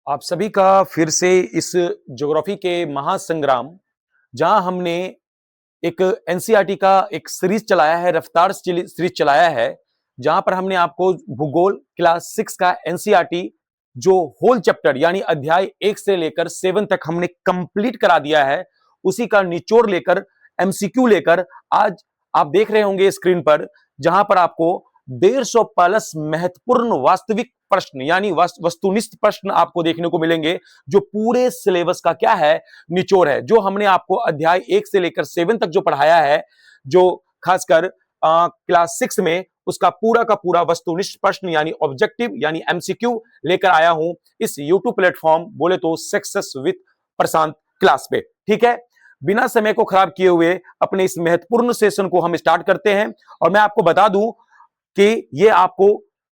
आप सभी का फिर से इस ज्योग्राफी के महासंग्राम, जहां हमने एक एनसीईआरटी का एक सीरीज चलाया है, रफ्तार सीरीज चलाया है, जहां पर हमने आपको भूगोल क्लास 6 का एनसीईआरटी जो होल चैप्टर यानी अध्याय 1 से लेकर 7 तक हमने कंप्लीट करा दिया है, उसी का निचोड़ लेकर एमसीक्यू लेकर आज आप देख रहे होंगे स्क्रीन पर, जहां पर आपको 150 प्लस महत्वपूर्ण वास्तविक प्रश्न यानी वस्तुनिष्ठ प्रश्न आपको देखने को मिलेंगे, जो पूरे सिलेबस का क्या है, निचोड़ है। जो हमने आपको अध्याय 1 से लेकर 7 तक जो पढ़ाया है, जो खासकर क्लास 6 में, उसका पूरा का पूरा वस्तुनिष्ठ प्रश्न यानी ऑब्जेक्टिव यानी एमसीक्यू लेकर आया हूं इस यूट्यूब प्लेटफॉर्म बोले तो सक्सेस विद प्रशांत क्लास पे। ठीक है, बिना समय को खराब किए हुए अपने इस महत्वपूर्ण सेशन को हम स्टार्ट करते हैं। और मैं आपको बता दूं कि ये आपको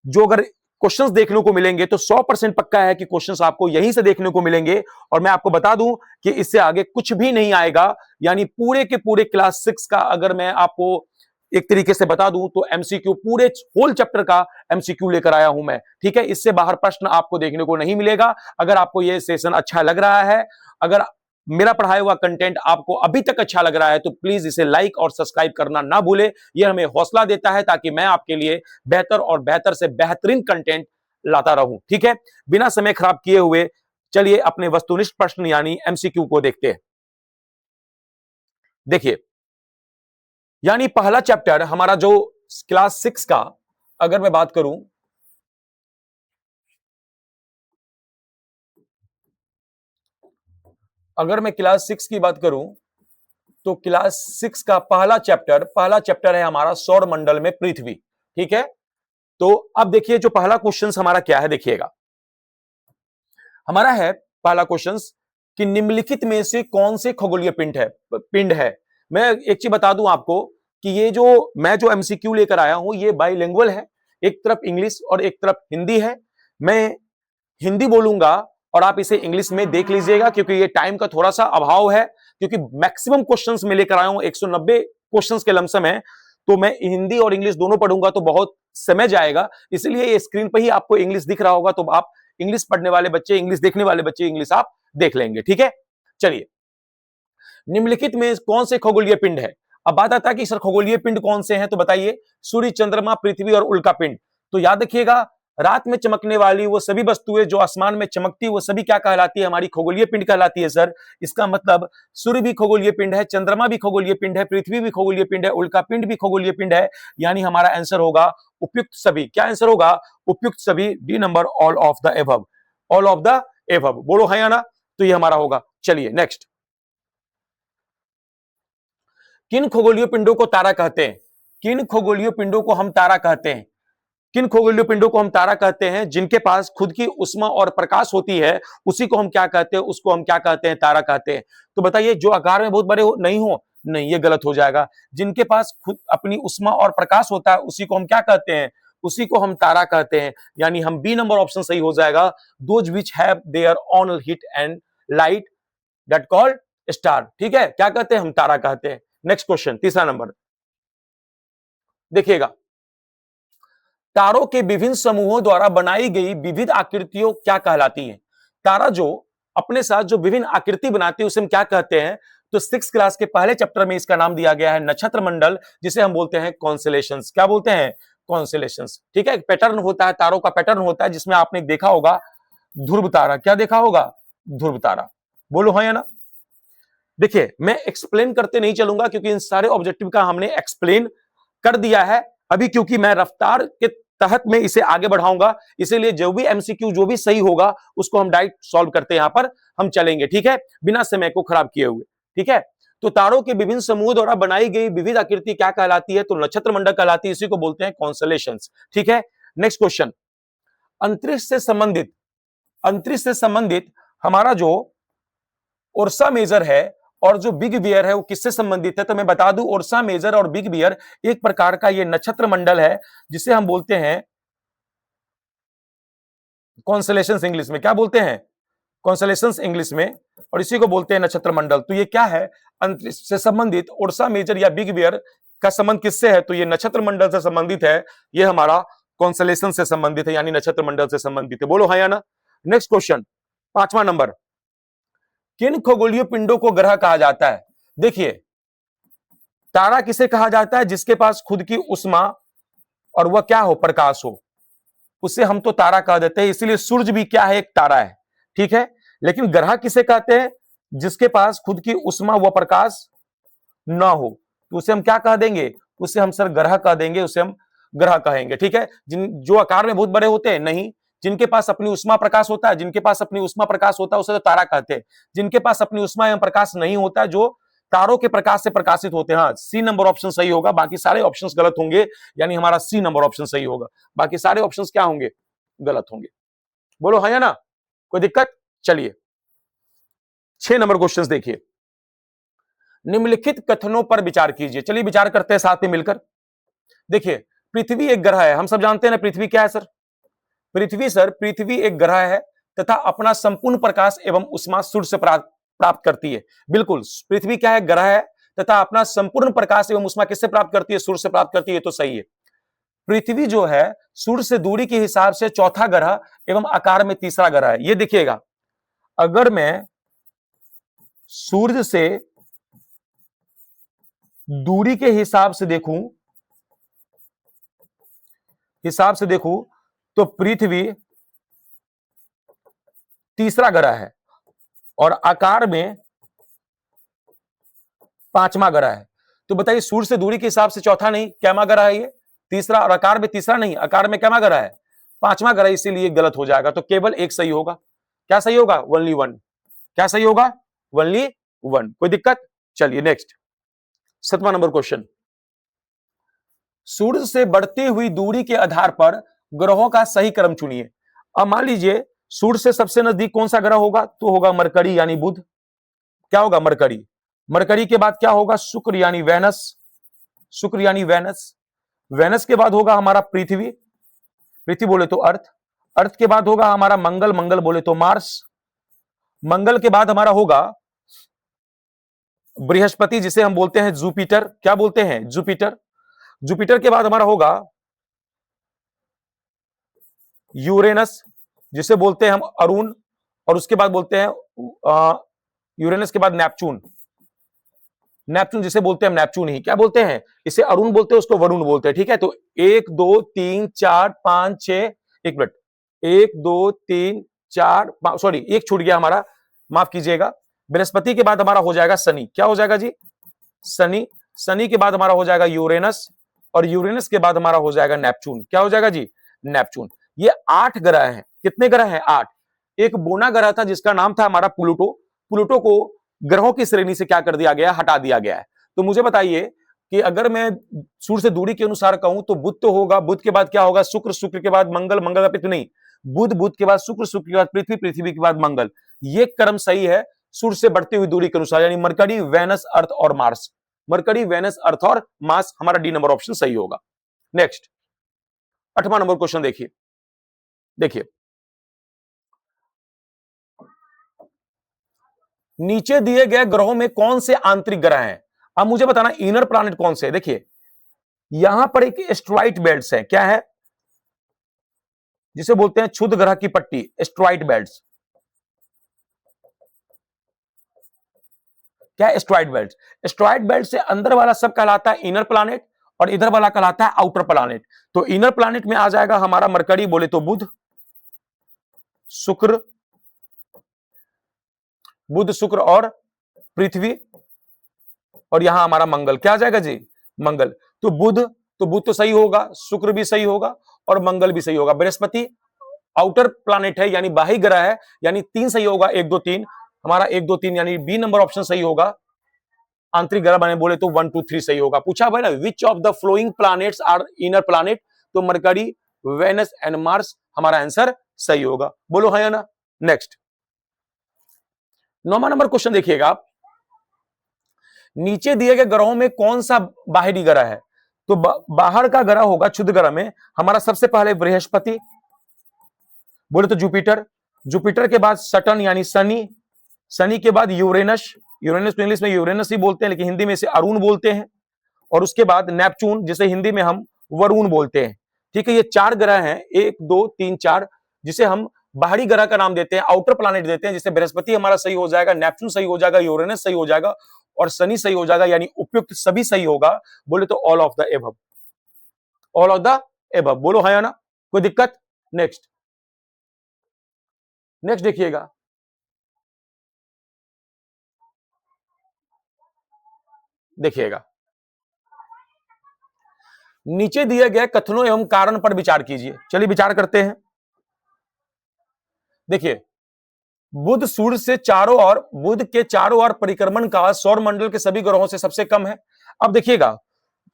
जो अगर क्वेश्चंस देखने को मिलेंगे तो 100% पक्का है कि क्वेश्चंस आपको यहीं से देखने को मिलेंगे। और मैं आपको बता दूं कि इससे आगे कुछ भी नहीं आएगा, यानी पूरे के पूरे क्लास 6 का अगर मैं आपको एक तरीके से बता दूं तो एमसीक्यू पूरे होल चैप्टर का एमसीक्यू लेकर आया हूं मैं। ठीक है, इससे बाहर प्रश्न आपको देखने को नहीं मिलेगा। अगर आपको यह सेशन अच्छा लग रहा है, अगर मेरा पढ़ाया हुआ कंटेंट आपको अभी तक अच्छा लग रहा है, तो प्लीज इसे लाइक और सब्सक्राइब करना ना भूले। यह हमें हौसला देता है ताकि मैं आपके लिए बेहतर और बेहतर से बेहतरीन कंटेंट लाता रहूं। ठीक है, बिना समय खराब किए हुए चलिए अपने वस्तुनिष्ठ प्रश्न यानी एमसीक्यू को देखते हैं। देखिए, यानी पहला चैप्टर हमारा जो क्लास 6 का अगर मैं बात करूं, अगर मैं क्लास 6 की बात करूं तो क्लास 6 का पहला चैप्टर है हमारा सौर मंडल में पृथ्वी। ठीक है, तो अब देखिए जो पहला क्वेश्चन हमारा क्या है, देखिएगा हमारा है पहला क्वेश्चन कि निम्नलिखित में से कौन से खगोलीय पिंड है। मैं एक चीज बता दूं आपको कि ये जो मैं जो एमसीक्यू लेकर आया हूं ये बाइलिंगुअल है, एक तरफ इंग्लिश और एक तरफ हिंदी है। मैं हिंदी बोलूंगा और आप इसे इंग्लिश में देख लीजिएगा, क्योंकि ये टाइम का थोड़ा सा अभाव है, क्योंकि मैक्सिमम क्वेश्चंस में लेकर आया हूं 190 क्वेश्चंस के लमसम है, तो मैं हिंदी और इंग्लिश दोनों पढ़ूंगा तो बहुत समय जाएगा। इसलिए ये स्क्रीन पर ही आपको इंग्लिश दिख रहा होगा, तो आप इंग्लिश पढ़ने वाले बच्चे, इंग्लिश देखने वाले बच्चे इंग्लिश आप देख लेंगे। ठीक है, चलिए निम्नलिखित में कौन से खगोलीय पिंड है। अब बात आता है कि सर खगोलीय पिंड कौन से हैं, तो बताइए सूर्य, चंद्रमा, पृथ्वी और उल्का पिंड। तो याद रखिएगा, रात में चमकने वाली वो सभी वस्तुएं जो आसमान में चमकती है वो सभी क्या कहलाती है, हमारी खगोलीय पिंड कहलाती है सर। इसका मतलब सूर्य भी खगोलीय पिंड है, चंद्रमा भी खगोलीय पिंड है, पृथ्वी भी खगोलीय पिंड है, उल्का पिंड भी खगोलीय पिंड है। यानी हमारा आंसर होगा उपयुक्त सभी। क्या आंसर होगा? उपयुक्त सभी, D number, all of the above. All of the above बोलो है या ना, तो ये हमारा होगा। चलिए नेक्स्ट, किन खगोलीय पिंडों को तारा कहते हैं? किन खगोलीय पिंडों को हम तारा कहते हैं? किन खगोलीय पिंडों को हम तारा कहते हैं? जिनके पास खुद की उष्मा और प्रकाश होती है, उसी को हम क्या कहते हैं? उसको हम क्या कहते हैं? तारा कहते हैं। तो बताइए, जो आकार में बहुत बड़े नहीं हो, नहीं, ये गलत हो जाएगा। जिनके पास खुद अपनी उष्मा और प्रकाश होता है, उसी को हम क्या कहते हैं? उसी को हम तारा कहते हैं। यानी हम बी नंबर ऑप्शन सही हो जाएगा। Those which have their own heat and light that called star. ठीक है, क्या कहते हैं? हम तारा कहते हैं। नेक्स्ट क्वेश्चन, तीसरा नंबर देखिएगा, तारों के विभिन्न समूहों द्वारा बनाई गई विविध आकृतियों क्या कहलाती हैं? तारा जो अपने साथ जो विभिन्न आकृति बनाती है उसे हम क्या कहते हैं? तो 6 क्लास के पहले चैप्टर में इसका नाम दिया गया है नक्षत्र मंडल, जिसे हम बोलते हैं कॉन्स्टेलेशंस। क्या बोलते हैं? कॉन्स्टेलेशंस। ठीक है, पैटर्न होता है, तारों का पैटर्न होता है, जिसमें आपने देखा होगा ध्रुव तारा। क्या देखा होगा? ध्रुव तारा। बोलो हाँ या ना। देखिए, मैं एक्सप्लेन करते नहीं चलूंगा, क्योंकि इन सारे ऑब्जेक्टिव का हमने एक्सप्लेन कर दिया है अभी, क्योंकि मैं रफ्तार के तहत में इसे आगे बढ़ाऊंगा। इसीलिए जो भी एमसीक्यू जो भी सही होगा उसको हम डायरेक्ट सॉल्व करते यहां पर हम चलेंगे। ठीक है, बिना समय को खराब किए हुए। ठीक है, तो तारों के विभिन्न समूह द्वारा बनाई गई विविध आकृति क्या कहलाती है? तो नक्षत्र मंडल कहलाती है, इसी को बोलते हैं कॉन्स्टेलेशंस। ठीक है, नेक्स्ट क्वेश्चन, अंतरिक्ष से संबंधित हमारा जो ओर्सा मेजर है और जो बिग बियर है वो किससे संबंधित है? तो मैं बता दूं, ओर्सा मेजर और बिग बियर एक प्रकार का ये नक्षत्र मंडल है, जिसे हम बोलते हैं कॉन्स्टेलेशंस। इंग्लिश में क्या बोलते हैं? कॉन्स्टेलेशंस इंग्लिश में, और इसी को बोलते हैं नक्षत्र मंडल। तो ये क्या है? अंतरिक्ष से संबंधित ओर्सा मेजर या बिग बियर का संबंध किससे है? तो ये नक्षत्र मंडल से संबंधित है, ये हमारा कॉन्सलेशन से संबंधित है, यानी नक्षत्र मंडल से संबंधित है। बोलो हाँ या ना। नेक्स्ट क्वेश्चन, 5वां नंबर, किन खगोलीय पिंडों को ग्रह कहा जाता है? देखिए, तारा किसे कहा जाता है? जिसके पास खुद की उष्मा और वह क्या हो? प्रकाश हो, उसे हम तो तारा कह देते हैं। इसीलिए सूर्य भी क्या है? एक तारा है, ठीक है। लेकिन ग्रह किसे कहते हैं? जिसके पास खुद की उष्मा व प्रकाश ना हो, तो उसे हम क्या कह देंगे? उसे हम सर ग्रह कह देंगे, उसे हम ग्रह कहेंगे, ठीक है। जो आकार में बहुत बड़े होते हैं, नहीं। जिनके पास अपनी उष्मा प्रकाश होता है, जिनके पास अपनी उष्मा प्रकाश होता है, उसे तो तारा कहते हैं। जिनके पास अपनी उष्मा एवं प्रकाश नहीं होता है, जो तारों के प्रकाश से प्रकाशित होते हैं। हाँ, सी नंबर ऑप्शन सही होगा, बाकी सारे ऑप्शन गलत होंगे, यानी हमारा सी नंबर ऑप्शन सही होगा, बाकी सारे ऑप्शन क्या होंगे? गलत होंगे। बोलो हाँ या ना, कोई दिक्कत? चलिए 6 नंबर क्वेश्चन देखिए, निम्नलिखित कथनों पर विचार कीजिए। चलिए विचार करते हैं साथ में मिलकर। देखिए, पृथ्वी एक ग्रह है, हम सब जानते हैं ना पृथ्वी क्या है सर? पृथ्वी एक ग्रह है तथा अपना संपूर्ण प्रकाश एवं उष्मा सूर्य से प्राप्त करती है। बिल्कुल, पृथ्वी क्या है? ग्रह है तथा अपना संपूर्ण प्रकाश एवं उष्मा किससे प्राप्त करती है? सूर्य से प्राप्त करती है, तो सही है। पृथ्वी जो है सूर्य से दूरी के हिसाब से चौथा ग्रह एवं आकार में तीसरा ग्रह है। ये देखिएगा, अगर मैं सूर्य से दूरी के हिसाब से देखूं तो पृथ्वी तीसरा ग्रह है और आकार में पांचवा ग्रह है। तो बताइए, सूर्य से दूरी के हिसाब से चौथा नहीं, कैमा ग्रह है ये? तीसरा। और आकार में तीसरा नहीं, आकार में कैमा ग्रह है? पांचवा ग्रह, इसीलिए गलत हो जाएगा। तो केवल एक सही होगा। क्या सही होगा? Only one. क्या सही होगा? Only one. कोई दिक्कत? चलिए नेक्स्ट, 7वां नंबर क्वेश्चन, सूर्य से बढ़ती हुई दूरी के आधार पर ग्रहों का सही क्रम चुनिए। अब मान लीजिए सूर्य से सबसे नजदीक कौन सा ग्रह होगा? तो होगा मरकरी यानी बुध। क्या होगा? मरकरी। मरकरी के बाद क्या होगा? शुक्र यानी वेनस। वेनस के बाद होगा हमारा पृथ्वी बोले तो अर्थ के बाद होगा हमारा मंगल बोले तो मार्स। मंगल के बाद हमारा होगा बृहस्पति, जिसे हम बोलते हैं जुपिटर। क्या बोलते हैं? जुपिटर के बाद हमारा होगा यूरेनस, जिसे बोलते हैं हम अरुण। और उसके बाद बोलते हैं यूरेनस के बाद नेपच्यून, जिसे बोलते हैं नेपच्यून ही। क्या बोलते हैं? इसे अरुण बोलते हैं, उसको वरुण बोलते हैं, ठीक है। तो 1 2 3 4 5 6, 1 मिनट, 1 2 3 4 5, सॉरी एक छूट गया हमारा, माफ कीजिएगा। बृहस्पति के बाद हमारा हो जाएगा शनि। क्या हो जाएगा जी? शनि के बाद हमारा हो जाएगा यूरेनस, और यूरेनस के बाद हमारा हो जाएगा नेपच्यून। क्या हो जाएगा जी? नेपच्यून। ये 8 ग्रह हैं। कितने ग्रह हैं? 8। एक बोना ग्रह था जिसका नाम था हमारा प्लूटो को ग्रहों की श्रेणी से क्या कर दिया गया? हटा दिया गया है। तो मुझे बताइए कि अगर मैं सूर्य से दूरी के अनुसार कहूं तो बुध तो होगा, बुध के बाद क्या होगा? शुक्र के बाद मंगल का पृथ्वी नहीं, बुध के बाद शुक्र के बाद पृथ्वी के बाद मंगल। ये क्रम सही है सूर्य से बढ़ती हुई दूरी के अनुसार, यानी मरकरी, वेनस, अर्थ और मार्स। मरकरी, वेनस, अर्थ और मार्स, हमारा डी नंबर ऑप्शन सही होगा। नेक्स्ट 8वां नंबर क्वेश्चन देखिए, नीचे दिए गए ग्रहों में कौन से आंतरिक ग्रह हैं? अब मुझे बताना इनर प्लैनेट कौन से है। देखिए, यहां पर एक एस्ट्रॉइड बेल्ट्स है। क्या है? जिसे बोलते हैं क्षुद्र ग्रह की पट्टी, एस्ट्रॉइड बेल्ट्स। क्या है? Asteroid belt. एस्ट्रॉइड बेल्ट से अंदर वाला सब कहलाता है इनर प्लैनेट और इधर वाला कहलाता है आउटर प्लैनेट। तो इनर प्लैनेट में आ जाएगा हमारा मरकरी बोले तो बुध, शुक्र और पृथ्वी, और यहां हमारा मंगल। क्या आ जाएगा जी? मंगल। तो बुध तो सही होगा, शुक्र भी सही होगा और मंगल भी सही होगा। बृहस्पति आउटर प्लैनेट है, यानी बाह्य ग्रह है, यानी 3 सही होगा, 1 2 3 हमारा 1 2 3, यानी बी नंबर ऑप्शन सही होगा। आंतरिक ग्रह बने बोले तो 1 2 3 सही होगा। पूछा भाई ना, which of the following planets are inner planet? तो मरकरी, वेनस एंड मार्स हमारा आंसर सही होगा। बोलो हाँ या ना। नेक्स्ट 9वां नंबर क्वेश्चन देखिएगा आप, नीचे दिए गए ग्रहों में कौन सा बाहरी ग्रह है? तो बाहर का ग्रह होगा क्षुद्र ग्रह में हमारा सबसे पहले बृहस्पति बोले तो जुपिटर के बाद सटर्न यानी शनि के बाद यूरेनस तो इंग्लिश में यूरेनस ही बोलते हैं, लेकिन हिंदी में इसे अरुण बोलते हैं। और उसके बाद नेपच्यून, जिसे हिंदी में हम वरुण बोलते हैं। ठीक है, ये 4 ग्रह हैं, 1 2 3 4, जिसे हम बाहरी ग्रह का नाम देते हैं, आउटर प्लैनेट देते हैं। जिसे बृहस्पति हमारा सही हो जाएगा, नेपच्यून सही हो जाएगा, यूरेनस सही हो जाएगा और शनि सही हो जाएगा, यानी उपयुक्त सभी सही होगा। बोले तो all of the above, all of the above. बोलो है या ना, कोई दिक्कत? नेक्स्ट, नेक्स्ट देखिएगा, देखिएगा नीचे दिए गए कथनों एवं कारण पर विचार कीजिए। चलिए विचार करते हैं। देखिए, बुध सूर्य से चारों ओर, बुध के चारों ओर परिक्रमण का सौर मंडल के सभी ग्रहों से सबसे कम है। अब देखिएगा,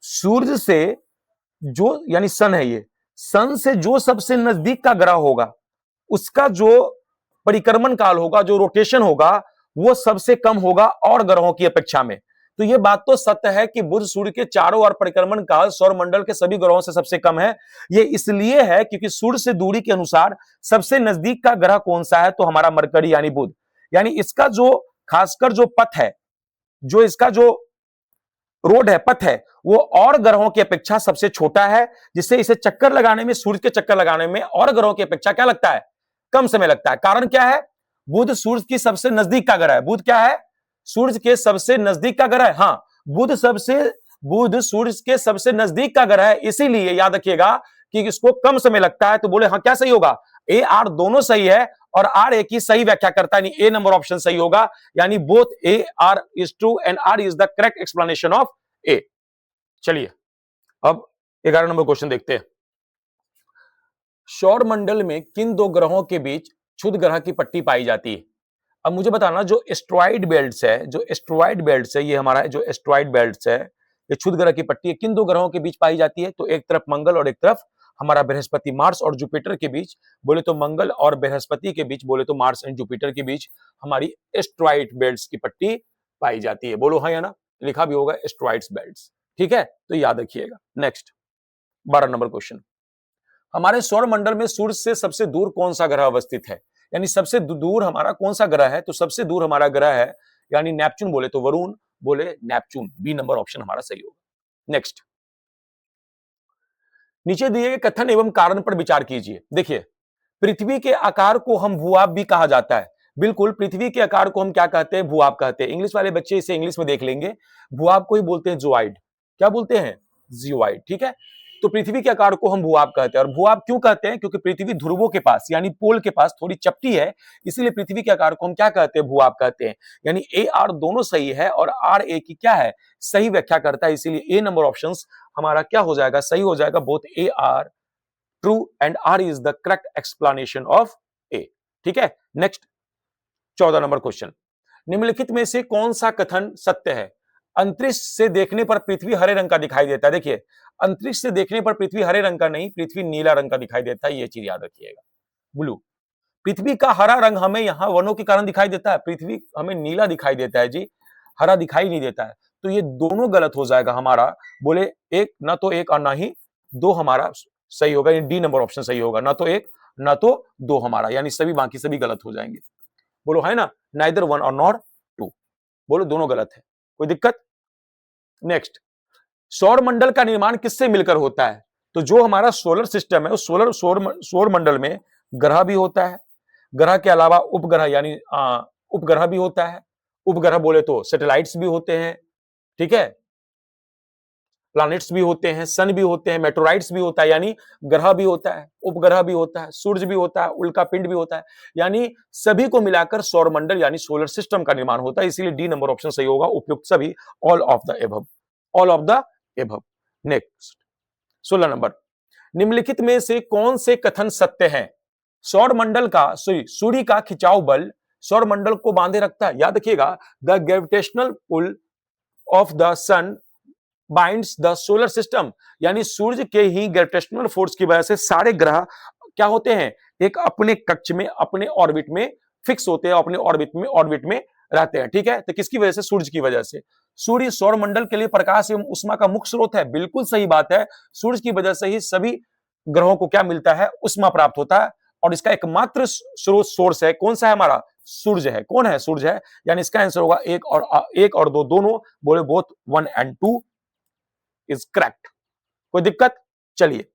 सूर्य से जो, यानी सन है ये, सन से जो सबसे नजदीक का ग्रह होगा उसका जो परिक्रमण काल होगा, जो रोटेशन होगा, वो सबसे कम होगा और ग्रहों की अपेक्षा में। तो ये बात तो सत्य है कि बुध सूर्य के चारों ओर परिक्रमण काल सौर मंडल के सभी ग्रहों से सबसे कम है। ये इसलिए है क्योंकि सूर्य से दूरी के अनुसार सबसे नजदीक का ग्रह कौन सा है, तो हमारा मरकरी यानी बुध। यानी इसका जो खासकर जो पथ है, जो इसका जो रोड है, पथ है, वो और ग्रहों की अपेक्षा सबसे छोटा है, जिससे इसे चक्कर लगाने में, सूर्य के चक्कर लगाने में और ग्रहों की अपेक्षा क्या लगता है, कम समय लगता है। कारण क्या है? बुध सूर्य की सबसे नजदीक का ग्रह है। बुध क्या है? सूर्य के सबसे नजदीक का ग्रह है। हाँ, बुध सूर्य के सबसे नजदीक का ग्रह है, इसीलिए याद रखिएगा कि इसको कम समय लगता है। तो बोले हाँ, क्या सही होगा? ए आर दोनों सही है और आर ए की सही व्याख्या करता है, यानी ए नंबर ऑप्शन सही होगा। यानी both A R is true and R is the correct explanation of A. चलिए अब 11 नंबर क्वेश्चन देखते हैं। सौर मंडल में किन दो ग्रहों के बीच क्षुद्र ग्रह की पट्टी पाई जाती है? अब मुझे बताना, जो एस्ट्रॉइड बेल्ट्स है, जो एस्ट्रॉइड बेल्ट्स है, ये हमारा जो एस्ट्रॉइड बेल्ट्स है, ये क्षुद्र ग्रह की पट्टी है, किन दो ग्रहों के बीच पाई जाती है? तो एक तरफ मंगल और एक तरफ हमारा बृहस्पति, मार्स और जुपिटर के बीच। बोले तो मंगल और बृहस्पति के बीच, बोले तो मार्स एंड जुपिटर के बीच हमारी एस्ट्रॉइड बेल्ट्स की पट्टी पाई जाती है। बोलो हाँ या ना, लिखा भी होगा एस्ट्रॉइड्स बेल्ट्स। ठीक है, तो याद रखिएगा। नेक्स्ट 12 नंबर क्वेश्चन, हमारे सौर मंडल में सूर्य से सबसे दूर कौन सा ग्रह अवस्थित है? यानी सबसे दूर हमारा कौन सा ग्रह है? तो सबसे दूर हमारा ग्रह है यानी नेपच्यून, बोले तो वरुण, बोले नेपच्यून, बी नंबर ऑप्शन हमारा सही होगा। नेक्स्ट, नीचे दिए गए कथन एवं कारण पर विचार कीजिए। देखिए, पृथ्वी के आकार को हम भूआब भी कहा जाता है। बिल्कुल, पृथ्वी के आकार को हम क्या कहते हैं? भूआब कहते हैं। इंग्लिश वाले बच्चे इसे इंग्लिश में देख लेंगे, भूआब को ही बोलते हैं जोइड। क्या बोलते हैं? जियोइड। ठीक है, तो पृथ्वी के आकार को हम भूआब कहते हैं। और भूआब क्यों कहते हैं? क्योंकि पृथ्वी ध्रुवों के पास यानी पोल के पास थोड़ी चपटी है, इसीलिए पृथ्वी के आकार को हम क्या कहते हैं? भूआब कहते हैं। यानी ए आर दोनों सही है और आर ए की क्या है? सही व्याख्या करता है, इसीलिए ए नंबर ऑप्शन हमारा क्या हो जाएगा? सही हो जाएगा। Both A R true and R is the correct explanation of A. ठीक है, नेक्स्ट 14 नंबर क्वेश्चन, निम्नलिखित में से कौन सा कथन सत्य है? अंतरिक्ष से देखने पर पृथ्वी हरे रंग का दिखाई देता है। देखिए, अंतरिक्ष से देखने पर पृथ्वी हरे रंग का नहीं, पृथ्वी नीला रंग का दिखाई देता है, ये चीज याद रखिएगा। ब्लू, पृथ्वी का हरा रंग हमें यहां वनों के कारण दिखाई देता है, पृथ्वी हमें नीला दिखाई देता है जी, हरा दिखाई नहीं देता है। तो ये दोनों गलत हो जाएगा हमारा। बोले एक, ना तो एक और ना ही दो हमारा सही होगा, डी नंबर ऑप्शन सही होगा। ना तो एक ना तो दो हमारा, यानी सभी बाकी सभी गलत हो जाएंगे। बोलो है ना, नाइदर वन और नॉट टू। बोलो दोनों गलत है, कोई दिक्कत? नेक्स्ट, सौर मंडल का निर्माण किससे मिलकर होता है? तो जो हमारा सोलर सिस्टम है, उस सौर मंडल में ग्रह भी होता है, ग्रह के अलावा उपग्रह यानी उपग्रह भी होता है। उपग्रह बोले तो सैटेलाइट्स भी होते हैं, ठीक है, प्लैनेट्स भी होते हैं, सन भी होते हैं, मेटोराइट्स भी होता है, यानी ग्रह भी होता है, उपग्रह भी होता है, सूर्य भी होता है, उल्का पिंड भी होता है, यानी सभी को मिलाकर सौर मंडल यानी सोलर सिस्टम का निर्माण होता है। इसीलिए डी नंबर ऑप्शन सही होगा, उपयुक्त सभी, all of the above, all of the above. Next 16 number, निम्नलिखित में से कौन से कथन सत्य हैं? सौर मंडल का सूर्य का खिंचाव बल सौर मंडल को बांधे रखता है। याद रखिएगा, the gravitational pull of the sun binds the solar system, यानी सूर्य के ही ग्रेविटेशनल फोर्स की वजह से सारे ग्रह क्या होते हैं? एक अपने कक्ष में, अपने ऑर्बिट में फिक्स होते हैं, अपने ऑर्बिट में रहते हैं। ठीक है, तो किसकी वजह से? सूर्य की वजह से। सूर्य सौर मंडल के लिए प्रकाश एवं उष्मा का मुख्य स्रोत है। बिल्कुल सही बात है, सूर्य की वजह से ही सभी ग्रहों को क्या मिलता है? उष्मा प्राप्त होता है, और इसका एकमात्र स्रोत, सोर्स है, कौन सा है हमारा? सूर्य है। कौन है? सूर्य है। यानी इसका आंसर होगा एक और दो दोनों। बोले बोथ 1 and 2। Is correct. कोई दिक्कत? चलिए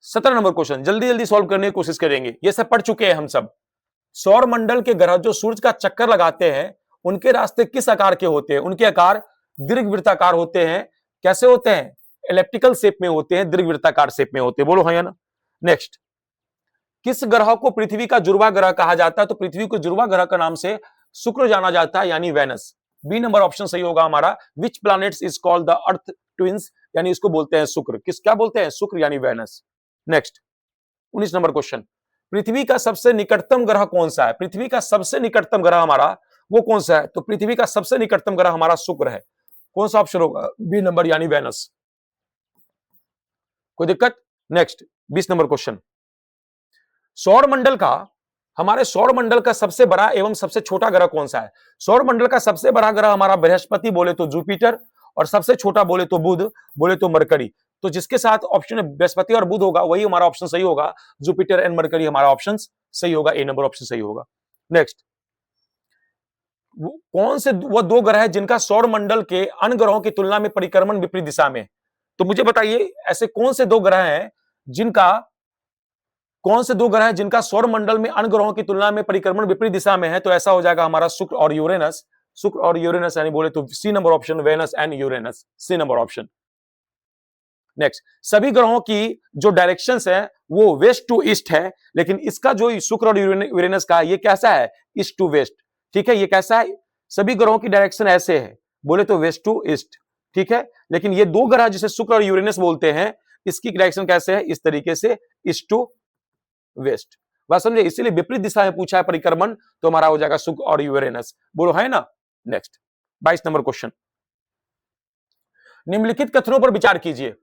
17 नंबर क्वेश्चन जल्दी जल्दी सॉल्व करने की कोशिश करेंगे। ये सब पढ़ चुके हैं हम सब। सौर मंडल के ग्रह जो सूरज का चक्कर लगाते हैं उनके रास्ते किस आकार के होते हैं? उनके आकार दीर्घवृत्ताकार होते हैं। कैसे होते हैं? इलेप्टिकल शेप में होते हैं, दीर्घवृत्ताकार शेप में होते हैं। बोलो हाँ या ना। नेक्स्ट, किस ग्रह को पृथ्वी का जुड़वा ग्रह कहा जाता है? तो पृथ्वी को जुड़वा ग्रह का नाम से शुक्र जाना जाता है, यानी वेनस। बी नंबर ऑप्शन सही होगा हमारा। Which planets is called the earth twins, यानी इसको बोलते हैं शुक्र। किस क्या बोलते हैं? शुक्र यानी वेनस। नेक्स्ट 19 नंबर क्वेश्चन, पृथ्वी का सबसे निकटतम ग्रह कौन सा है? पृथ्वी का सबसे निकटतम ग्रह हमारा वो कौन सा है? तो पृथ्वी का सबसे निकटतम ग्रह हमारा शुक्र है। कौन सा ऑप्शन होगा? बी नंबर यानी वेनस। कोई दिक्कत? नेक्स्ट 20 नंबर क्वेश्चन, सौर मंडल का हमारे सौर मंडल का सबसे बड़ा एवं सबसे छोटा ग्रह कौन सा है? सौर मंडल का सबसे बड़ा ग्रह हमारा बृहस्पति बोले तो जुपिटर, और सबसे छोटा बोले तो बुध, बोले तो मरकरी। तो जिसके साथ ऑप्शन बृहस्पति और बुध होगा वही हमारा ऑप्शन सही होगा। जुपिटर एंड मरकरी हमारा ऑप्शन सही होगा। ए नंबर ऑप्शन सही होगा। नेक्स्ट, कौन से वो दो ग्रह है जिनका सौर मंडल के अन्य ग्रहों की तुलना में परिक्रमण विपरीत दिशा में? तो मुझे बताइए ऐसे कौन से दो ग्रह हैं जिनका सौर मंडल में अन्य ग्रहों की तुलना में परिक्रमण विपरीत दिशा में है? तो ऐसा हो जाएगा हमारा शुक्र और यूरेनस। शुक्र और यूरेनस यानी बोले तो C number option, Venus and Uranus, C number option. Next, सभी ग्रहों की जो डायरेक्शंस है वो वेस्ट टू ईस्ट है, लेकिन इसका जो शुक्र और यूरेनस का ये कैसा है? East to west. ठीक है, ये कैसा है? सभी ग्रहों की डायरेक्शन ऐसे है, बोले तो वेस्ट टू ईस्ट। ठीक है, लेकिन ये दो ग्रह जिसे शुक्र और यूरेनस बोलते हैं इसकी डायरेक्शन कैसे है? इस तरीके से, ईस्ट टू वेस्ट। बात समझे? इसीलिए विपरीत दिशा में पूछा है परिक्रमण, तो हमारा हो जाएगा शुक्र और यूरेनस। बोलो है ना। नेक्स्ट 22 नंबर क्वेश्चन, निम्नलिखित कथनों पर विचार कीजिए।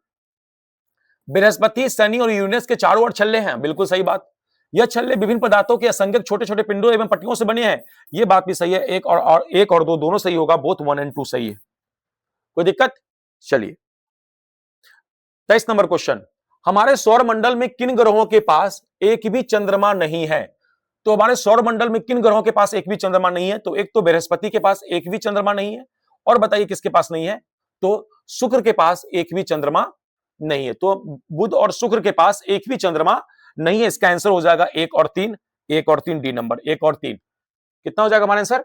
बृहस्पति, शनि और यूरेनस के चारों ओर छल्ले हैं। बिल्कुल सही बात। यह छल्ले विभिन्न पदार्थों के असंख्य छोटे छोटे पिंडों एवं पट्टियों से बने हैं। यह बात भी सही है। एक और दो दोनों सही होगा। बोथ 1 and 2 सही है। कोई दिक्कत? चलिए 23 नंबर क्वेश्चन, हमारे सौर मंडल में किन ग्रहों के पास एक भी चंद्रमा नहीं है? तो हमारे सौर मंडल में किन ग्रहों के पास एक भी चंद्रमा नहीं है? तो एक तो बृहस्पति के पास एक भी चंद्रमा नहीं है, और बताइए किसके पास नहीं है? तो शुक्र के पास एक भी चंद्रमा नहीं है। तो बुध और शुक्र के पास एक भी चंद्रमा नहीं है। इसका आंसर हो जाएगा 1 और 3। 1 और 3 डी नंबर। 1 और 3 कितना हो जाएगा हमारा आंसर?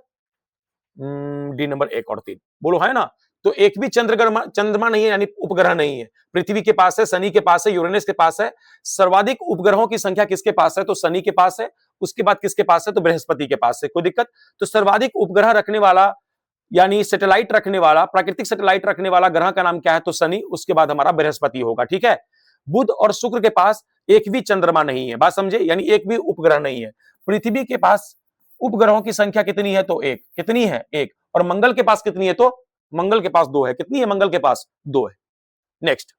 डी नंबर 1 और 3। बोलो है ना। तो एक भी चंद्रमा नहीं है, यानी उपग्रह नहीं है। पृथ्वी के पास है, शनि के पास है, यूरेनस के पास है। सर्वाधिक उपग्रहों की संख्या किसके पास है? तो शनि के पास है। उसके बाद किसके पास है? तो बृहस्पति के पास है। कोई दिक्कत? तो सर्वाधिक उपग्रह रखने वाला यानी सैटेलाइट रखने वाला, प्राकृतिक सैटेलाइट रखने वाला ग्रह का नाम क्या है? तो शनि। उसके बाद हमारा बृहस्पति होगा। ठीक है, बुध और शुक्र के पास एक भी चंद्रमा नहीं है। बात समझे? यानी एक भी उपग्रह नहीं है। पृथ्वी के पास उपग्रहों की संख्या कितनी है? तो एक। कितनी है? एक। और मंगल के पास कितनी है? तो मंगल के पास 2 है। कितनी है मंगल के पास? 2 है। नेक्स्ट,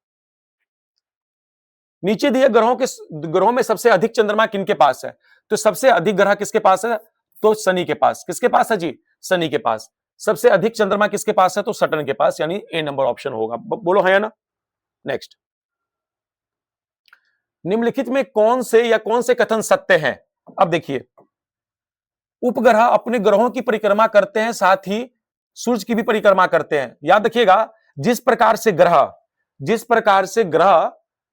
नीचे दिए ग्रहों में सबसे अधिक चंद्रमा किनके पास है? तो सबसे अधिक ग्रह किसके पास है? तो शनि के पास। किसके पास है जी? शनि के पास। सबसे अधिक चंद्रमा किसके पास है? तो सटर्न के पास, यानी ए नंबर ऑप्शन होगा। बोलो है ना। नेक्स्ट, निम्नलिखित में कौन से कथन सत्य हैं? अब देखिए, उपग्रह अपने ग्रहों की परिक्रमा करते हैं, साथ ही सूर्य की भी परिक्रमा करते हैं। याद रखिएगा, जिस प्रकार से ग्रह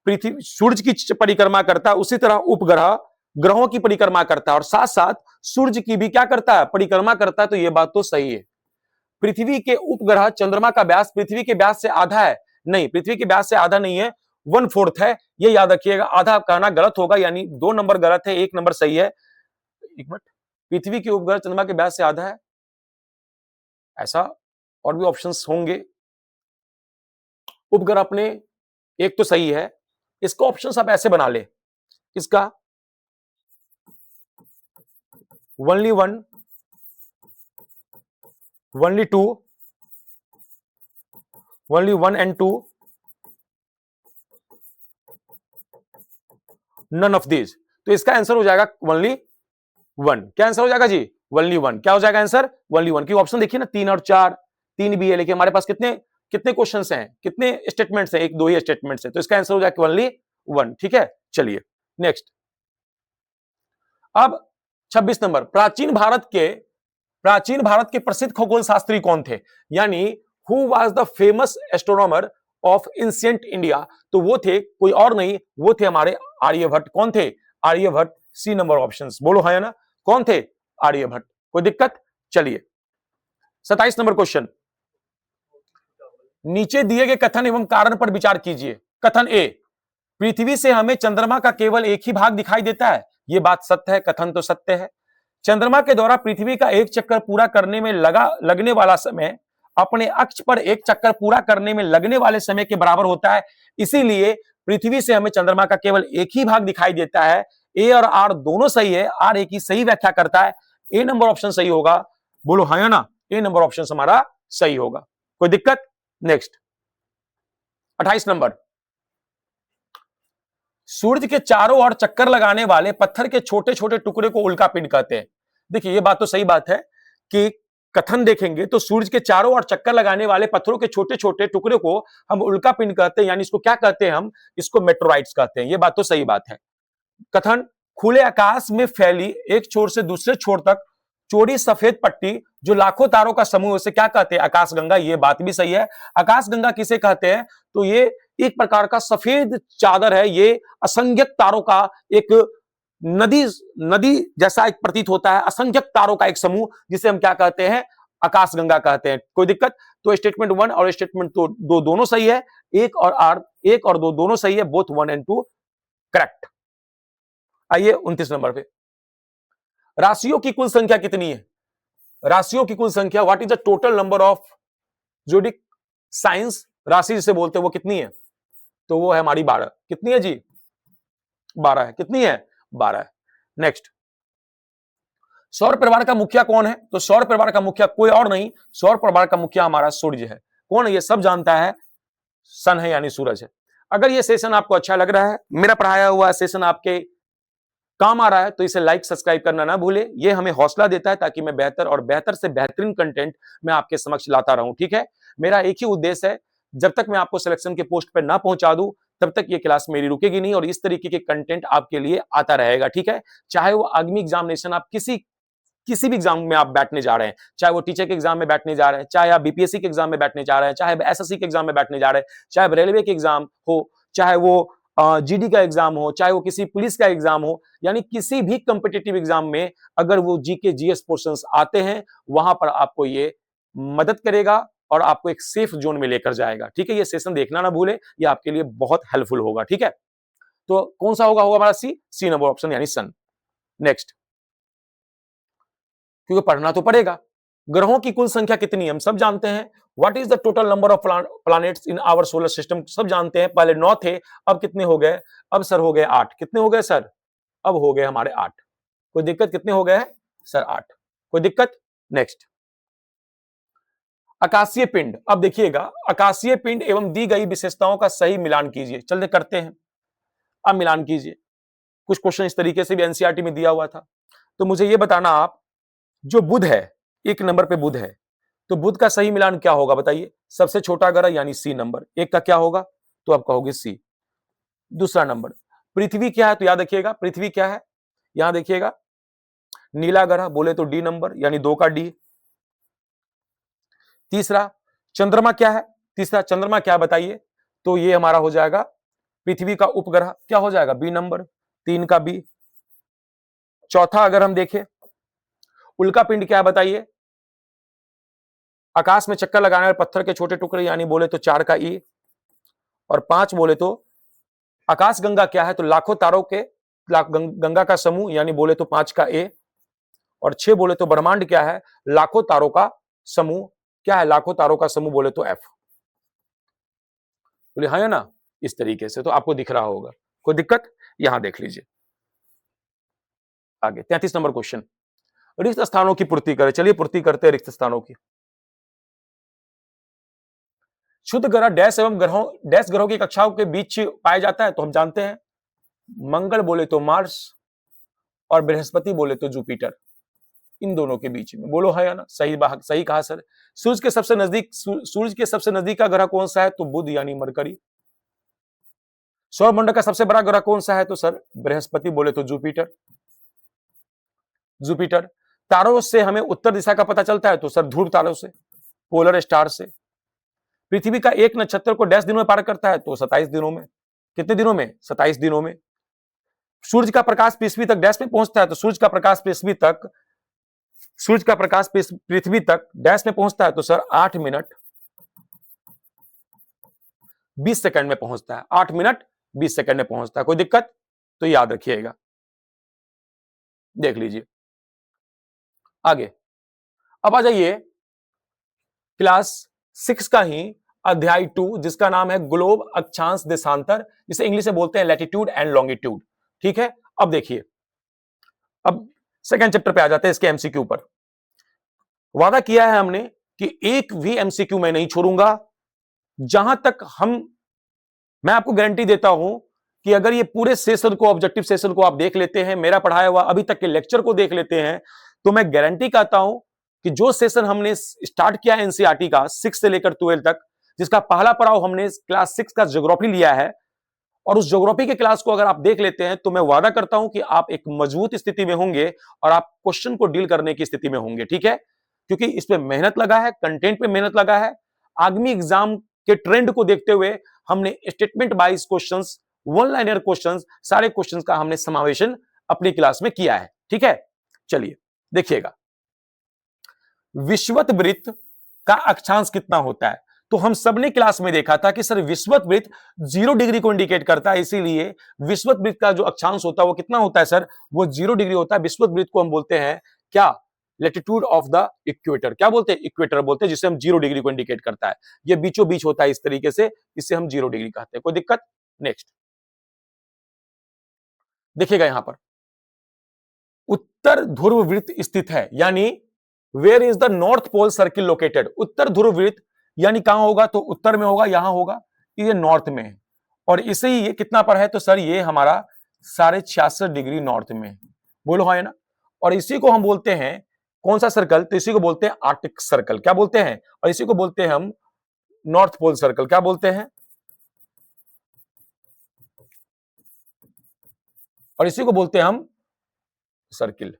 पृथ्वी सूर्य की परिक्रमा करता है, उसी तरह उपग्रह ग्रहों की परिक्रमा करता है, और साथ साथ सूर्य की भी क्या करता है? परिक्रमा करता है। तो यह बात तो सही है। पृथ्वी के उपग्रह चंद्रमा का व्यास पृथ्वी के व्यास से आधा है? नहीं, पृथ्वी के व्यास से आधा नहीं है, 1/4 है। यह याद रखिएगा। आधा कहना गलत होगा, यानी 2 नंबर गलत है, 1 नंबर सही है। एक मिनट, पृथ्वी के उपग्रह चंद्रमा के व्यास से आधा है, ऐसा और भी ऑप्शंस होंगे। उपग्रह अपने एक तो सही है, इसका ऑप्शंस आप ऐसे बना ले, इसका only 1, only 2, only 1 and 2, none of these। तो इसका आंसर हो जाएगा only 1। क्या आंसर हो जाएगा जी? only 1। क्या हो जाएगा आंसर? only 1। क्योंकि ऑप्शन देखिए ना, 3 और 4, 3 भी है, लेकिन हमारे पास कितने क्वेश्चंस हैं, कितने स्टेटमेंट्स हैं? 1-2 ही स्टेटमेंट्स हैं। तो इसका आंसर हो जाएगा only 1। ठीक है, चलिए नेक्स्ट। अब 26 नंबर, प्राचीन भारत के प्रसिद्ध खगोल शास्त्री कौन थे? यानी who was the famous astronomer of ancient India, तो वो थे कोई और नहीं, वो थे हमारे आर्यभट्ट। कौन थे? आर्यभट्ट। सी नंबर ऑप्शंस, बोलो हाँ या ना, कौन थे? आर्यभट्ट। कोई दिक्कत? चलिए 27 नंबर क्वेश्चन, नीचे दिए गए कथन एवं कारण पर विचार कीजिए। कथन ए, पृथ्वी से हमें चंद्रमा का केवल एक ही भाग दिखाई देता है। यह बात सत्य है, कथन तो सत्य है। चंद्रमा के द्वारा पृथ्वी का एक चक्कर पूरा करने में लगने वाला समय अपने अक्ष पर एक चक्कर पूरा करने में लगने वाले समय के बराबर होता है, इसीलिए पृथ्वी से हमें चंद्रमा का केवल एक ही भाग दिखाई देता है। ए और आर दोनों सही है, आर ए की सही व्याख्या करता है। ए नंबर ऑप्शन सही होगा, बोलो हाँ या ना, ए नंबर ऑप्शन हमारा सही होगा। कोई दिक्कत? नेक्स्ट 28 नंबर, सूर्य के चारों ओर चक्कर लगाने वाले पत्थर के छोटे छोटे टुकड़े को उल्का पिंड कहते हैं। देखिए ये बात तो सही बात है कि कथन देखेंगे तो सूर्य के चारों ओर चक्कर लगाने वाले पत्थरों के छोटे छोटे टुकड़े को हम उल्का पिंड कहते हैं, यानी इसको क्या कहते हैं? हम इसको मेट्रोराइट्स कहते हैं। ये बात तो सही बात है। कथन, खुले आकाश में फैली एक छोर से दूसरे छोर तक चौड़ी सफेद पट्टी जो लाखों तारों का समूह, उसे क्या कहते हैं? आकाशगंगा। ये बात भी सही है। आकाशगंगा किसे कहते हैं? तो ये एक प्रकार का सफेद चादर है, ये असंख्यक तारों का एक नदी जैसा एक प्रतीत होता है, असंख्यक तारों का एक समूह, जिसे हम क्या कहते हैं? आकाशगंगा कहते हैं। कोई दिक्कत? तो स्टेटमेंट 1 और स्टेटमेंट 2 दोनों सही है, एक और दो दोनों सही है, बोथ 1 and 2 करेक्ट। आइए 29 नंबर पे, राशियों की कुल संख्या कितनी है? राशियों की कुल संख्या, what is the total number of जोडिक science, राशि जिसे बोलते हैं, वो कितनी है? तो वो है हमारी 12। कितनी है जी? 12 है। कितनी है? 12 है। नेक्स्ट, सौर परिवार का मुखिया कौन है? तो सौर परिवार का मुखिया कोई और नहीं, सौर परिवार का मुखिया हमारा सूर्य है। कौन है? ये सब जानता है, सन है यानी सूरज है। अगर ये सेशन आपको अच्छा लग रहा है, मेरा पढ़ाया हुआ सेशन आपके काम आ रहा है, तो इसे लाइक सब्सक्राइब करना ना भूले। ये हमें हौसला देता है ताकि मैं बेहतर और बेहतर से बेहतरीन कंटेंट मैं आपके समक्ष लाता रहूं। ठीक है, मेरा एक ही उद्देश्य है, जब तक मैं आपको सिलेक्शन के पोस्ट पर ना पहुंचा दूं तब तक ये क्लास मेरी रुकेगी नहीं और इस तरीके के कंटेंट आपके लिए आता रहेगा। ठीक है, चाहे वो आगामी एग्जामिनेशन आप किसी भी एग्जाम में आप बैठने जा रहे हैं, चाहे वो टीचर के एग्जाम में बैठने जा रहे हैं, चाहे आप बीपीएससी के एग्जाम में बैठने जा रहे हैं, चाहे एसएससी के एग्जाम में बैठने जा रहे हैं, चाहे रेलवे के एग्जाम हो, चाहे वो जीडी का एग्जाम हो, चाहे वो किसी पुलिस का एग्जाम हो, यानी किसी भी कॉम्पिटिटिव एग्जाम में अगर वो जीके जीएस पोर्शंस आते हैं, वहां पर आपको ये मदद करेगा और आपको एक सेफ जोन में लेकर जाएगा। ठीक है, ये सेशन देखना ना भूले, ये आपके लिए बहुत हेल्पफुल होगा। ठीक है, तो कौन सा होगा हमारा? सी नंबर ऑप्शन यानी सन। नेक्स्ट, क्योंकि पढ़ना तो पड़ेगा। ग्रहों की कुल संख्या कितनी है? हम सब जानते हैं। What is the total number of planets in our solar system? सब जानते हैं। पहले 9 थे, अब कितने हो गए? अब सर हो गए 8। कितने हो गए सर? अब हो गए हमारे 8। कोई दिक्कत? कितने हो गए सर? 8। कोई दिक्कत? नेक्स्ट, आकाशीय पिंड। अब देखिएगा, आकाशीय पिंड एवं दी गई विशेषताओं का सही मिलान कीजिए। चलते करते हैं, अब मिलान कीजिए। कुछ क्वेश्चन इस तरीके से भी एनसीईआरटी में दिया हुआ था, तो मुझे यह बताना आप, जो बुध है, 1 नंबर पे बुध है, तो बुध का सही मिलान क्या होगा बताइए? सबसे छोटा ग्रह यानी सी नंबर, 1 का क्या होगा? तो आप कहोगे सी। दूसरा नंबर, पृथ्वी क्या है? तो याद रखिएगा पृथ्वी क्या है, यहां देखिएगा, नीला ग्रह बोले तो डी नंबर यानी 2 का डी। तीसरा, चंद्रमा क्या है? तीसरा चंद्रमा क्या बताइए? तो ये हमारा हो जाएगा पृथ्वी का उपग्रह, क्या हो जाएगा? बी नंबर, 3 का बी। चौथा अगर हम देखें, उल्का पिंड क्या बताइए? आकाश में चक्कर लगाने वाले पत्थर के छोटे टुकड़े यानी बोले तो 4 का ई। और 5 बोले तो आकाश गंगा क्या है? तो लाखों तारों के गंगा का समूह यानी बोले तो 5 का ए। और 6 बोले तो ब्रह्मांड क्या है? लाखों तारों का समूह। क्या है? लाखों तारों का समूह बोले तो एफ। बोले हाँ या ना? इस तरीके से तो आपको दिख रहा होगा। कोई दिक्कत? यहां देख लीजिए। आगे 33 नंबर क्वेश्चन, रिक्त स्थानों की पूर्ति करें। चलिए पूर्ति करते हैं रिक्त स्थानों की। शुद्ध ग्रह डैश एवं ग्रहों की कक्षाओं के बीच पाया जाता है, तो हम जानते हैं मंगल बोले तो मार्स और बृहस्पति बोले तो जुपिटर, इन दोनों के बीच में। बोलो है या ना? सही कहा सर। सूर्य के सबसे नजदीक का ग्रह कौन सा है? तो बुध यानी मरकरी। सौरमंडल का सबसे बड़ा ग्रह कौन सा है? तो सर बृहस्पति बोले तो जुपिटर। तारों से हमें उत्तर दिशा का पता चलता है, तो सर ध्रुव तारों से, पोलर स्टार से। पृथ्वी का एक नक्षत्र को डैश दिनों में पार करता है, तो 27 दिनों में। कितने दिनों में? 27 दिनों में। सूर्य का प्रकाश पृथ्वी तक डैश में पहुंचता है, तो सूर्य का प्रकाश पृथ्वी तक डैश में पहुंचता है, तो सर 8 मिनट 20 सेकंड में पहुंचता है। 8 मिनट 20 सेकंड में पहुंचता है। कोई दिक्कत? तो याद रखिएगा, देख लीजिए आगे। अब आ जाइए क्लास 6 का ही अध्याय 2, जिसका नाम है ग्लोब अक्षांश देशांतर, जिसे इंग्लिश में बोलते हैं लैटिट्यूड एंड लॉन्गिट्यूड। ठीक है, अब देखिए, अब सेकंड चैप्टर पे आ जाते हैं, इसके एमसीक्यू पर। वादा किया है हमने कि एक भी एमसीक्यू मैं नहीं छोड़ूंगा। जहां तक मैं आपको गारंटी देता हूं कि अगर ये पूरे सेशन को, ऑब्जेक्टिव सेशन को आप देख लेते हैं, मेरा पढ़ाया हुआ अभी तक के लेक्चर को देख लेते हैं, तो मैं गारंटी कहता हूं कि जो सेशन हमने स्टार्ट किया है एनसीईआरटी का 6 से लेकर 12 तक, जिसका पहला पड़ाव हमने क्लास 6 का ज्योग्राफी लिया है, और उस ज्योग्राफी के क्लास को अगर आप देख लेते हैं, तो मैं वादा करता हूं कि आप एक मजबूत स्थिति में होंगे और आप क्वेश्चन को डील करने की स्थिति में होंगे। ठीक है, क्योंकि इसमें मेहनत लगा है, कंटेंट पे मेहनत लगा है। आगामी एग्जाम के ट्रेंड को देखते हुए हमने statement wise questions, one liner questions, सारे क्वेश्चंस का हमने समावेशन अपनी क्लास में किया है। ठीक है, चलिए देखिएगा, विषुवत वृत्त का अक्षांश कितना होता है? तो हम सबने क्लास में देखा था कि सर विषुवत वृत्त 0 डिग्री को इंडिकेट करता है, इसीलिए विषुवत वृत्त का जो अक्षांश होता है वो कितना होता है सर? वो 0 डिग्री होता है। विषुवत वृत्त को हम बोलते हैं क्या? Latitude of the equator. क्या बोलते हैं? इक्वेटर बोलते हैं, जिसे हम 0 डिग्री को इंडिकेट करता है। ये बीचों बीच होता है इस तरीके से, इसे हम 0 डिग्री कहते हैं। कोई दिक्कत? नेक्स्ट देखिएगा, यहां पर उत्तर ध्रुव वृत्त स्थित है, यानी where is the north pole circle located. उत्तर ध्रुव वृत्त यानी कहां होगा? तो उत्तर में होगा, यहां होगा, ये नॉर्थ में है। और इसे ये कितना पर है? तो सर ये हमारा 66.5 डिग्री नॉर्थ में है। बोलो है ना। और इसी को हम बोलते हैं कौन सा सर्कल? तो इसी को बोलते हैं आर्कटिक सर्कल। क्या बोलते हैं? और इसी को बोलते हैं हम नॉर्थ पोल सर्कल। क्या बोलते हैं? और इसी को बोलते हैं हम सर्किल।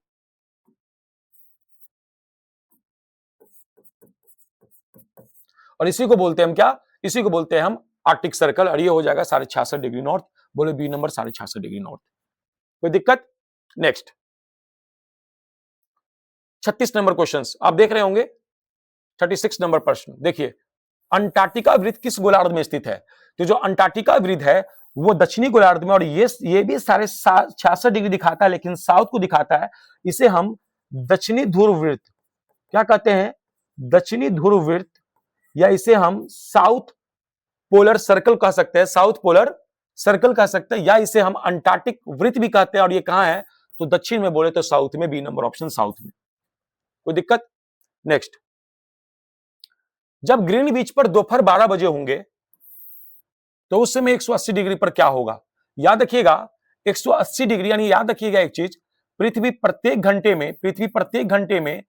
और इसी को बोलते हैं हम क्या? इसी को बोलते हैं हम आर्कटिक सर्कल। और ये हो जाएगा 66.5 डिग्री नॉर्थ। बोले बी नंबर 66.5 डिग्री नॉर्थ। कोई दिक्कत? नेक्स्ट 36 नंबर क्वेश्चन आप देख रहे होंगे। 36 नंबर प्रश्न देखिए, अंटार्कटिका वृत्त किस गोलार्ध में स्थित है? तो जो अंटार्कटिका वृत्त है वो दक्षिणी गोलार्ध में, और ये भी 66.5 डिग्री दिखाता है, लेकिन साउथ को दिखाता है। इसे हम दक्षिणी ध्रुव वृत्त क्या कहते हैं? दक्षिणी ध्रुव वृत्त, या इसे हम साउथ पोलर सर्कल कह सकते हैं, साउथ पोलर सर्कल कह सकते हैं, या इसे हम अंटार्कटिक वृत्त भी कहते हैं। और ये कहां है? तो दक्षिण में बोले तो साउथ में, बी नंबर ऑप्शन साउथ में। कोई दिक्कत? नेक्स्ट, जब ग्रीनविच पर दोपहर 12 बजे होंगे तो उस समय 180 डिग्री पर क्या होगा? याद रखिएगा 180 डिग्री, यानी याद रखिएगा एक चीज, पृथ्वी प्रत्येक घंटे में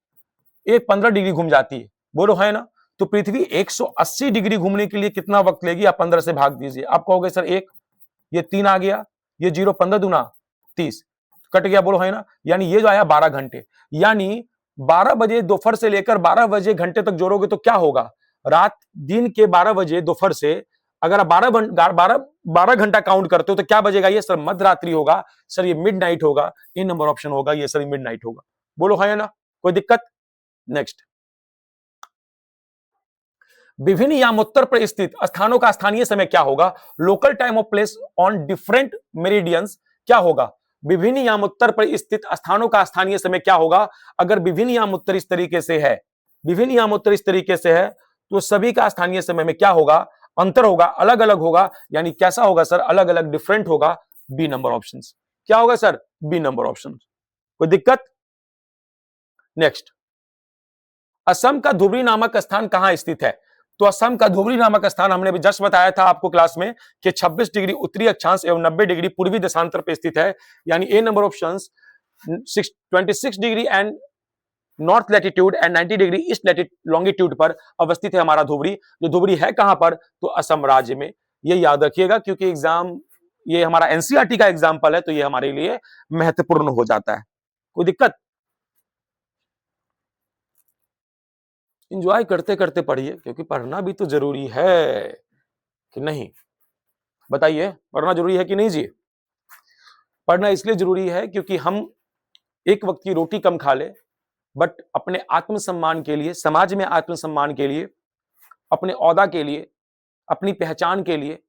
एक 15 डिग्री घूम जाती है। बोलो है ना। तो पृथ्वी 180 डिग्री घूमने के लिए कितना वक्त लेगी? आप 15 से भाग दीजिए। आप कहोगे सर एक, ये 3 आ गया, ये 0, 15 दूना 30 कट गया। बोलो है ना। यानी ये जो आया 12 घंटे, यानी 12 बजे दोपहर से लेकर 12 बजे घंटे तक जोड़ोगे तो क्या होगा? रात दिन के 12 बजे दोपहर से अगर आप 12 घंटा काउंट करते हो तो क्या बजेगा? ये सर मध्य रात्रि होगा, सर ये मिड नाइट होगा। इन नंबर ऑप्शन होगा ये सर मिड नाइट होगा। बोलो है ना। कोई दिक्कत? नेक्स्ट, विभिन्न यामोत्तर पर स्थित स्थानों का स्थानीय समय क्या होगा? Local time of place on different meridians क्या होगा? विभिन्न यामोत्तर पर स्थित स्थानों का स्थानीय समय क्या होगा? अगर विभिन्न यामोत्तर इस तरीके से है, विभिन्न यामोत्तर इस तरीके से है, तो सभी का स्थानीय समय में क्या होगा? अंतर होगा, अलग अलग होगा। यानी कैसा होगा सर? अलग अलग, डिफरेंट होगा। B number option. क्या होगा सर? B number option. कोई दिक्कत? नेक्स्ट, असम का धुबरी नामक स्थान कहां स्थित है? तो असम का धुबरी नामक स्थान हमने भी जस्ट बताया था आपको क्लास में कि 26 डिग्री उत्तरी अक्षांश एवं 90 डिग्री पूर्वी देशांतर पर स्थित है। यानी A number option 26 degree and north latitude and 90 degree east longitude पर अवस्थित है हमारा धुबरी। जो धुबरी है कहां पर? तो असम राज्य में। ये याद रखिएगा क्योंकि एग्जाम, ये हमारा एनसीईआरटी का एग्जाम्पल है, तो ये हमारे लिए महत्वपूर्ण हो जाता है। कोई दिक्कत? एंजॉय करते करते पढ़िए, क्योंकि पढ़ना भी तो जरूरी है कि नहीं? बताइए, पढ़ना जरूरी है कि नहीं जी? पढ़ना इसलिए जरूरी है क्योंकि हम एक वक्त की रोटी कम खा ले, बट अपने आत्मसम्मान के लिए, समाज में आत्मसम्मान के लिए, अपने ओहदा के लिए, अपनी पहचान के लिए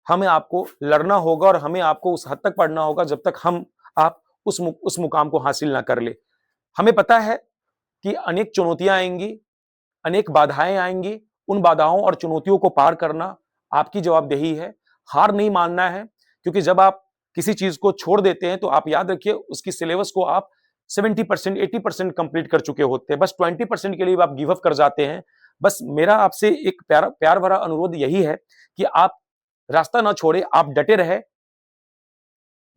हमें आपको लड़ना होगा, और हमें आपको उस हद तक पढ़ना होगा जब तक आप उस मुकाम को हासिल ना कर ले। हमें पता है कि अनेक चुनौतियां आएंगी, अनेक बाधाएं आएंगी। उन बाधाओं और चुनौतियों को पार करना आपकी जवाबदेही है। हार नहीं मानना है, क्योंकि जब आप किसी चीज को छोड़ देते हैं तो आप याद रखिए उसकी सिलेबस को आप 70% 80% कंप्लीट कर चुके होते हैं। बस 20% के लिए आप गिव अप कर जाते हैं। बस मेरा आपसे एक प्यार भरा अनुरोध यही है कि आप रास्ता ना छोड़े, आप डटे रहे।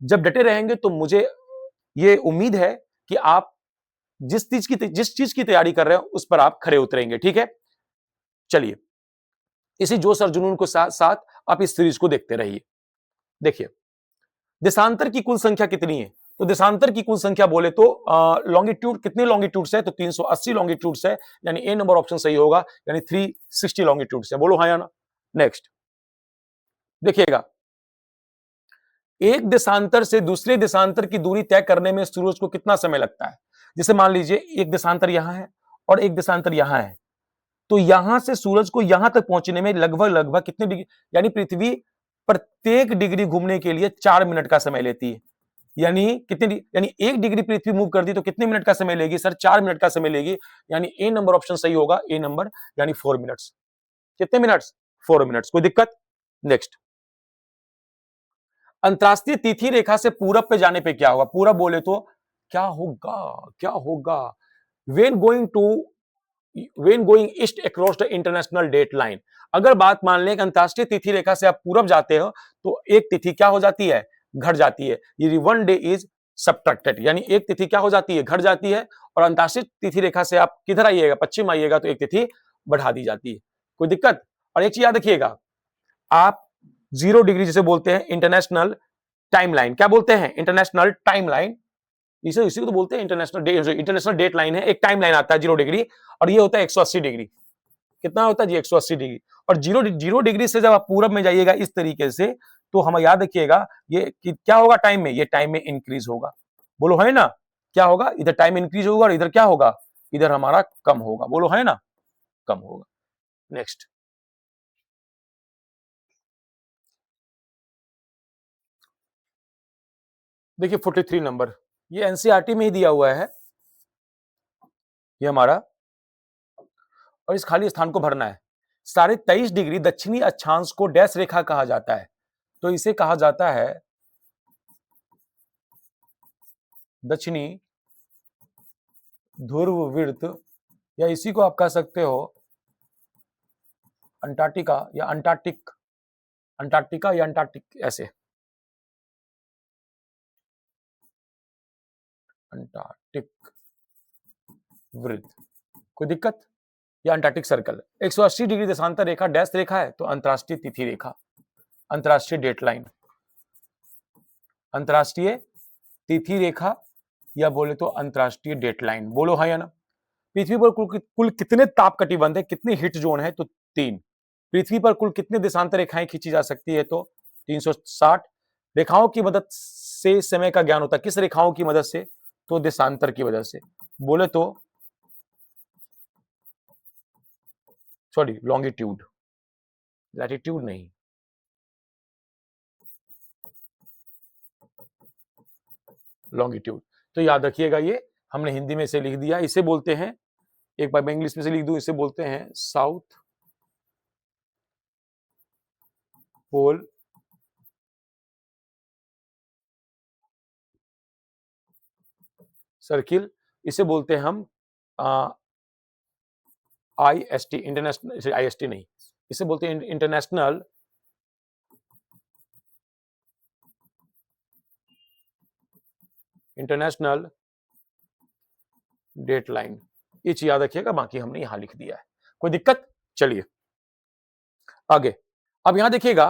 जब डटे रहेंगे तो मुझे ये उम्मीद है कि आप जिस चीज की तैयारी कर रहे हैं उस पर आप खरे उतरेंगे। ठीक है, चलिए इसी जोश और जुनून को साथ साथ आप इस सीरीज को देखते रहिए। देखिए, देशांतर की कुल संख्या कितनी है? तो देशांतर की कुल संख्या बोले तो लॉन्गिट्यूड, कितने लॉन्गिट्यूड्स है? तो 380 लॉन्गिट्यूड्स है, यानी ए नंबर ऑप्शन सही होगा, यानी 360 लॉन्गिट्यूड्स है। बोलो हाँ या ना? नेक्स्ट देखिएगा, एक देशांतर से दूसरे देशांतर की दूरी तय करने में सूरज को कितना समय लगता है? जैसे मान लीजिए एक देशांतर यहां है और एक देशांतर यहां है, तो यहां से सूरज को यहां तक पहुंचने में लगभग लगभग कितने डिग्री, यानी पृथ्वी प्रत्येक डिग्री घूमने के लिए 4 मिनट का समय लेती है। यानी कितने, यानी 1 डिग्री पृथ्वी मूव कर दी तो कितने मिनट का समय लेगी सर? 4 मिनट का समय लेगी, यानी ए नंबर ऑप्शन सही होगा, ए नंबर, यानी 4 मिनट्स। कितने मिनट्स? 4 मिनट्स। कोई दिक्कत? नेक्स्ट, अंतरराष्ट्रीय तिथि रेखा से पूरब पे जाने पे क्या होगा? पूरब बोले तो क्या होगा? क्या होगा? When going to when going east across the international date line. अगर बात मान लें कि अंतरराष्ट्रीय तिथि रेखा से आप पूरब जाते हो तो एक तिथि क्या हो जाती है? घट जाती है। ये 1 डे इज सब्ट्रैक्टेड, यानी एक तिथि क्या हो जाती है? घट जाती है। और अंतरराष्ट्रीय तिथि रेखा से आप किधर आइएगा? पश्चिम आइएगा तो एक तिथि बढ़ा दी जाती है। कोई दिक्कत? और एक चीज याद रखिएगा, आप 0 डिग्री जिसे बोलते हैं इंटरनेशनल टाइमलाइन, क्या बोलते हैं? इंटरनेशनल टाइमलाइन, इसी को तो बोलते हैं इंटरनेशनल डेट लाइन है। एक टाइम लाइन आता है 0 डिग्री, और ये होता है 180 डिग्री। कितना होता है जी? 180 डिग्री। और जीरो डिग्री से जब आप पूरब में जाइएगा इस तरीके से, तो हमें याद रखिएगा ये कि क्या होगा टाइम में? ये टाइम में इंक्रीज होगा। बोलो है ना? क्या होगा? इधर टाइम इंक्रीज होगा और इधर क्या होगा? इधर हमारा कम होगा। बोलो है ना? कम होगा। नेक्स्ट देखिए 43 नंबर, ये एनसीईआरटी में ही दिया हुआ है ये हमारा, और इस खाली स्थान को भरना है। 23.5 डिग्री दक्षिणी अक्षांश को डैश रेखा कहा जाता है, तो इसे कहा जाता है दक्षिणी ध्रुववृत्त, या इसी को आप कह सकते हो अंटार्कटिका या अंटार्कटिका या अंटार्कटिक, ऐसे अंटार्कटिक वृत्त। कोई दिक्कत? या अंटार्कटिक सर्कल। 180 डिग्री देशांतर रेखा डैश रेखा है, तो अंतरराष्ट्रीय तिथि रेखा, अंतरराष्ट्रीय डेटलाइन, अंतरराष्ट्रीय तिथि रेखा, या बोले तो अंतरराष्ट्रीय डेटलाइन। बोलो हाँ या ना? पृथ्वी पर कुल कितने ताप कटिबंध है? कितने हिट जोन है? तो 3। पृथ्वी पर कुल कितने देशांतर रेखाएं खींची जा सकती है? तो 360। रेखाओं की मदद से समय का ज्ञान होता है, किस रेखाओं की मदद से? तो देशांतर की वजह से। बोले तो सॉरी, लॉन्गिट्यूड, लैटिट्यूड नहीं, लॉन्गिट्यूड। तो याद रखिएगा, ये हमने हिंदी में से लिख दिया। इसे बोलते हैं, एक बार मैं इंग्लिश में से लिख दूं, इसे बोलते हैं साउथ पोल सर्किल। इसे बोलते हैं हम IST, इंटरनेशनल, IST नहीं, इसे बोलते हैं इंटरनेशनल इंटरनेशनल डेट लाइन। ये चीज याद रखिएगा, बाकी हमने यहां लिख दिया है। कोई दिक्कत? चलिए आगे। अब यहां देखिएगा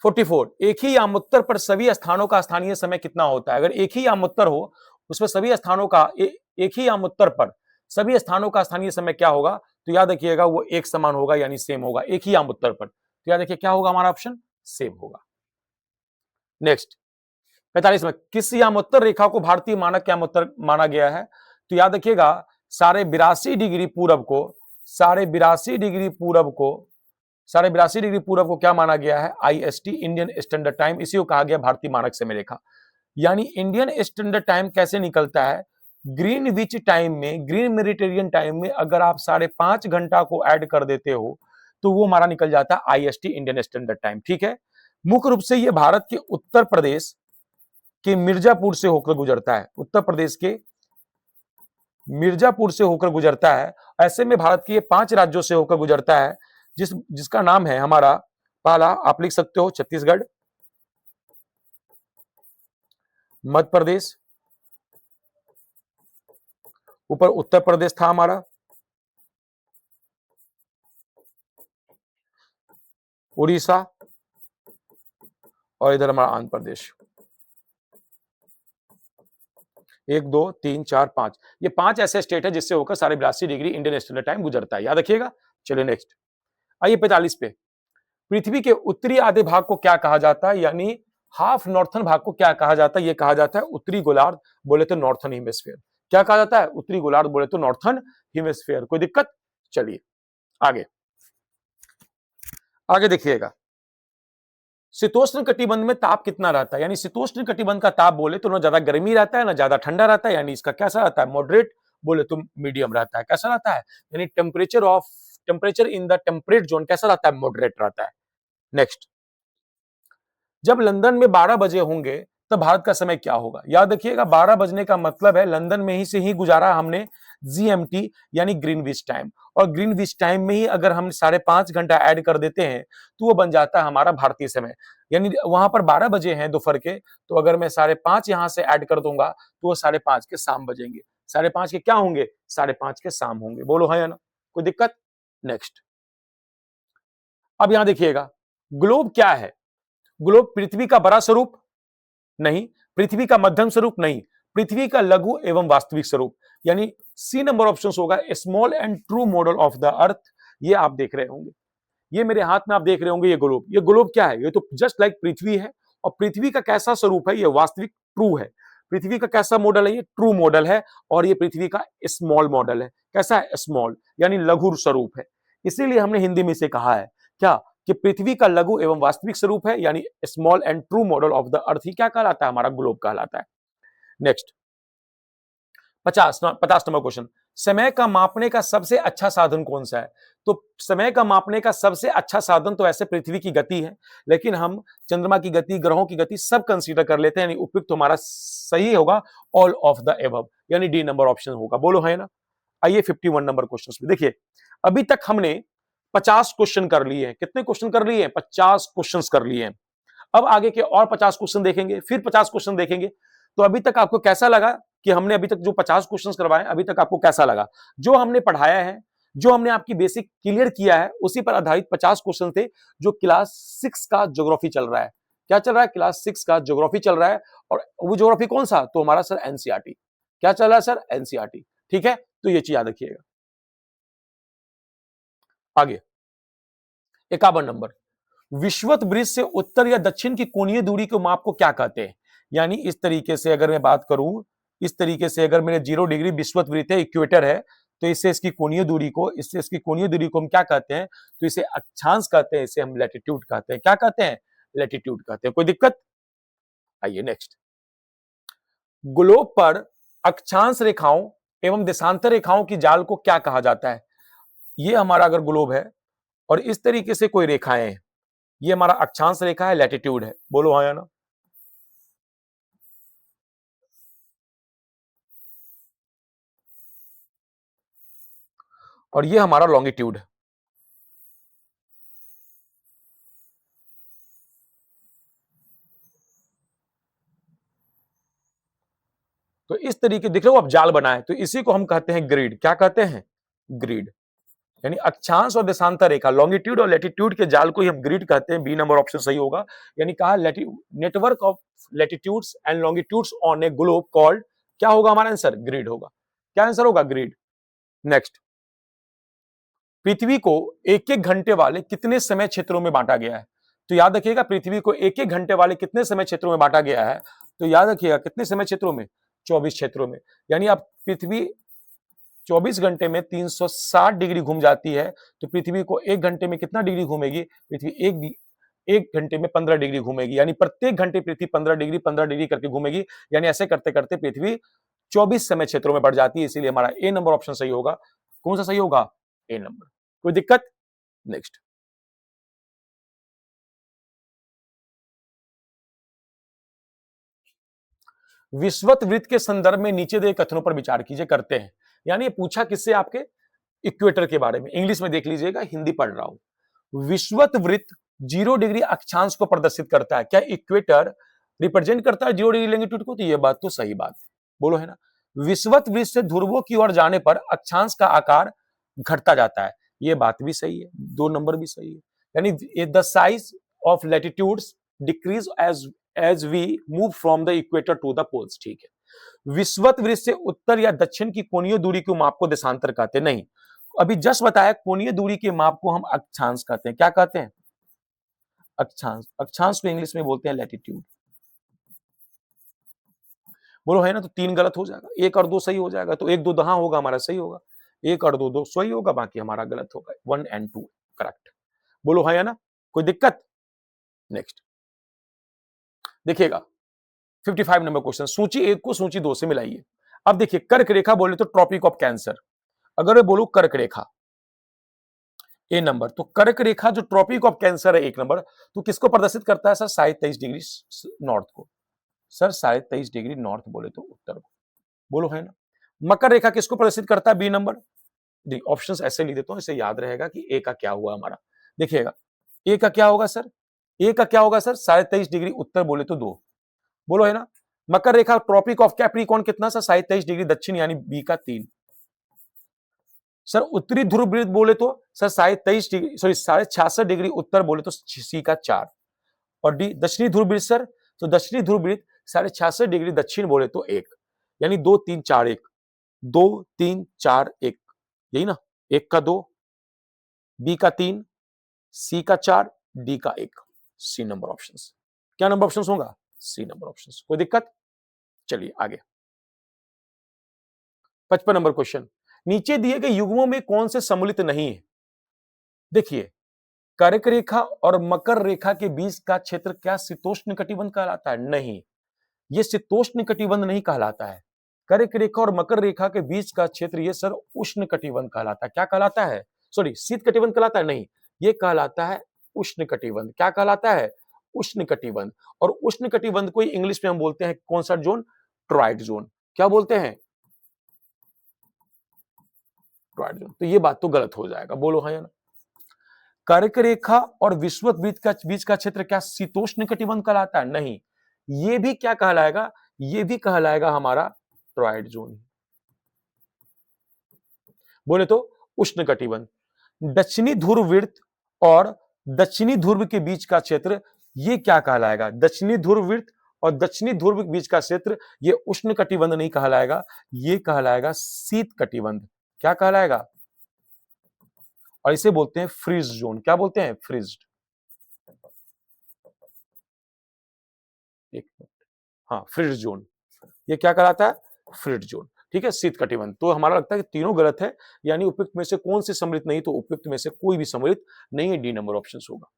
44, एक ही यामोत्तर पर सभी स्थानों का स्थानीय समय कितना होता है? अगर एक ही यामोत्तर हो, उसमें सभी स्थानों का एक ही यामोत्तर पर सभी स्थानों का स्थानीय समय क्या होगा? तो याद रखिएगा वो एक समान होगा यानी सेम होगा एक ही आम उत्तर पर। तो याद रखिए क्या होगा हमारा ऑप्शन सेम होगा। नेक्स्ट 45 में किस यामोत्तर रेखा को भारतीय मानक यामोत्तर माना गया है? तो याद रखिएगा साढ़े 82 डिग्री पूरब को साढ़े 82 डिग्री पूरब को साढ़े 82 डिग्री पूरब को क्या माना गया है? IST इंडियन स्टैंडर्ड टाइम, इसी को कहा गया भारतीय मानक समय रेखा। यानी इंडियन स्टैंडर्ड टाइम कैसे निकलता है? ग्रीनविच टाइम में, ग्रीन मेडिटेरियन टाइम में अगर आप 5.5 घंटा को ऐड कर देते हो तो वो हमारा निकल जाता है IST इंडियन स्टैंडर्ड टाइम। ठीक है, मुख्य रूप से ये भारत के उत्तर प्रदेश के मिर्जापुर से होकर गुजरता है, उत्तर प्रदेश के मिर्जापुर से होकर गुजरता है। ऐसे में भारत के ये 5 राज्यों से होकर गुजरता है जिसका नाम है हमारा, पहला आप लिख सकते हो छत्तीसगढ़, मध्य प्रदेश, ऊपर उत्तर प्रदेश था हमारा, उड़ीसा और इधर हमारा आंध्र प्रदेश। 1 2 3 4 5, ये 5 ऐसे स्टेट है जिससे होकर 82.5 डिग्री इंडियन स्टैंडर्ड टाइम गुजरता है, याद रखिएगा। चलिए नेक्स्ट आइए 45 पे, पृथ्वी के उत्तरी आधे भाग को क्या कहा जाता है? यानी हाफ नॉर्थन भाग को क्या कहा जाता है? ये कहा जाता है उत्तरी गोलार्ध, बोले तो नॉर्थन हेमिस्फीयर। क्या कहा जाता है? उत्तरी गोलार्ध, बोले तो नॉर्थन हेमिस्फीयर। कोई दिक्कत? चलिए आगे आगे देखिएगा, शीतोष्ण कटिबंध में ताप कितना रहता है? यानी शीतोष्ण कटिबंध का ताप बोले तो ना ज्यादा गर्मी रहता है ना ज्यादा ठंडा रहता है, यानी इसका कैसा रहता है? मॉडरेट, बोले तो मीडियम रहता है। कैसा रहता है? यानी temperature in the temperate zone कैसा रहता है? मॉडरेट रहता है। नेक्स्ट, जब लंदन में 12 बजे होंगे तब भारत का समय क्या होगा? याद रखिएगा 12 बजने का मतलब है लंदन में ही से ही गुजारा हमने GMT यानी ग्रीनविच टाइम, और ग्रीनविच टाइम में ही अगर हम 5.5 घंटा ऐड कर देते हैं तो वो बन जाता है हमारा भारतीय समय। यानी वहां पर 12 बजे हैं दोपहर के, तो अगर मैं 5.5 यहां से ऐड कर दूंगा तो वो 5.5 के शाम बजेंगे। 5.5 के क्या होंगे? 5.5 के शाम होंगे। बोलो है या ना? कोई दिक्कत? नेक्स्ट, अब यहां देखिएगा ग्लोब क्या है? ग्लोब पृथ्वी का बड़ा स्वरूप नहीं, पृथ्वी का मध्यम स्वरूप नहीं, पृथ्वी का लघु एवं वास्तविक स्वरूप, यानी सी नंबर ऑप्शन होगा small and true model of the अर्थ। ये आप देख रहे होंगे, ये मेरे हाथ में आप देख रहे होंगे, ये ग्लोब क्या है? ये तो जस्ट लाइक पृथ्वी है, और पृथ्वी का कैसा स्वरूप है? ये वास्तविक ट्रू है। पृथ्वी का कैसा मॉडल है? ये ट्रू मॉडल है, और ये पृथ्वी का स्मॉल मॉडल है। कैसा है? स्मॉल, यानी लघु स्वरूप है। इसीलिए हमने हिंदी में से कहा है क्या कि पृथ्वी का लघु एवं वास्तविक स्वरूप है, यानी small and true model of the earth ही क्या कहलाता है? हमारा ग्लोब कहलाता है। नेक्स्ट 50 नंबर क्वेश्चन, समय का मापने का सबसे अच्छा साधन कौन सा है? तो समय का मापने का सबसे अच्छा साधन तो ऐसे पृथ्वी की गति है, लेकिन हम चंद्रमा की गति, ग्रहों की गति सब कंसीडर कर लेते हैं, यानी उपयुक्त हमारा सही होगा ऑल ऑफ द एबव, यानी डी नंबर ऑप्शन होगा। बोलो है ना? आइए 51 नंबर क्वेश्चन में देखिए, अभी तक हमने 50 क्वेश्चन कर लिए हैं। कितने क्वेश्चन कर लिए हैं? 50 क्वेश्चन कर लिए हैं। अब आगे के और 50 क्वेश्चन देखेंगे, फिर 50 क्वेश्चन देखेंगे। तो अभी तक आपको कैसा लगा कि हमने अभी तक जो 50 क्वेश्चन करवाए, अभी तक आपको कैसा लगा? जो हमने पढ़ाया है, जो हमने आपकी बेसिक क्लियर किया है, उसी पर आधारित 50 क्वेश्चन थे, जो क्लास 6 का ज्योग्राफी चल रहा है। क्या चल रहा है? क्लास 6 का ज्योग्राफी चल रहा है। और वो ज्योग्राफी कौन सा? तो हमारा सर एनसीईआरटी। क्या चल रहा है सर? एनसीईआरटी। ठीक है, तो ये चीज याद रखिएगा। आगे 51 नंबर, विषुवत वृत्त से उत्तर या दक्षिण की कोणीय दूरी के माप को क्या कहते हैं? यानी इस तरीके से अगर मैं बात करूं, इस तरीके से अगर मेरे 0 डिग्री विषुवत वृत्त है, इक्वेटर है, तो इससे इसकी कोणीय दूरी को हम क्या कहते हैं? तो इसे अक्षांश कहते हैं, इसे हम लैटिट्यूड कहते हैं। क्या कहते हैं? लैटिट्यूड कहते हैं। कोई दिक्कत? आइए नेक्स्ट, ग्लोब पर अक्षांश रेखाओं एवं देशांतर रेखाओं की जाल को क्या कहा जाता है? ये हमारा अगर ग्लोब है और इस तरीके से कोई रेखाएं हैं, ये हमारा अक्षांश रेखा है, लैटिट्यूड है। बोलो हाँ या ना? और ये हमारा लॉन्गिट्यूड है। तो इस तरीके देख रहे हो आप जाल बनाए, तो इसी को हम कहते हैं ग्रिड। क्या कहते हैं? ग्रिड। यानी अक्षांश और देशांतर रेखा, लॉन्गिट्यूड और लैटिट्यूड के जाल को ही हम ग्रिड कहते हैं। बी नंबर ऑप्शन सही होगा। यानी कहा network of latitudes and longitudes on A globe called, क्या होगा हमारा आंसर? ग्रिड होगा। क्या आंसर होगा? ग्रिड। नेक्स्ट पृथ्वी को एक एक घंटे वाले कितने समय क्षेत्रों में बांटा गया है? तो याद रखिएगा, पृथ्वी को एक एक घंटे वाले कितने समय क्षेत्रों में बांटा गया है? तो याद रखिएगा कितने समय क्षेत्रों में? 24 क्षेत्रों में। यानी अब पृथ्वी 24 घंटे में 360 डिग्री घूम जाती है, तो पृथ्वी को एक घंटे में कितना डिग्री घूमेगी? पृथ्वी एक घंटे में 15 डिग्री घूमेगी। यानी प्रत्येक घंटे पृथ्वी 15 डिग्री करके घूमेगी। यानी ऐसे करते करते पृथ्वी 24 समय क्षेत्रों में बढ़ जाती है। इसीलिए हमारा ए नंबर ऑप्शन सही होगा। कौन सा सही होगा? ए नंबर। कोई दिक्कत? नेक्स्ट, विषुवत वृत्त के संदर्भ में नीचे दिए कथनों पर विचार कीजिए। करते हैं। यानी ये पूछा किससे? आपके इक्वेटर के बारे में। इंग्लिश में देख लीजिएगा, हिंदी पढ़ रहा हूं। विषुवत वृत्त 0 डिग्री अक्षांश को प्रदर्शित करता है। क्या इक्वेटर रिप्रेजेंट करता है 0 डिग्री लैंगिट्यूड को? तो ये बात तो सही बात है, बोलो है ना। विषुवत वृत्त से ध्रुवों की ओर जाने पर अक्षांश का आकार घटता जाता है। ये बात भी सही है, 2 नंबर भी सही है। यानी the size of latitudes decrease as we move from the equator to the poles. ठीक है। विषुवत वृत्त से उत्तर या दक्षिण की कोणीय दूरी के माप को देशांतर कहते हैं। नहीं, अभी जस्ट बताया कोणीय दूरी के माप को हम अक्षांश कहते हैं। क्या कहते हैं? अक्षांश। अक्षांश को इंग्लिश में बोलते हैं लैटिट्यूड। बोलो है ना। तो 3 गलत हो जाएगा, 1 और 2 सही हो जाएगा। तो 1 2 हाँ होगा हमारा, सही होगा। 1 और 2 सही होगा, बाकी हमारा गलत होगा। 1 एंड 2 करेक्ट। बोलो है ना। कोई दिक्कत? नेक्स्ट देखिएगा, 55 नंबर क्वेश्चन। सूची 1 को सूची 2 से मिलाइए। अब देखिए, कर्क रेखा बोले तो ट्रॉपिक ऑफ कैंसर। अगर मैं बोलूं कर्क रेखा ए नंबर, तो कर्क रेखा जो ट्रॉपिक ऑफ कैंसर है 1 नंबर, तो किसको प्रदर्शित करता है सर? 23.5 डिग्री नॉर्थ को। सर 23.5 डिग्री नॉर्थ बोले तो उत्तर को। बोलो है ना। मकर रेखा किसको प्रदर्शित करता है? B number. ऑप्शंस ऐसे लिख देता हूं, इसे याद रहेगा कि ए का क्या हुआ हमारा। देखिएगा, ए का क्या होगा सर? ए का क्या होगा सर? 23.5 डिग्री उत्तर बोले तो 2। बोलो है ना। मकर रेखा ट्रॉपिक ऑफ कैप्रिकॉर्न कितना सर? 27.5 डिग्री दक्षिण, यानी बी का 3। सर उत्तरी ध्रुव वृत्त बोले तो सर 27.5 डिग्री, सॉरी 66.5 डिग्री उत्तर बोले तो सी का 4। और डी दक्षिणी ध्रुव वृत्त सर, तो दक्षिणी ध्रुव वृत्त 66.5 डिग्री दक्षिण बोले तो 1। यानी 2 3 4 1, 2 3 4 1, यही ना। 1 का 2, बी का 3, सी का 4, डी का 1। C number options. क्या नंबर ऑप्शंस होगा? C number options. कोई दिक्कत? चलिए आगे, 55 नंबर क्वेश्चन। नीचे दिए गए युग्मों में कौन से सम्मिलित नहीं है? देखिए, कर्क रेखा और मकर रेखा के बीच का क्षेत्र क्या शीतोष्ण कटिबंध कहलाता है? नहीं, ये शीतोष्ण कटिबंध नहीं कहलाता है। कर्क रेखा और मकर रेखा के बीच का क्षेत्र ये सर उष्ण कटिबंध कहलाता है। क्या कहलाता है? सॉरी, शीत कटिबंध कहलाता है? नहीं, ये कहलाता है उष्ण कटिबंध। क्या कहलाता है? उष्ण कटिबंध। और उष्ण कटिबंध को इंग्लिश में हम बोलते हैं कौन सा जोन? Triad zone. क्या बोलते हैं? Triad zone. तो ये बात तो गलत हो जाएगा। बोलो हाँ या ना। कर्क रेखा और विषुवत बीच का क्षेत्र क्या शीतोष्ण कटिबंध कहलाता है? नहीं, ये भी क्या कहलाएगा? ये भी कहलाएगा हमारा ट्रॉइड जोन। बोले तो उष्ण कटिबंध। दक्षिणी ध्रुव वृत्त और दक्षिणी ध्रुव के बीच का क्षेत्र ये क्या कहलाएगा? दक्षिणी ध्रुव वृत्त और दक्षिणी ध्रुव के बीच का क्षेत्र ये उष्ण कटिबंध नहीं कहलाएगा, ये कहलाएगा शीत कटिबंध। क्या कहलाएगा? और इसे बोलते हैं फ्रीज जोन। क्या बोलते हैं? फ्रीज्ड। हाँ, फ्रीज जोन। ये क्या कहलाता है? Freeze zone. ठीक है, शीत कटिबंध। तो हमारा लगता है कि तीनों गलत है, यानी उपयुक्त में से कौन से सम्मिलित नहीं? तो उपयुक्त में से कोई भी सम्मिलित नहीं है, डी नंबर ऑप्शन होगा।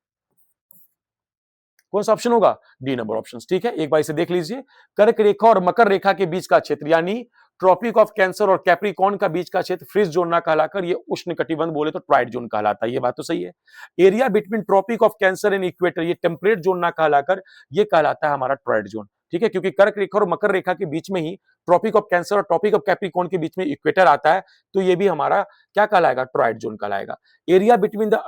कौन सा ऑप्शन होगा? D number option. ठीक है, एक बार इसे देख लीजिए। कर्क रेखा और मकर रेखा के बीच का क्षेत्र यानी ट्रॉपिक ऑफ कैंसर और कैप्रिकॉर्न का बीच का क्षेत्र फ्रीज जोन ना कहलाकर ये उष्ण कटिबंध बोले तो ट्राइड जोन कहलाता है। ये बात तो सही है। Area between tropic of cancer and equator ये टेम्परेट जोन ना कहलाकर ये कहलाता है हमारा ट्राइड जोन। ठीक है, क्योंकि कर्क रेखा और मकर रेखा के बीच में ही ट्रॉपिक ऑफ कैंसर और ट्रॉपिक ऑफ कैप्रिकॉर्न के बीच में इक्वेटर आता है, तो ये भी हमारा क्या कहलाएगा? ट्राइड जोन कहलाएगा। Area between the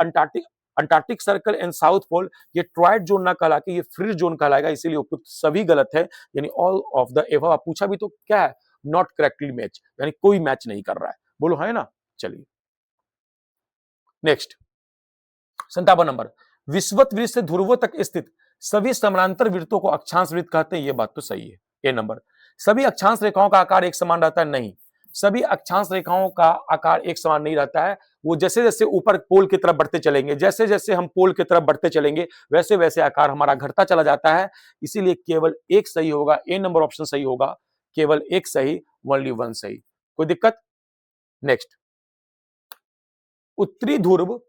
Antarctic circle and south pole ये ट्राइड जोन ना कहला के ये फ्रीज जोन कहलाएगा। इसीलिए उपयुक्त सभी गलत है, यानी ऑल ऑफ द एबव। पूछा भी तो क्या है? नॉट करेक्टली मैच, यानी कोई मैच नहीं कर रहा है। बोलो है ना। चलिए नेक्स्ट, 57 नंबर। विषुवत वृत्त से ध्रुवों तक स्थित सभी समानांतर वृत्तों को अक्षांश वृत्त कहते हैं। ये बात तो सही है। ए नंबर। सभी अक्षांश रेखाओं का आकार एक समान रहता है? नहीं, सभी अक्षांश रेखाओं का आकार एक समान नहीं रहता है, वो जैसे जैसे ऊपर पोल की तरफ बढ़ते चलेंगे, जैसे जैसे हम पोल की तरफ बढ़ते चलेंगे वैसे वैसे आकार हमारा घटता चला जाता है। इसीलिए केवल एक सही होगा, ए नंबर ऑप्शन सही होगा, केवल एक सही, ओनली वन सही। कोई दिक्कत? नेक्स्ट, उत्तरी ध्रुव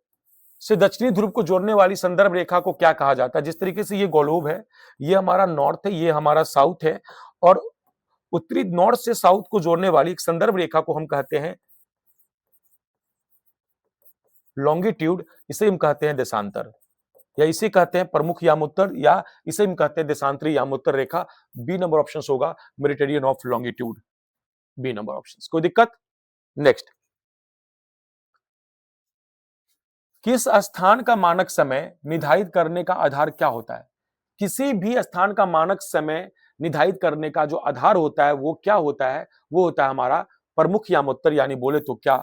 से दक्षिणी ध्रुव को जोड़ने वाली संदर्भ रेखा को क्या कहा जाता है? जिस तरीके से ये ग्लोब है, ये हमारा नॉर्थ है, ये हमारा साउथ है, और उत्तरी नॉर्थ से साउथ को जोड़ने वाली एक संदर्भ रेखा को हम कहते हैं लॉन्गिट्यूड, इसे हम कहते हैं देशांतर, या इसे कहते हैं प्रमुख यामोत्तर, या इसे हम कहते हैं देशांतरी यामोत्तर रेखा। बी नंबर ऑप्शन होगा, meridian of longitude, B number option. कोई दिक्कत? नेक्स्ट, किस स्थान का मानक समय निर्धारित करने का आधार क्या होता है? किसी भी स्थान का मानक समय निर्धारित करने का जो आधार होता है वो क्या होता है? वो होता है हमारा प्रमुख यामोत्तर, यानी बोले तो क्या,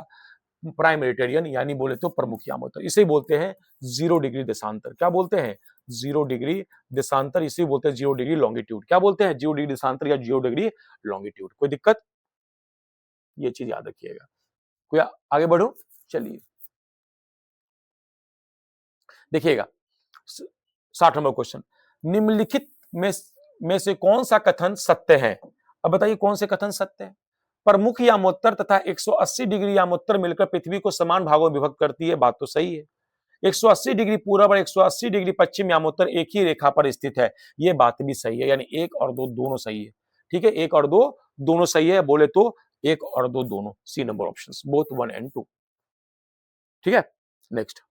प्राइम मेरिडियन, यानी बोले तो प्रमुख यामोत्तर। इसे बोलते हैं 0 डिग्री देशांतर। क्या बोलते हैं? 0 डिग्री देशांतर। इसे बोलते हैं 0 डिग्री लॉन्गिट्यूड। क्या बोलते हैं? 0 डिग्री देशांतर या 0 डिग्री लॉन्गिट्यूड। कोई दिक्कत? ये चीज याद रखिएगा। कोई आगे बढ़ो, चलिए देखिएगा 60 नंबर क्वेश्चन, निम्नलिखित में से कौन सा कथन सत्य है? अब बताइए कौन से कथन सत्य है? प्रमुख यामोत्तर तथा 180 डिग्री यामोत्तर मिलकर पृथ्वी को समान भागों में विभक्त करती है। बात तो सही है। 180 डिग्री पूरब और 180 डिग्री पश्चिम यामोत्तर एक ही रेखा पर स्थित है। ये बात भी सही है, यानी एक और दो दोनों सही है। ठीक है, एक और दो दोनों सही है, बोले तो एक और दो दोनों, C number option, both 1 and 2। ठीक है, नेक्स्ट,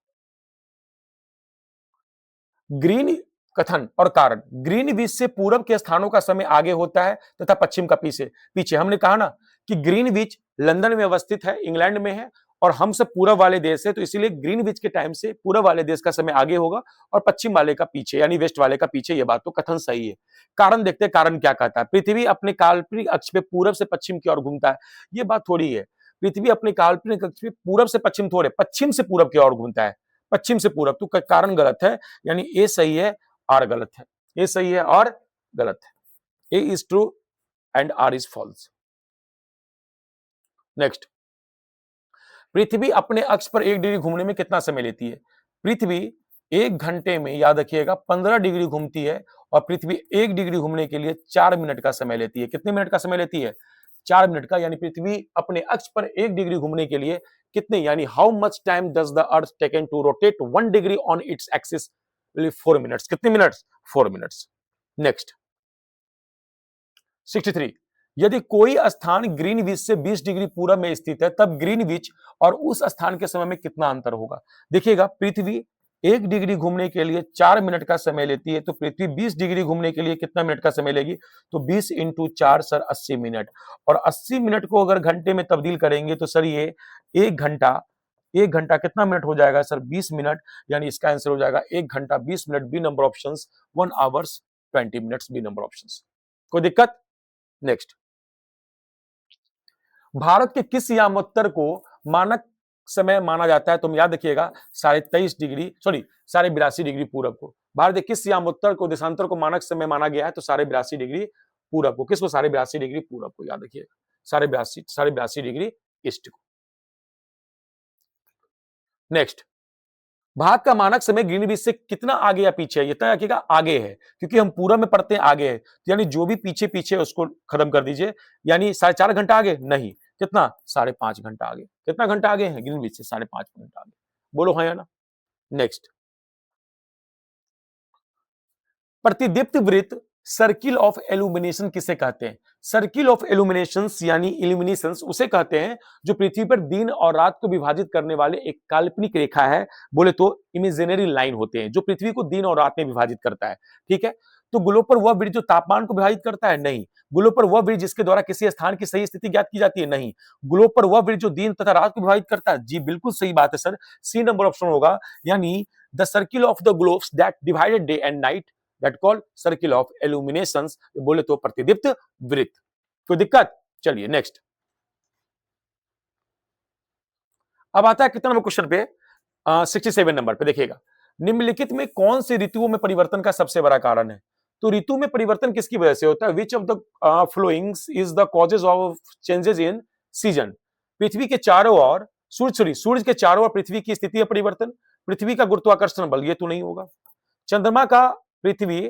ग्रीन कथन और कारण, ग्रीनविच से पूरब के स्थानों का समय आगे होता है तथा पश्चिम का पीछे पीछे। हमने कहा ना कि ग्रीनविच लंदन में अवस्थित है, इंग्लैंड में है, और हम सब पूरब वाले देश है, तो इसीलिए ग्रीनविच के टाइम से पूरब वाले देश का समय आगे होगा और पश्चिम वाले का पीछे, यानी वेस्ट वाले का पीछे। ये बात तो कथन सही है। कारण देखते हैं, कारण क्या कहता है? पृथ्वी अपने काल्पनिक अक्ष पे पूरब से पश्चिम की ओर घूमता है। ये बात थोड़ी है, पृथ्वी अपने काल्पनिक अक्ष पे पूरब से पश्चिम थोड़े, पश्चिम से पूरब की ओर घूमता है, पश्चिम से पूरब। तो कारण गलत है, यानी ए सही है, आर गलत है। ए सही है और गलत है। A is true and R is false. Next, पृथ्वी अपने अक्ष पर 1 डिग्री घूमने में कितना समय लेती है? पृथ्वी 1 घंटे में, याद रखिएगा, 15 डिग्री घूमती है, और पृथ्वी 1 डिग्री घूमने के लिए 4 मिनट का समय लेती है। कितने मिनट का समय लेती है? 4 मिनट का। यानी पृथ्वी अपने अक्ष पर 1 डिग्री घूमने के लिए कितने, यानी how much time does the earth taken to rotate 1 degree on its axis? 4 minutes. कितने मिनट्स? 4 मिनट्स। नेक्स्ट, 63, यदि कोई स्थान ग्रीनविच से 20 डिग्री पूरब में स्थित है, तब ग्रीनविच और उस स्थान के समय में कितना अंतर होगा? देखिएगा, पृथ्वी 1 डिग्री घूमने के लिए 4 मिनट का समय लेती है, तो पृथ्वी 20 डिग्री घूमने के लिए कितना मिनट का समय लेगी? तो 20 इंटू 4 सर 80 मिनट, और 80 मिनट को अगर घंटे में तब्दील करेंगे तो सर ये 1 घंटा कितना मिनट हो जाएगा सर? 20 मिनट, यानी इसका आंसर हो जाएगा 1 घंटा 20 minute, B number option, 1 hours 20 minutes, B number option. कोई दिक्कत? नेक्स्ट, भारत के किस यामोत्तर को मानक समय माना जाता है? तुम याद रखिएगा, 23.5 डिग्री, सॉरी 82.5 डिग्री पूरब को। भारत के किस यामोत्तर को, देशांतर को मानक समय माना गया है? तो 82.5 डिग्री पूरब को। किसको? 82.5 डिग्री पूरब को, याद रखिएगा, 82.5 डिग्री ईस्ट को। नेक्स्ट, भारत का मानक समय ग्रीनविच से कितना आगे या पीछे है? ये तय रखिएगा, आगे है, क्योंकि हम पूरब में पढ़ते हैं, आगे है, तो यानी जो भी पीछे पीछे है उसको खत्म कर दीजिए। यानी 4.5 घंटा आगे नहीं, कितना? 5.5 घंटा आगे। कितना घंटा आगे है ग्रीनविच से? 5.5 घंटा आगे। बोलो हाँ या ना। नेक्स्ट, प्रतिदीप्त वृत्त, सर्किल ऑफ इल्यूमिनेशन किसे कहते हैं? सर्किल ऑफ इल्यूमिनेशन यानी इल्यूमिनेशन उसे कहते हैं जो पृथ्वी पर दिन और रात को विभाजित करने वाले एक काल्पनिक रेखा है, बोले तो इमेजिनरी लाइन होते हैं, जो पृथ्वी को दिन और रात में विभाजित करता है। ठीक है, तो ग्लोब पर वह वृत्त जो तापमान को विभाजित करता है? नहीं। ग्लोब पर वह वृत्त जिसके द्वारा किसी स्थान की सही स्थिति ज्ञात की जाती है? नहीं। ग्लोब पर वह वृत्त जो दिन तथा रात को विभाजित करता है? जी बिल्कुल सही बात है सर, सी नंबर ऑप्शन होगा, यानी the circle of the globes that divided day and night, that called circle of illuminations, बोले तो प्रतिदीप्त वृत्त। कोई दिक्कत? चलिए नेक्स्ट, अब आता है कितना नंबर क्वेश्चन पे? 67 नंबर पे। देखिएगा, निम्नलिखित में कौन सी ऋतुओं में परिवर्तन का सबसे बड़ा कारण है? तो ऋतु में परिवर्तन किसकी वजह से होता है? Which of the followings is the causes of changes in season. पृथ्वी के चारों ओर सूरज के चारों ओर पृथ्वी की स्थिति में परिवर्तन, पृथ्वी का गुरुत्वाकर्षण बल, ये तो नहीं होगा। चंद्रमा का पृथ्वी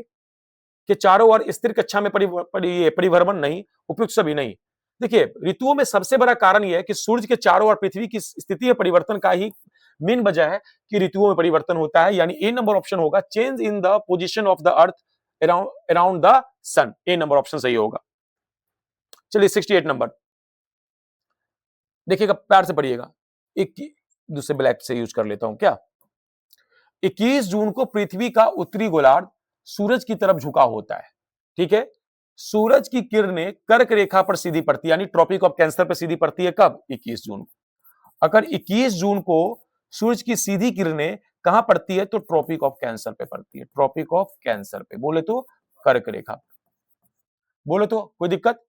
के चारों ओर स्थिर कक्षा में परिभ्रमण नहीं, उपयुक्त सभी नहीं। देखिए ऋतुओं में सबसे बड़ा कारण यह है कि सूर्य के चारों ओर पृथ्वी की स्थिति में परिवर्तन का ही मेन वजह है कि ऋतुओं में परिवर्तन होता है, यानी ए नंबर ऑप्शन होगा, change in the position of the earth around the sun. A number option सही होगा। चलिए 68 नंबर देखिएगा, प्यार से पढ़िएगा। दूसरे ब्लैक से यूज कर लेता हूं क्या। 21 जून को पृथ्वी का उत्तरी गोलार्ध सूरज की तरफ झुका होता है, ठीक है। सूरज की किरणें कर्क रेखा पर सीधी पड़ती है, यानी ट्रॉपिक ऑफ कैंसर पर सीधी पड़ती है कब, 21 जून को। अगर 21 जून को सूरज की सीधी किरणें कहां पड़ती है तो ट्रॉपिक ऑफ कैंसर पे पड़ती है, ट्रॉपिक ऑफ कैंसर पे, बोले तो कर्क रेखा, बोले तो कोई दिक्कत।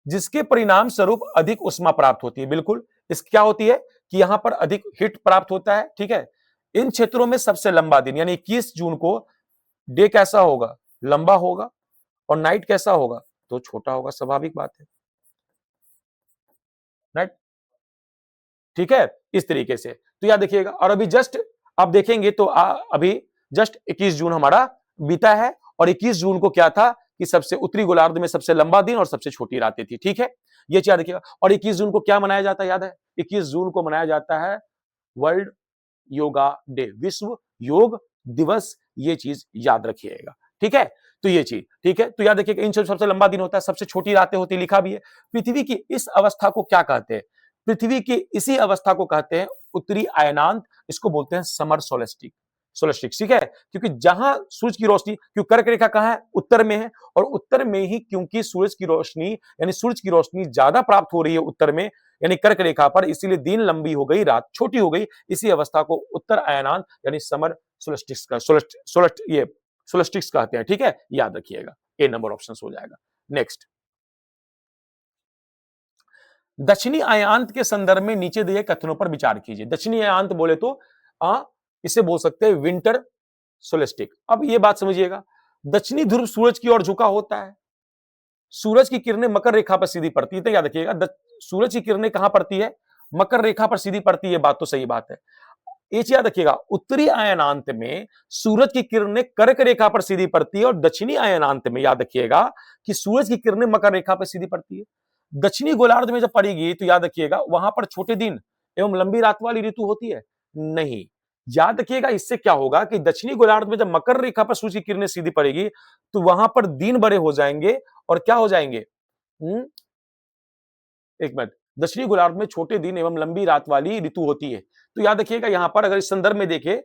जिसके परिणाम स्वरूप अधिक उष्मा प्राप्त होती है, बिल्कुल। इस क्या होती है कि यहां पर अधिक हीट प्राप्त होता है, ठीक है। इन क्षेत्रों में सबसे लंबा दिन यानी 21 जून को डे कैसा होगा, लंबा होगा, और नाइट कैसा होगा तो छोटा होगा, स्वाभाविक बात है, राइट, ठीक है। इस तरीके से तो याद देखिएगा। और अभी जस्ट आप देखेंगे तो अभी जस्ट 21 जून हमारा बीता है, और 21 जून को क्या था कि सबसे उत्तरी गोलार्ध में सबसे लंबा दिन और सबसे छोटी रातें थी, ठीक है। ये चीज देखिएगा। और 21 जून को क्या मनाया जाता है, याद है, 21 जून को मनाया जाता है वर्ल्ड योगा डे, विश्व योग दिवस, ये चीज याद रखिएगा, ठीक है। तो ये चीज ठीक है, तो याद रखिएगा। इन सबसे लंबा दिन होता है, सबसे छोटी रातें होती, लिखा भी है। पृथ्वी की इस अवस्था को क्या कहते हैं, पृथ्वी की इसी अवस्था को कहते हैं उत्तरी अयनांत, इसको बोलते हैं समर सोलेस्टिक, सोलेस्टिक, ठीक है। क्योंकि जहां सूरज की रोशनी, क्योंकि कर्क रेखा कहां है, उत्तर में है, और उत्तर में ही क्योंकि सूरज की रोशनी यानी सूरज की रोशनी ज्यादा प्राप्त हो रही है उत्तर में, यानी कर्क रेखा पर, इसीलिए दिन लंबी हो गई, रात छोटी हो गई। इसी अवस्था को उत्तर अयनांत यानी समर सोलेस्टिक्स का सोलेस्टिक्स कहते हैं, ठीक है, याद रखिएगा। ए नंबर ऑप्शन हो जाएगा। नेक्स्ट, दक्षिणी अयांत के संदर्भ में नीचे दिए कथनों पर विचार कीजिए। दक्षिणी अयांत बोले तो इसे बोल सकते हैं विंटर सोलेस्टिक। अब ये बात समझिएगा, दक्षिणी ध्रुव सूरज की ओर झुका होता है, सूरज की किरणें मकर रेखा पर सीधी पड़ती है, तो याद रखिएगा सूरज की किरणें कहां पड़ती है, मकर रेखा पर सीधी पड़ती है, बात तो सही बात है। ये याद रखिएगा, उत्तरी अयनांत में सूरज की किरणें कर्क रेखा पर सीधी पड़ती है, और दक्षिणी अयनांत में याद रखिएगा कि सूरज की किरणें मकर रेखा पर सीधी पड़ती है। दक्षिणी गोलार्ध में जब पड़ेगी तो याद रखिएगा वहां पर छोटे दिन एवं लंबी रात वाली ऋतु होती है, नहीं। याद रखिएगा इससे क्या होगा कि दक्षिणी गोलार्ध में जब मकर रेखा पर सूरज की किरणें सीधी पड़ेगी तो वहां पर दिन बड़े हो जाएंगे, और क्या हो जाएंगे, एक मिनट, दक्षिणी गोलार्ध में छोटे दिन एवं लंबी रात वाली ऋतु होती है। तो याद रखिएगा यहां पर अगर इस संदर्भ में देखें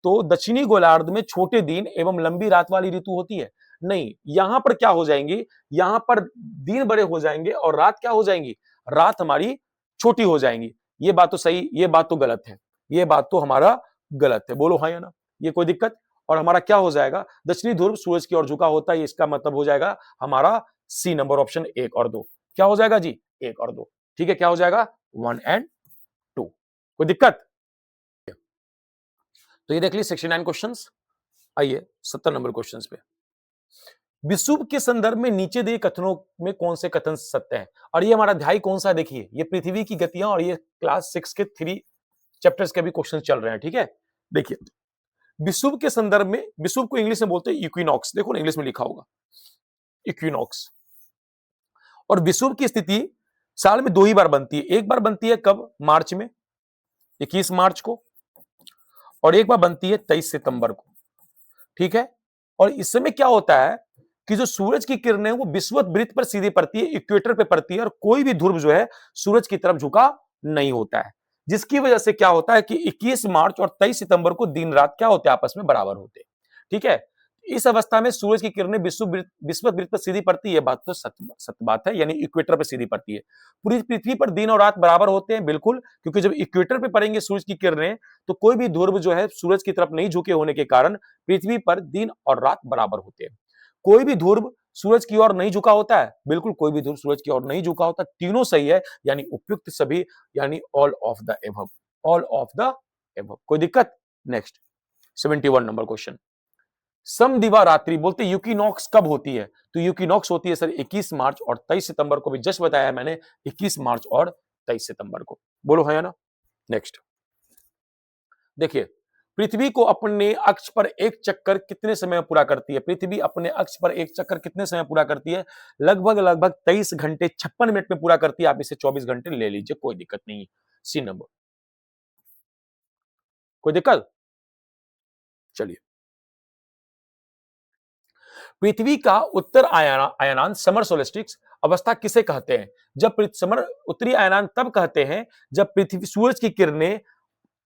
तो दक्षिणी गोलार्ध में छोटे दिन एवं लंबी रात वाली ऋतु होती है, नहीं। यहां पर क्या हो जाएंगी, यहां पर दिन बड़े हो जाएंगे और रात क्या हो जाएंगी, रात हमारी छोटी हो जाएंगी। ये बात तो सही, ये बात तो गलत है, ये बात तो हमारा गलत है, बोलो हाँ या ना, ये कोई दिक्कत। और हमारा क्या हो जाएगा, दक्षिणी ध्रुव सूरज की ओर झुका होता है, इसका मतलब हो जाएगा हमारा सी नंबर ऑप्शन 1 और 2। क्या हो जाएगा जी, 1 और 2, ठीक है। क्या हो जाएगा 1 एंड 2, कोई दिक्कत। तो ये देख ली 69 क्वेश्चंस। आइए 70 नंबर क्वेश्चंस पे। विषुव के संदर्भ में नीचे दिए कथनों में कौन से कथन सत्य हैं, और ये हमारा अध्याय कौन सा है, देखिए ये पृथ्वी की गतियां, और ये क्लास 6 के 3 चैप्टर्स के भी क्वेश्चन चल रहे हैं, ठीक है। देखिए विषुव के संदर्भ में, विषुव को इंग्लिश में बोलते हैं इक्विनॉक्स, देखो ना इंग्लिश में लिखा होगा इक्विनॉक्स। और विषुव की स्थिति साल में 2 ही बार बनती है, एक बार बनती है कब, मार्च में 21 मार्च को, और एक बार बनती है 23 सितंबर को, ठीक है। और इस समय क्या होता है कि जो सूरज की किरणें वो विषुवत वृत्त पर सीधी पड़ती है, इक्वेटर पे पड़ती है, और कोई भी ध्रुव जो है सूरज की तरफ झुका नहीं होता है, जिसकी वजह से क्या होता है कि 21 मार्च और 23 सितंबर को दिन रात क्या होते हैं, आपस में बराबर होते हैं, ठीक है। इस अवस्था में सूरज की किरणें विषुवत वृत्त पर सीधी पड़ती है, बात तो सत्य बात है, यानी इक्वेटर पर सीधी पड़ती है। पूरी पृथ्वी पर दिन और रात बराबर होते हैं, बिल्कुल, क्योंकि जब इक्वेटर पे पड़ेंगे सूरज की किरणें तो कोई भी ध्रुव जो है सूरज की तरफ नहीं झुके होने के कारण पृथ्वी पर दिन और रात बराबर होते हैं। कोई भी ध्रुव सूरज की ओर नहीं झुका होता है, बिल्कुल कोई भी ध्रुव सूरज की ओर नहीं झुका होता, तीनों सही है, यानी उपयुक्त सभी, यानी all of the above, all of the above, कोई दिक्कत। नेक्स्ट 71 नंबर क्वेश्चन, समदिवा रात्रि बोलते यूकिनॉक्स कब होती है, तो यूकिनॉक्स होती है सर 21 मार्च और 23 सितंबर को भी जस्ट बताया मैंने, 21 मार्च और 23 सितंबर को। बोलो है ना। नेक्स्ट देखिए, पृथ्वी को अपने अक्ष पर एक चक्कर कितने समय में पूरा करती है? पृथ्वी अपने अक्ष पर एक चक्कर कितने समय पूरा करती है? लगभग 23 घंटे 56 मिनट में पूरा करती है। आप इसे 24 घंटे ले लीजिए, कोई दिक्कत नहीं है। C number. कोई दिक्कत? चलिए, पृथ्वी का उत्तर आयनान समर सोलिस्टिक्स अवस्था किसे कहते हैं? जब समर उत्तरी आयनान तब कहते हैं जब पृथ्वी सूरज की किरणें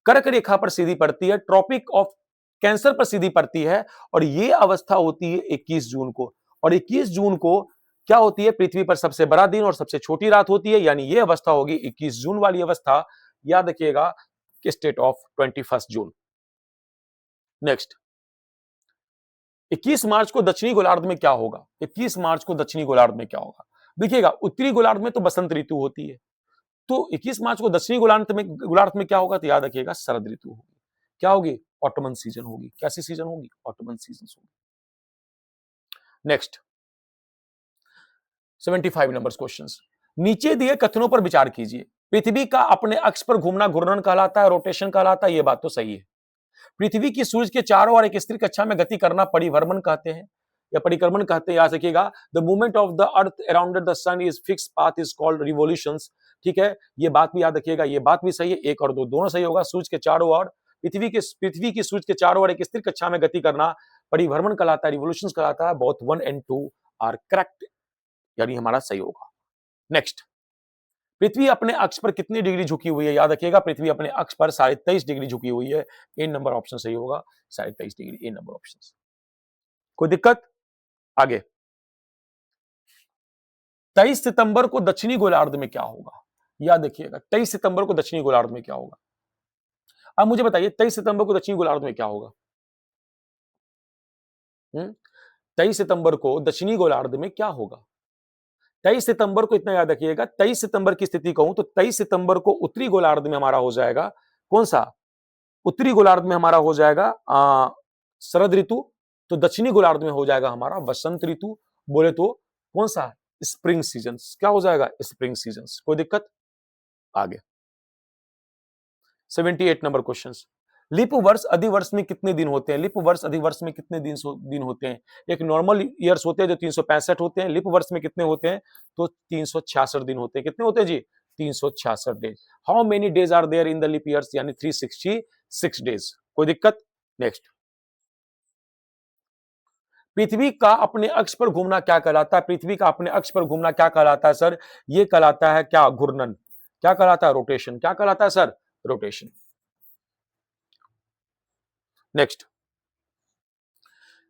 कर्क रेखा पर सीधी पड़ती है, ट्रॉपिक ऑफ कैंसर पर सीधी पड़ती है, और यह अवस्था होती है 21 जून को। और 21 जून को क्या होती है? पृथ्वी पर सबसे बड़ा दिन और सबसे छोटी रात होती है, यानी यह अवस्था होगी 21 जून वाली अवस्था। याद रखिएगा, स्टेट ऑफ 21 जून। नेक्स्ट, 21 मार्च को दक्षिणी गोलार्ध में क्या होगा? 21 मार्च को दक्षिणी गोलार्ध में क्या होगा? देखिएगा, उत्तरी गोलार्ध में तो बसंत ऋतु होती है, तो 21 मार्च को दक्षिणी गोलार्ध में क्या होगा? तो याद रखिएगा, शरद ऋतु होगी। क्या होगी? ऑटोमन सीजन होगी। कैसी सीजन होगी? ऑटोमन सीजन होगी। Next 75 number questions. नीचे दिए कथनों पर विचार कीजिए। पृथ्वी का अपने अक्ष पर घूमना घूर्णन कहलाता है, रोटेशन कहलाता है, यह बात तो सही है। पृथ्वी की सूर्य के चारों ओर एक स्थिर कक्षा में गति करना परिभ्रमण कहते हैं या परिक्रमण कहते हैं। याद रखिएगा, the movement of the earth around the sun is fix path is called revolutions. ठीक है, ये बात भी याद रखिएगा, ये बात भी सही है। एक और दो दोनों सही होगा। सूर्य के चारों ओर पृथ्वी की सूर्य के चारों ओर एक स्थिर कक्षा में गति करना परिभ्रमण कहलाता है, रिवोल्यूशंस कहलाता है। बोथ 1 and 2 आर करेक्ट, यानी हमारा सही होगा। नेक्स्ट, पृथ्वी अपने अक्ष पर कितनी डिग्री झुकी हुई है? याद रखिएगा, पृथ्वी अपने अक्ष पर 23.5 डिग्री झुकी हुई है। ए नंबर ऑप्शन सही होगा, 23.5 डिग्री, ए नंबर ऑप्शन। कोई दिक्कत? आगे, 23 सितंबर को दक्षिणी गोलार्ध में क्या होगा? याद रखिएगा, 23 सितंबर को दक्षिणी गोलार्ध में क्या होगा? अब मुझे बताइए, 23 सितंबर को दक्षिणी गोलार्ध में क्या होगा? 23 सितंबर को दक्षिणी गोलार्ध में क्या होगा? 23 सितंबर को इतना याद रखिएगा, 23 सितंबर की स्थिति कहूं तो 23 सितंबर को उत्तरी गोलार्ध में हमारा हो जाएगा कौन सा? उत्तरी गोलार्ध में हमारा हो जाएगा शरद ऋतु, तो दक्षिणी गोलार्ध में हो जाएगा हमारा वसंत ऋतु। बोले तो कौन सा? Spring season. क्या हो जाएगा? Spring season. कोई दिक्कत? आगे 78 नंबर क्वेश्चन। लीप वर्ष अधिवर्ष में कितने दिन होते हैं? लीप वर्ष अधिवर्ष में कितने दिन होते हैं? एक नॉर्मल ईयर्स होते हैं जो 365 होते हैं, लीप वर्ष में कितने होते हैं? तो 366 दिन होते हैं। कितने होते हैं जी? 366 days. How many days are there in the leap years? यानी 366 डेज। कोई दिक्कत? नेक्स्ट, पृथ्वी का अपने अक्ष पर घूमना क्या कहलाता है? पृथ्वी का अपने अक्ष पर घूमना क्या कहलाता है सर? ये कहलाता है क्या? घूर्णन। क्या कहलाता है? रोटेशन। क्या कहलाता है सर? रोटेशन। नेक्स्ट,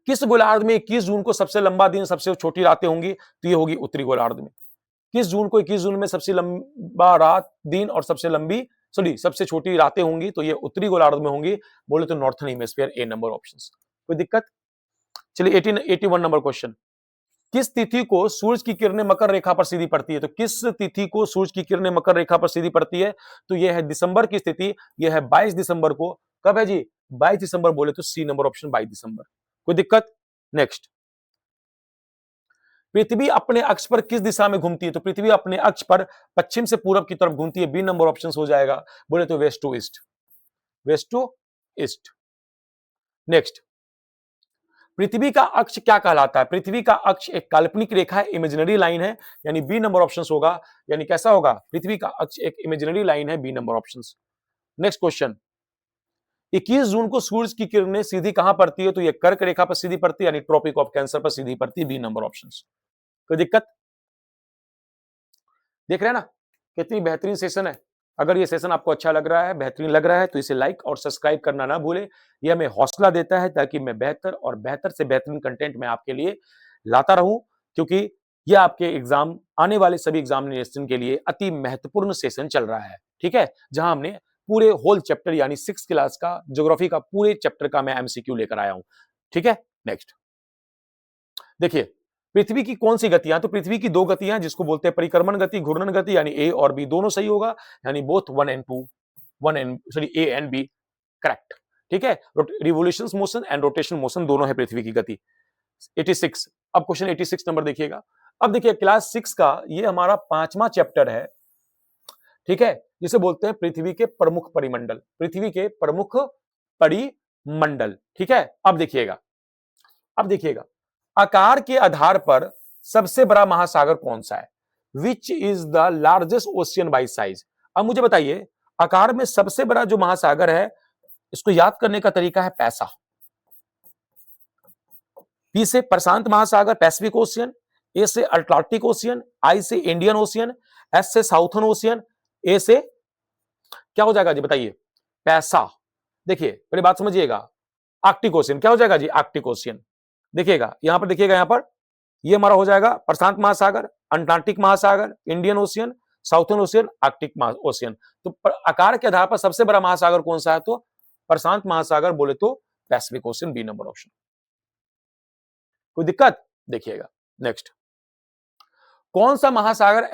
किस गोलार्ध में 21 जून को सबसे लंबा दिन सबसे छोटी रातें होंगी? तो ये होगी उत्तरी गोलार्ध में। किस जून को 21 जून में सबसे लंबा रात दिन और सबसे छोटी रातें होंगी? तो ये उत्तरी गोलार्ध में होंगी। बोले तो नॉर्थन हेमिस्फीयर, ए नंबर ऑप्शंस। कोई दिक्कत? चलिए 81 नंबर क्वेश्चन। किस तिथि को सूरज की किरणें मकर रेखा पर सीधी पड़ती है? तो किस तिथि को सूरज की किरणें मकर रेखा पर सीधी पड़ती है? तो यह है दिसंबर की स्थिति, यह है 22 दिसंबर को। कब है जी? 22 दिसंबर। बोले तो सी नंबर ऑप्शन, 22 दिसंबर। कोई दिक्कत? नेक्स्ट, पृथ्वी अपने अक्ष पर किस दिशा में घूमती है? तो पृथ्वी अपने अक्ष पर पश्चिम से पूरब की तरफ घूमती है। बी नंबर ऑप्शन हो जाएगा। बोले तो west to east, west to east. Next, पृथ्वी का अक्ष क्या कहलाता है? पृथ्वी का अक्ष एक काल्पनिक रेखा है, इमेजिनरी लाइन है, यानी बी नंबर ऑप्शन होगा। यानी कैसा होगा? पृथ्वी का अक्ष एक इमेजिनरी लाइन है, B number option. Next question, 21 जून को सूरज की किरणें सीधी कहां पड़ती है? तो ये कर्क रेखा पर सीधी पड़ती है, यानी ट्रॉपिक ऑफ कैंसर पर सीधी पड़ती है, बी नंबर ऑप्शन। कोई दिक्कत? देख रहे हैं ना कितनी बेहतरीन सेशन है। अगर ये सेशन आपको अच्छा लग रहा है, बेहतरीन लग रहा है, तो इसे लाइक और सब्सक्राइब करना ना भूले। यह हमें हौसला देता है ताकि मैं बेहतर और बेहतर से बेहतरीन कंटेंट मैं आपके लिए लाता रहूं, क्योंकि यह आपके एग्जाम, आने वाले सभी एग्जामिनेशन के लिए अति महत्वपूर्ण सेशन चल रहा है। ठीक है, जहां हमने पूरे होल चैप्टर यानी 6 क्लास का ज्योग्राफी का पूरे चैप्टर का मैं एमसीक्यू लेकर आया हूं। ठीक है, नेक्स्ट देखिए, पृथ्वी की कौन सी गतियां? तो पृथ्वी की दो गतियां जिसको बोलते हैं परिक्रमण गति, घूर्णन गति, यानी ए और बी दोनों सही होगा। यानी both 1 and 2, A and B correct. ठीक है, revolution motion and rotation motion दोनों है पृथ्वी की गति। 86, अब क्वेश्चन 86 नंबर देखिएगा। अब देखिए क्लास 6 का ये हमारा 5वां चैप्टर है। ठीक है, जिसे बोलते हैं पृथ्वी के प्रमुख परिमंडल, पृथ्वी के प्रमुख परिमंडल। ठीक है, अब देखिएगा, अब देखिएगा, आकार के आधार पर सबसे बड़ा महासागर कौन सा है? Which is the largest ocean by size. अब मुझे बताइए, आकार में सबसे बड़ा जो महासागर है, इसको याद करने का तरीका है पैसा। पी से प्रशांत महासागर पैसिफिक ओशियन, ए से अटलांटिक ओशियन, आई से इंडियन ओशियन, एस से साउथर्न ओशियन, ए से क्या हो जाएगा जी बताइए? पैसा। देखिए पहले बात समझिएगा, आर्कटिक ओशियन क्या हो जाएगा जी? Arctic ocean. देखिएगा यहां पर, देखिएगा यहां पर, ये हमारा हो जाएगा प्रशांत महासागर, अटलांटिक महासागर, Indian ocean, southern ocean, Arctic ocean. तो आकार के आधार पर सबसे बड़ा महासागर कौन सा है? तो प्रशांत महासागर बोले तो Pacific Ocean, B number option. कोई दिक्कत? देखिएगा नेक्स्ट, कौन सा महासागर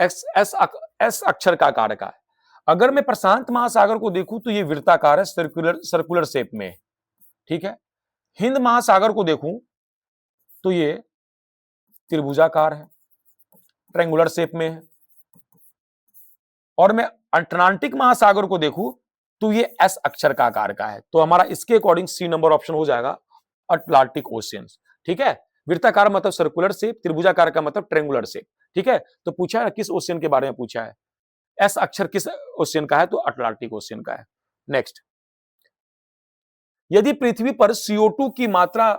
एस अक्षर का आकार का है? अगर मैं प्रशांत महासागर को देखूं तो ये वृत्ताकार है, सर्कुलर सर्कुलर शेप में। ठीक है, हिंद महासागर को देखूं तो ये त्रिभुजाकार है, ट्रायंगुलर शेप में है। और मैं अटलांटिक महासागर को देखूं तो ये एस अक्षर का आकार का है। तो हमारा इसके अकॉर्डिंग सी नंबर ऑप्शन हो जाएगा अटलांटिक ओशियन। ठीक है, वृत्ताकार मतलब सर्कुलर शेप, त्रिभुजाकार का मतलब ट्रायंगुलर शेप। ठीक है, तो पूछा है किस ओशियन के बारे में पूछा है, एस अक्षर किस ओशियन का है? तो अटलांटिक ओशियन का है। नेक्स्ट, यदि पृथ्वी पर CO2 की मात्रा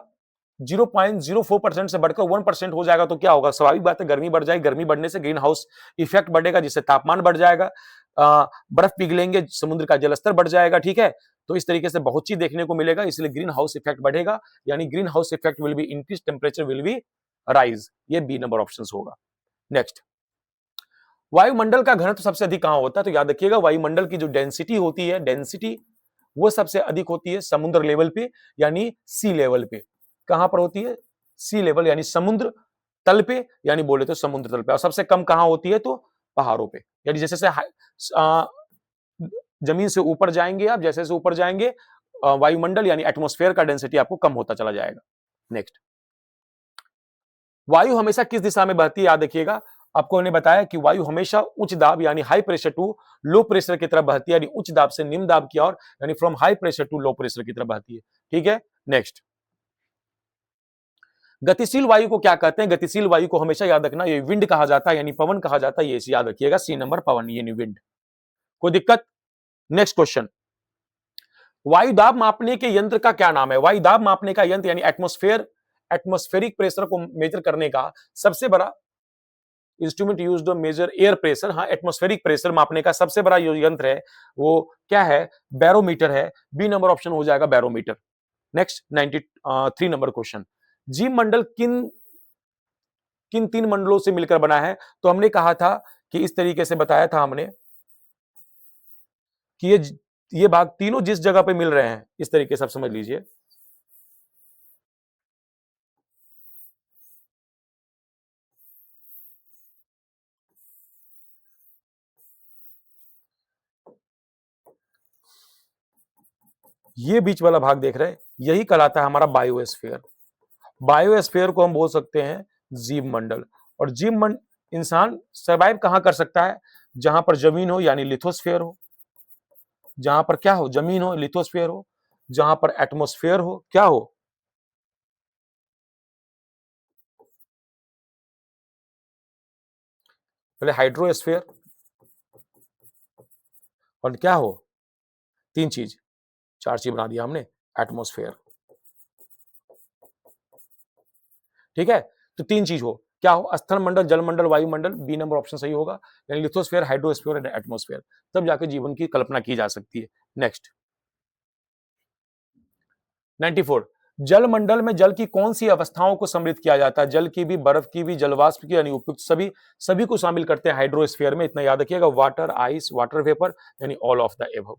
0.04% से बढ़कर 1% हो जाएगा तो क्या होगा? स्वाभाविक बात है, गर्मी बढ़ जाएगी, गर्मी बढ़ने से ग्रीन हाउस इफेक्ट बढ़ेगा, जिससे तापमान बढ़ जाएगा, बर्फ पिघलेंगे, समुद्र का जलस्तर बढ़ जाएगा। ठीक है, तो इस तरीके से बहुत चीज देखने को मिलेगा, इसलिए ग्रीन हाउस इफेक्ट बढ़ेगा, यानी green house effect will be increase, temperature will be rise. ये बी नंबर ऑप्शन होगा। नेक्स्ट, वायुमंडल का घनत्व सबसे अधिक कहां होता है? तो याद रखिएगा, वायुमंडल की जो डेंसिटी होती है, डेंसिटी वो सबसे अधिक होती है समुद्र लेवल पे, यानी सी लेवल पे। कहां पर होती है? सी लेवल यानी समुद्र तल पे, यानी बोले तो समुद्र तल पे। और सबसे कम कहां होती है? तो पहाड़ों पे। यानी जैसे जैसे जमीन से ऊपर जाएंगे आप, जैसे जैसे ऊपर जाएंगे वायुमंडल यानी एटमॉस्फेयर का डेंसिटी आपको कम होता चला जाएगा। नेक्स्ट, वायु हमेशा किस दिशा में बहती है? याद रखिएगा, आपको हमने बताया कि वायु हमेशा उच्च दाब यानी high pressure to low pressure की तरफ बहती है, यानी उच्च दाब से निम्न दाब की ओर, यानी from high pressure to low pressure की तरफ बहती है। ठीक है, नेक्स्ट, गतिशील वायु को क्या कहते हैं? गतिशील वायु को हमेशा याद रखना, ये विंड कहा जाता है, यानी पवन कहा जाता है। ये याद रखिएगा, सी नंबर पवन, यानी विंड। कोई दिक्कत? नेक्स्ट क्वेश्चन, वायु दाब मापने के यंत्र का क्या नाम है? वायु दाब मापने का यंत्र यानी एटमॉस्फेरिक प्रेशर को मेजर करने का सबसे बड़ा instrument used to measure air pressure, हाँ, एटमॉस्फेरिक प्रेशर मापने का सबसे बड़ा जो यंत्र है वो क्या है? बैरोमीटर है। बी नंबर ऑप्शन हो जाएगा बैरोमीटर। नेक्स्ट, 93 नंबर क्वेश्चन, जीव मंडल किन किन तीन मंडलों से मिलकर बना है? तो हमने कहा था कि इस तरीके से बताया था हमने कि ये भाग तीनों जिस जगह पे मिल रहे हैं, इस तरीके से आप समझ लीजिए। ये बीच वाला भाग देख रहे हैं, यही कहलाता है हमारा बायोस्फीयर। बायोस्फीयर को हम बोल सकते हैं जीव मंडल। और जीव मंडल, इंसान सर्वाइव कहां कर सकता है? जहां पर जमीन हो यानी लिथोस्फीयर हो, जहां पर क्या हो? जमीन हो, लिथोस्फीयर हो, जहां पर एटमॉस्फेयर हो, क्या हो? पहले हाइड्रोस्फीयर, और क्या हो? तीन चीज, चार चीज बना दिया हमने, एटमॉस्फेयर। ठीक है, तो तीन चीज हो, क्या हो? स्थल मंडल, जलमंडल, वायुमंडल। बी नंबर ऑप्शन सही होगा, यानी लिथोस्फीयर, हाइड्रोस्फीयर एंड एटमॉस्फेयर, तब जाकर जीवन की कल्पना की जा सकती है। नेक्स्ट, 94, जल मंडल में जल की कौन सी अवस्थाओं को सम्मिलित किया जाता है? जल की भी, बर्फ की भी, जलवाष्प की, यानी उपयुक्त सभी, सभी को शामिल करते हैं हाइड्रोस्फीयर में। इतना याद रखिएगा, वाटर, आइस, वाटर वेपर, यानी ऑल ऑफ द एबव।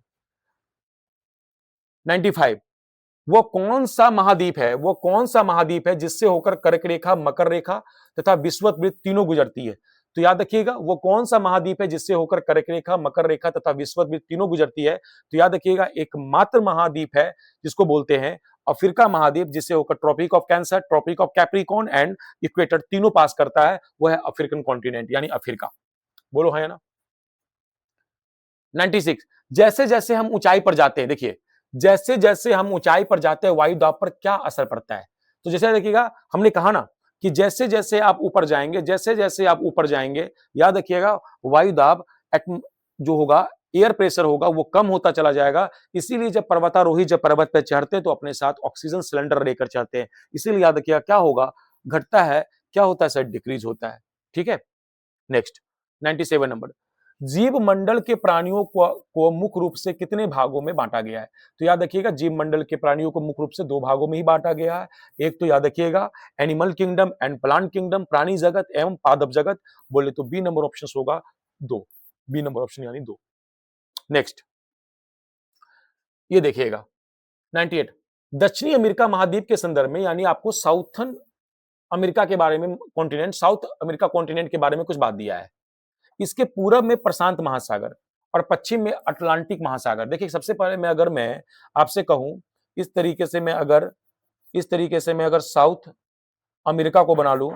95, वो कौन सा महाद्वीप है? वो कौन सा महाद्वीप है जिससे होकर कर्क रेखा, मकर रेखा तथा विषुवत तीनों गुजरती है? तो याद रखिएगा, वो कौन सा महाद्वीप है जिससे होकर कर्क रेखा, मकर रेखा तथा विषुवत तीनों गुजरती है? तो याद रखिएगा, एकमात्र महाद्वीप है जिसको बोलते हैं अफ्रीका महाद्वीप, जिससे होकर tropic of cancer, tropic of capricorn and equator तीनों पास करता है, वो है अफ्रीकन कॉन्टिनेंट यानी अफ्रीका। बोलो है ना? 96। जैसे जैसे हम ऊंचाई पर जाते हैं, देखिए जैसे जैसे हम ऊंचाई पर जाते हैं वायु दाब पर क्या असर पड़ता है। तो जैसे देखिएगा, हमने कहा ना कि जैसे जैसे आप ऊपर जाएंगे, जैसे जैसे आप ऊपर जाएंगे, याद रखिएगा वायु दाब जो होगा, एयर प्रेशर होगा, वो कम होता चला जाएगा। इसीलिए जब पर्वतारोही जब पर्वत पे चढ़ते हैं तो अपने साथ ऑक्सीजन सिलेंडर लेकर चढ़ते हैं। इसीलिए याद रखिएगा क्या होगा, घटता है, क्या होता है सर, डिक्रीज होता है। ठीक है, नेक्स्ट 97 नंबर, जीव मंडल के प्राणियों को मुख्य रूप से कितने भागों में बांटा गया है। तो याद रखिएगा जीव मंडल के प्राणियों को मुख्य रूप से दो भागों में ही बांटा गया है। एक तो याद रखिएगा animal kingdom and plant kingdom, प्राणी जगत एवं पादप जगत। बोले तो बी नंबर ऑप्शन होगा दो, बी नंबर ऑप्शन यानी दो। नेक्स्ट ये देखिएगा 98, दक्षिणी अमेरिका महाद्वीप के संदर्भ में यानी आपको साउथर्न अमेरिका के बारे में, कॉन्टिनेंट साउथ अमेरिका कॉन्टिनेंट के बारे में कुछ बात दिया है। इसके पूरब में प्रशांत महासागर और पश्चिम में अटलांटिक महासागर। देखिए सबसे पहले मैं आपसे कहूं, इस तरीके से मैं अगर साउथ अमेरिका को बना लूं,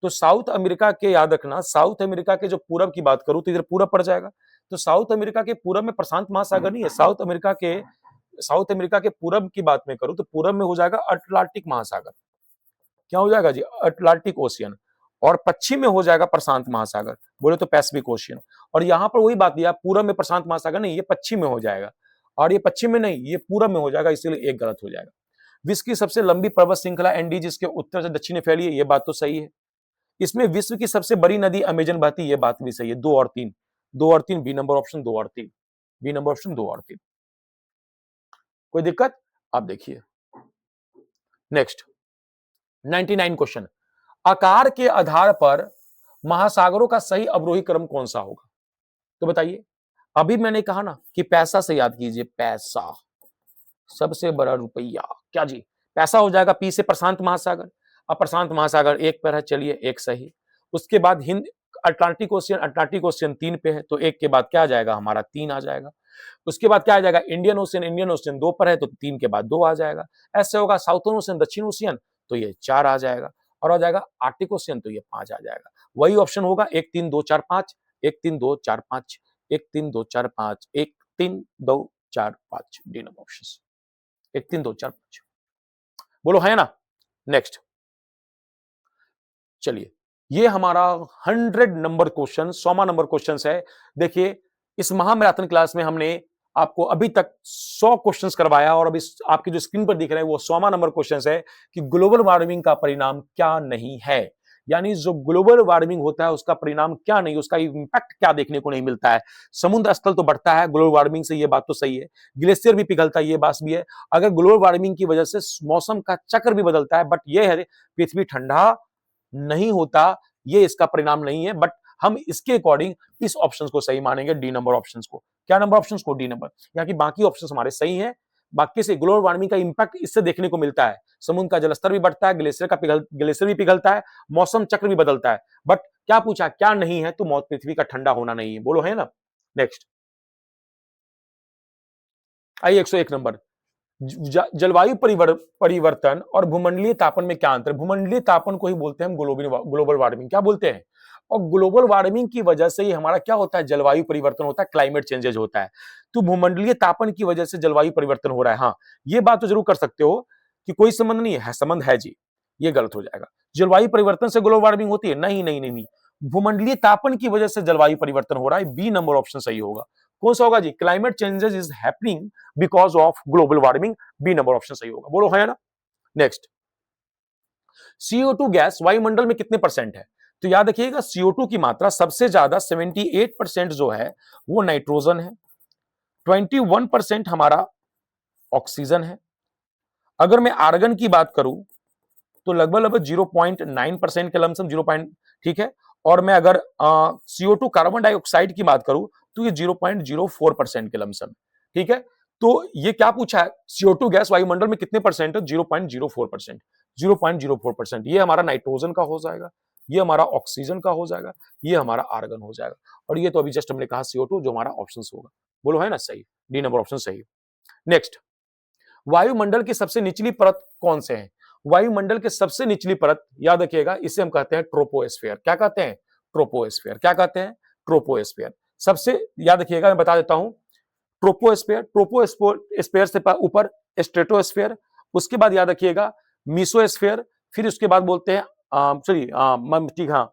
तो साउथ अमेरिका के, याद रखना साउथ अमेरिका के जो पूरब की बात करूं तो इधर पूरब पड़ जाएगा। तो साउथ अमेरिका के पूरब में प्रशांत महासागर नहीं है, साउथ अमेरिका के पूरब की बात में करूं तो पूरब में हो जाएगा अटलांटिक महासागर। क्या हो जाएगा जी, अटलांटिक ओशियन। और पश्चिम में हो जाएगा प्रशांत महासागर, बोले तो पैसिफिक ओशियन। और यहां पर वही बात दिया, पूरब में प्रशांत महासागर नहीं, ये पश्चिम में हो जाएगा। और ये पश्चिम में नहीं, ये पूरब में हो जाएगा, इसीलिए एक गलत हो जाएगा। विश्व की सबसे लंबी पर्वत श्रृंखला एंडी जिसके उत्तर से दक्षिण में फैली है, ये बात तो सही है। इसमें विश्व की सबसे बड़ी नदी अमेजन बहती है, ये बात भी सही है। 2 और 3, 2 और 3, बी नंबर ऑप्शन 2 और 3, बी नंबर ऑप्शन 2 और 3। कोई दिक्कत? आप देखिए नेक्स्ट 99 क्वेश्चन, आकार के आधार पर महासागरों का सही अवरोही क्रम कौन सा होगा। तो बताइए, अभी मैंने कहा ना कि पैसा से याद कीजिए, पैसा सबसे बड़ा रुपया, क्या जी, पैसा हो जाएगा पी से प्रशांत महासागर। अब प्रशांत महासागर एक पर है, चलिए एक सही। उसके बाद हिंद अटलांटिक ओशियन 3 पे है, तो एक के बाद क्या आ जाएगा हमारा 3 आ जाएगा। उसके बाद क्या आ जाएगा इंडियन ओशियन 2 पर है, तो 3 के बाद 2 आ जाएगा। ऐसे होगा साउथर्न ओशियन, दक्षिण ओशियन, तो ये 4 आ जाएगा। और आ जाएगा आर्टिक ओशियन, तो ये 5 आ जाएगा। वही ऑप्शन होगा 1 3 2 4 5, 1 3 2 4 5, 1 3 2 4 5, 1 3 2 4 5, डी नंबर ऑप्शन 1 3 2 4 5। बोलो है ना। नेक्स्ट चलिए, ये हमारा 100 नंबर क्वेश्चन, 100वां नंबर क्वेश्चन है। देखिए इस महामैराथन क्लास में हमने आपको अभी तक 100 क्वेश्चंस करवाया और अभी आपकी जो स्क्रीन पर दिख रहे हैं वो 100वां नंबर क्वेश्चन है कि ग्लोबल वार्मिंग का परिणाम क्या नहीं है। यानी जो ग्लोबल वार्मिंग होता है उसका परिणाम क्या नहीं, उसका इंपैक्ट क्या देखने को नहीं मिलता है। समुद्र स्थल तो बढ़ता है ग्लोबल वार्मिंग से, ये बात तो सही है। ग्लेशियर भी पिघलता है, ये बात भी है। अगर ग्लोबल वार्मिंग की वजह से मौसम का चक्र भी बदलता है, बट ये है पृथ्वी ठंडा नहीं होता, ये इसका परिणाम नहीं है। बट हम इसके अकॉर्डिंग इस ऑप्शन को सही मानेंगे, डी नंबर ऑप्शन को। क्या नंबर ऑप्शन को? D number. यहाँ की बाकी ऑप्शन हमारे सही हैं। बाकी से ग्लोबल वार्मिंग का इंपैक्ट इससे देखने को मिलता है, समुद्र का जलस्तर भी बढ़ता है, ग्लेशियर भी पिघलता है, मौसम चक्र भी बदलता है। बट क्या पूछा, क्या नहीं है? तो मौत पृथ्वी का ठंडा होना नहीं है। बोलो है ना। नेक्स्ट आइए 101 नंबर, जलवायु परिवर्तन और भूमंडलीय तापन में क्या अंतर? भूमंडलीय तापन को ही बोलते हैं हम ग्लोबल वार्मिंग। क्या बोलते हैं? और ग्लोबल वार्मिंग की वजह से ही हमारा क्या होता है, जलवायु परिवर्तन होता है, क्लाइमेट चेंजेज होता है। तो भूमंडलीय तापन की वजह से जलवायु परिवर्तन हो रहा है। हाँ, ये बात तो जरूर कर सकते हो कि कोई संबंध नहीं है, संबंध है जी, ये गलत हो जाएगा। जलवायु परिवर्तन से ग्लोबल वार्मिंग होती है? नहीं नहीं नहीं, भूमंडलीय तापन की वजह से जलवायु परिवर्तन हो रहा है, बी नंबर ऑप्शन सही होगा। कौन सा होगा जी? Climate changes is happening because of global warming, B number option सही होगा। बोलो है ना। नेक्स्ट, CO2 गैस वायुमंडल में कितने परसेंट है? तो याद रखिएगा CO2 की मात्रा सबसे ज्यादा 78% जो है वो नाइट्रोजन है, 21% हमारा ऑक्सीजन है। अगर मैं आर्गन की बात करूं तो लगभग 0.9% के लमसम, 0. ठीक है। और मैं अगर CO2 कार्बन डाइऑक्साइड की बात करूं तो ये 0.04% के लमसम। ठीक है। तो ये क्या पूछा है, CO2 गैस वायुमंडल में कितने परसेंट है? 0.04%, 0.04%। ये हमारा नाइट्रोजन का हो जाएगा, ये हमारा ऑक्सीजन का हो जाएगा, ये हमारा आर्गन हो जाएगा। और ये तो अभी जस्ट हमने कहा CO2 जो हमारा ऑप्शन होगा। बोलो है ना सही, डी नंबर ऑप्शन सही। नेक्स्ट, वायुमंडल की सबसे निचली परत कौन से है? वायुमंडल के सबसे निचली परत याद रखिएगा, इसे हम कहते हैं ट्रोपोस्फेयर। क्या कहते हैं? ट्रोपोस्फेयर। क्या कहते हैं? ट्रोपोस्फेयर। सबसे याद रखिएगा, मैं बता देता हूं, ट्रोपोस्फेयर से ऊपर स्ट्रेटोस्फेयर, उसके बाद याद रखिएगा मीसोस्फेयर, फिर उसके बाद बोलते हैं सॉरी ठीक, हाँ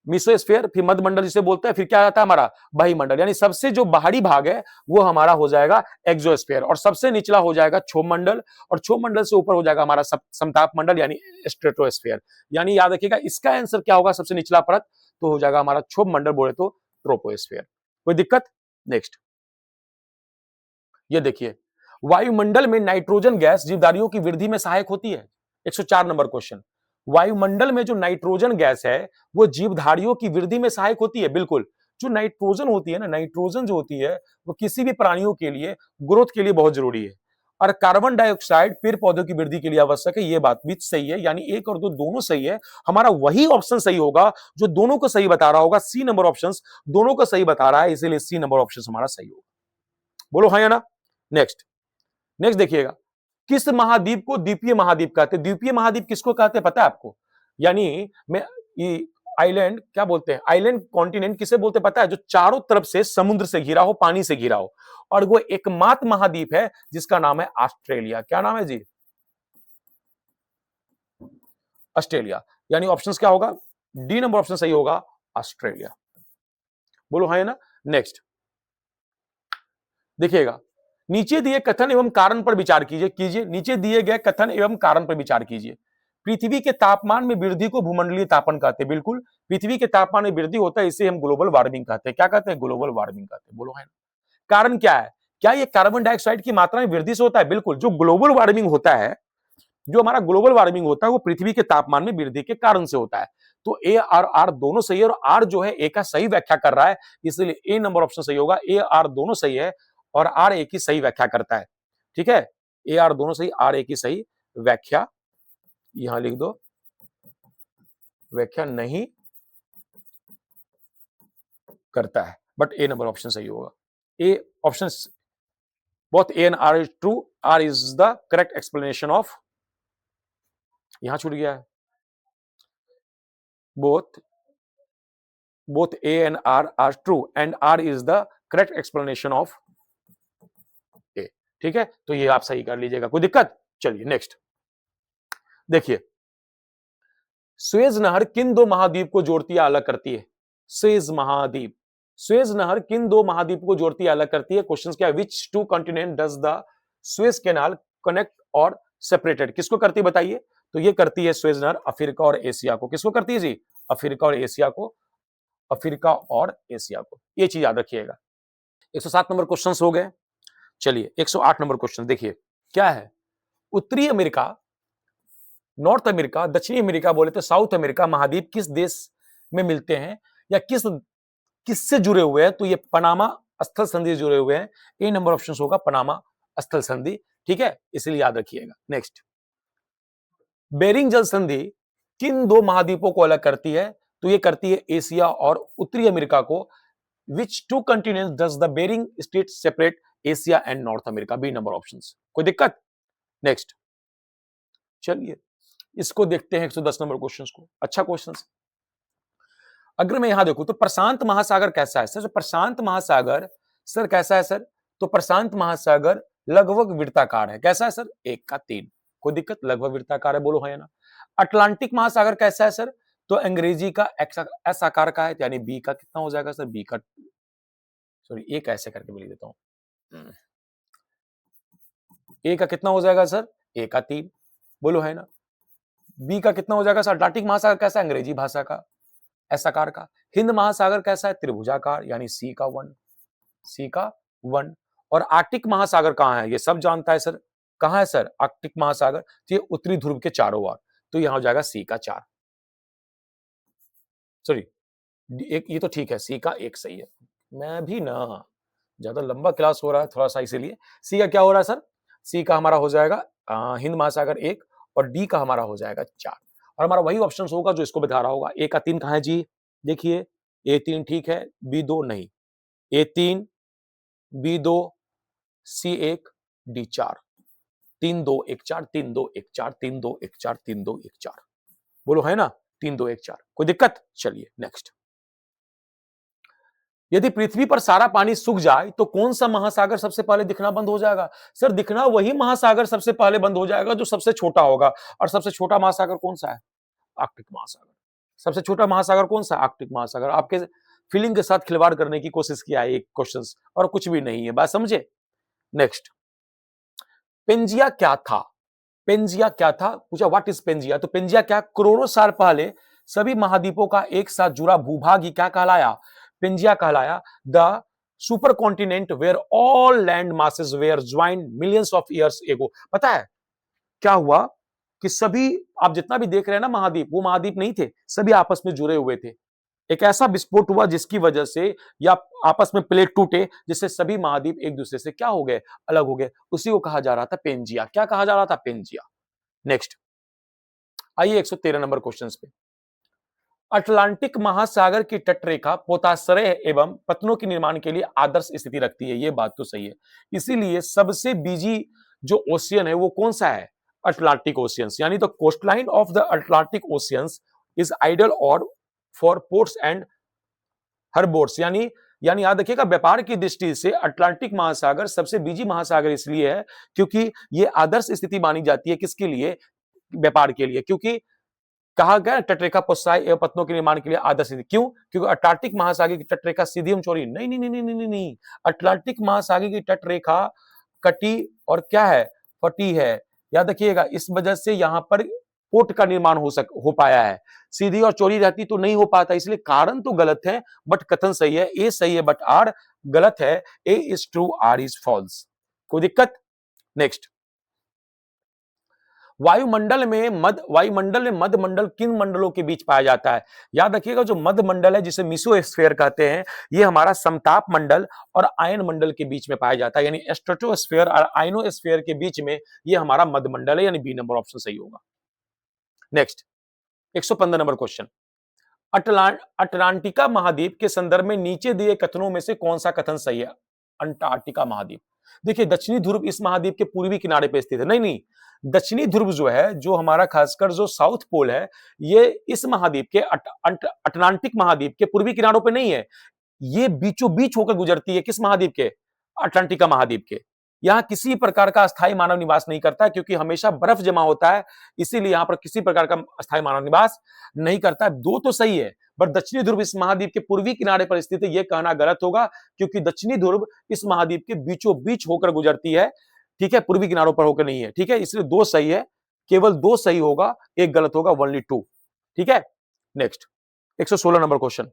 मीसोस्फेयर, फिर मध्यमंडल जिसे बोलते हैं, फिर क्या आता है हमारा वायुमंडल, यानी सबसे जो बाहरी भाग है वो हमारा हो जाएगा एक्सोस्फेयर, और सबसे निचला हो जाएगा क्षोभ मंडल, और क्षोभ मंडल से ऊपर हो जाएगा हमारा समताप मंडल यानी स्ट्रेटोस्फेयर। यानी याद रखिएगा इसका आंसर क्या होगा, सबसे निचला परत तो हो जाएगा हमारा क्षोभ मंडल, बोले तो ट्रोपोस्फेयर। कोई दिक्कत? नेक्स्ट ये देखिए, वायुमंडल में नाइट्रोजन गैस जीवधारियों की वृद्धि में सहायक होती है। 104 नंबर क्वेश्चन, वायुमंडल में जो नाइट्रोजन गैस है वो जीवधारियों की वृद्धि में सहायक होती है। बिल्कुल, जो नाइट्रोजन होती है ना, नाइट्रोजन जो होती है वो किसी भी प्राणियों के लिए ग्रोथ के लिए बहुत जरूरी है, और कार्बन डाइऑक्साइड पेड़ पौधों की वृद्धि के लिए आवश्यक है। ये बात भी सही है, यानी एक और दो दोनों सही है। हमारा वही ऑप्शन सही होगा जो दोनों को सही बता रहा होगा। सी नंबर ऑप्शन दोनों को सही बता रहा है, इसीलिए सी नंबर ऑप्शन हमारा सही होगा। बोलो हाँ या ना? नेक्स्ट नेक्स्ट देखिएगा, किस महाद्वीप को द्वीपीय महाद्वीप कहते हैं? द्वीपीय महाद्वीप किसको कहते हैं पता है आपको? यानी मैं आइलैंड क्या बोलते हैं, आइलैंड कॉन्टिनेंट किसे बोलते हैं पता है? जो चारों तरफ से समुद्र से घिरा हो, पानी से घिरा हो, और वो एकमात्र महाद्वीप है जिसका नाम है ऑस्ट्रेलिया। क्या नाम है जी? ऑस्ट्रेलिया। यानी ऑप्शंस क्या होगा? डी नंबर ऑप्शन सही होगा, ऑस्ट्रेलिया। बोलो हाँ या ना? नेक्स्ट देखिएगा, नीचे दिए कथन एवं कारण पर विचार कीजिए। नीचे दिए गए कथन एवं कारण पर विचार कीजिए। पृथ्वी के तापमान में वृद्धि को भूमंडलीय तापन कहते हैं। बिल्कुल, पृथ्वी के तापमान में वृद्धि होता है, इसे हम ग्लोबल वार्मिंग कहते हैं। क्या कहते हैं? ग्लोबल वार्मिंग कहते हैं। बोलो है ना? कारण क्या है? क्या ये कार्बन डाइऑक्साइड की मात्रा में वृद्धि से होता है? बिल्कुल, जो ग्लोबल वार्मिंग होता है, जो हमारा ग्लोबल वार्मिंग होता है वो पृथ्वी के तापमान में वृद्धि के कारण से होता है। तो ए और आर दोनों सही है, और आर जो है ए का सही व्याख्या कर रहा है, इसलिए ए नंबर ऑप्शन सही होगा। ए आर दोनों सही है, और आर ए की सही व्याख्या करता है। ठीक है, ए आर दोनों सही, आर ए की सही व्याख्या यहां लिख दो, व्याख्या नहीं करता है, बट ए नंबर ऑप्शन सही होगा। A option both A and R is true, R is the correct explanation of, यहां छूट गया है, बोथ both A and R are true and R is the correct explanation of A। ठीक है, तो ये आप सही कर लीजिएगा, कोई दिक्कत? चलिए नेक्स्ट देखिए, सुएज नहर किन दो महाद्वीप को जोड़ती है, अलग करती है? सुएज महाद्वीप, सुएज नहर किन दो महाद्वीप को जोड़ती है, अलग करती है? क्वेश्चन क्या है? Which two continent does the Suez canal connect और सेपरेटेड? किसको करती है बताइए? तो ये करती है सुएज नहर अफ्रीका और एशिया को। किसको करती है जी? अफ्रीका और एशिया को, अफ्रीका और एशिया को। ये चीज याद रखिएगा। 107 नंबर क्वेश्चन हो गए। चलिए 108 नंबर क्वेश्चन देखिए, क्या है? उत्तरी अमेरिका, नॉर्थ अमेरिका, दक्षिणी अमेरिका बोले तो साउथ अमेरिका महाद्वीप किस देश में मिलते हैं, या किससे जुड़े हुए हैं? तो ये पनामा स्थल संधि जुड़े हुए हैं। ए नंबर ऑप्शन होगा पनामा स्थल संधि। ठीक है, इसलिए याद रखिएगा। नेक्स्ट, बेरिंग जल संधि किन दो महाद्वीपों को अलग करती है? तो ये करती है एशिया और उत्तरी अमेरिका को। Which two continents does the Bering strait separate Asia and north America? B number options. कोई दिक्कत? नेक्स्ट चलिए इसको देखते हैं 110 नंबर क्वेश्चन को। अच्छा क्वेश्चन, अगर मैं यहां देखूं तो प्रशांत महासागर कैसा है सर? प्रशांत महासागर सर कैसा है सर? तो प्रशांत महासागर लगभग वृत्ताकार है। कैसा है सर? 1/3। कोई दिक्कत? लगभग वृत्ताकार है। बोलो है ना? अटलांटिक महासागर कैसा है सर? तो अंग्रेजी का एस आकार का है, यानी बी का कितना हो जाएगा सर? बी का, सॉरी एक ऐसे करके मैं लिख देता हूं, ए का कितना हो जाएगा सर? 1/3। बोलो है ना? बी का कितना हो जाएगा सर? अटलांटिक महासागर कैसा है? अंग्रेजी भाषा का एस आकार का। हिंद महासागर कैसा है? त्रिभुजाकार, यानी सी का 1, सी का 1। और आर्कटिक महासागर कहां है? ये सब जानता है सर। कहां है सर आर्कटिक महासागर? तो ये उत्तरी ध्रुव के चारों ओर, तो यहां हो जाएगा सी का 4। सॉरी एक, ये तो ठीक है, सी का 1 सही है। मैं भी ना, ज्यादा लंबा क्लास हो रहा है थोड़ा सा, इसीलिए सी का क्या हो रहा है सर? सी का हमारा हो जाएगा हिंद महासागर 1, और डी का हमारा हो जाएगा 4, और हमारा वही ऑप्शन होगा जो इसको बता रहा होगा। ए का 3 कहां है जी? देखिए A3 ठीक है, B2 नहीं, A3, B2, C1, D4, 3 2 1 4, 3 2 1 4, 3 2 1 4, 3 2 1 4। बोलो है ना? 3 2 1 4। कोई दिक्कत? चलिए नेक्स्ट यदि पृथ्वी पर सारा पानी सूख जाए तो कौन सा महासागर सबसे पहले दिखना बंद हो जाएगा? सर, दिखना वही महासागर सबसे पहले बंद हो जाएगा जो सबसे छोटा होगा। और सबसे छोटा महासागर कौन सा है? आर्कटिक महासागर। सबसे छोटा महासागर कौन सा? आर्कटिक महासागर। आपके फीलिंग के साथ खिलवाड़ करने की कोशिश किया है एक क्वेश्चंस, और कुछ भी नहीं है। बात समझे? नेक्स्ट, पेंजिया क्या था? पेंजिया क्या था पूछा, व्हाट इज पेंजिया? तो पेंजिया क्या, करोड़ों साल पहले सभी महाद्वीपों का एक साथ जुड़ा भूभाग ही क्या कहलाया? पेंजिया कहलाया। The supercontinent where all land masses were joined millions of years ago. पता है क्या हुआ कि सभी, आप जितना भी देख रहे हैं ना महाद्वीप, वो महाद्वीप नहीं थे, सभी आपस में जुड़े हुए थे। एक ऐसा विस्फोट हुआ जिसकी वजह से, या आपस में प्लेट टूटे, जिससे सभी महाद्वीप एक दूसरे से क्या हो गए? अलग हो गए। उसी को कहा जा रहा था पेंजिया। क्या कहा जा रहा था? पेंजिया। नेक्स्ट, आइए 113 नंबर क्वेश्चन पे। अटलांटिक महासागर की तटरेखा पोताश्रय एवं पत्तनों के निर्माण के लिए आदर्श स्थिति रखती है। ये बात तो सही है। इसीलिए सबसे बिजी जो ओशियन है वो कौन सा है? Atlantic oceans. यानी the coastline of the Atlantic oceans is ideal और फॉर पोर्ट्स एंड हर्बोर्ट्स। यानी याद रखिएगा, व्यापार की दृष्टि से अटलांटिक महासागर सबसे बिजी महासागर इसलिए है क्योंकि ये आदर्श स्थिति मानी जाती है। किसके लिए? व्यापार के लिए। क्योंकि कहा गया तटरेखा पोतसाई एवं पत्तनों के निर्माण के लिए आदर्श स्थिति। क्यों? क्योंकि अटलांटिक महासागर की तटरेखा सीधी एवं चौड़ी नहीं, नहीं नहीं नहीं नहीं नहीं, अटलांटिक महासागर की तटरेखा कटी और क्या है? फटी है। याद रखिएगा, इस वजह से यहां पर पोर्ट का निर्माण हो पाया है। सीधी और चौड़ी रहती तो नहीं हो पाता। इसलिए कारण तो गलत है बट कथन सही है। ए सही है बट आर गलत है। A is true, R is false. कोई दिक्कत? नेक्स्ट, वायुमंडल में मध्य मंडल किन मंडलों के बीच पाया जाता है? याद रखिएगा, जो मध्य मंडल है जिसे मिसोस्फीयर कहते हैं, ये हमारा समताप मंडल और आयन मंडल के बीच में पाया जाता है। यानी स्ट्रेटोस्फीयर और आयनोस्फीयर के बीच में ये हमारा मध्य मंडल है। यानी बी नंबर ऑप्शन सही होगा। Next, 115 number question. अटलांटिका महाद्वीप के संदर्भ में नीचे दिए कथनों में से कौन सा कथन सही है? अंटार्कटिका महाद्वीप। देखिए, दक्षिणी ध्रुव इस महाद्वीप के पूर्वी किनारे पे स्थित है। नहीं नहीं, दक्षिणी ध्रुव जो है, जो हमारा खासकर जो साउथ पोल है, ये इस महाद्वीप के अटलांटिक महाद्वीप के पूर्वी किनारों पे नहीं है। ये बीचों बीच होकर गुजरती है। किस महाद्वीप के? अटलांटिका महाद्वीप के। यहां किसी प्रकार का अस्थायी मानव निवास नहीं करता है क्योंकि हमेशा बर्फ जमा होता है। इसीलिए यहां पर किसी प्रकार का अस्थायी मानव निवास नहीं करता है। दो तो सही है, बट दक्षिणी ध्रुव इस महाद्वीप के पूर्वी किनारे पर स्थित है, यह कहना गलत होगा क्योंकि दक्षिणी ध्रुव इस महाद्वीप के बीचों बीच होकर गुजरती है। ठीक है, पूर्वी किनारों पर होकर नहीं है। ठीक है, इसलिए दो सही है, केवल दो सही होगा, एक गलत होगा, ओनली टू। ठीक है, नेक्स्ट, 116 नंबर क्वेश्चन।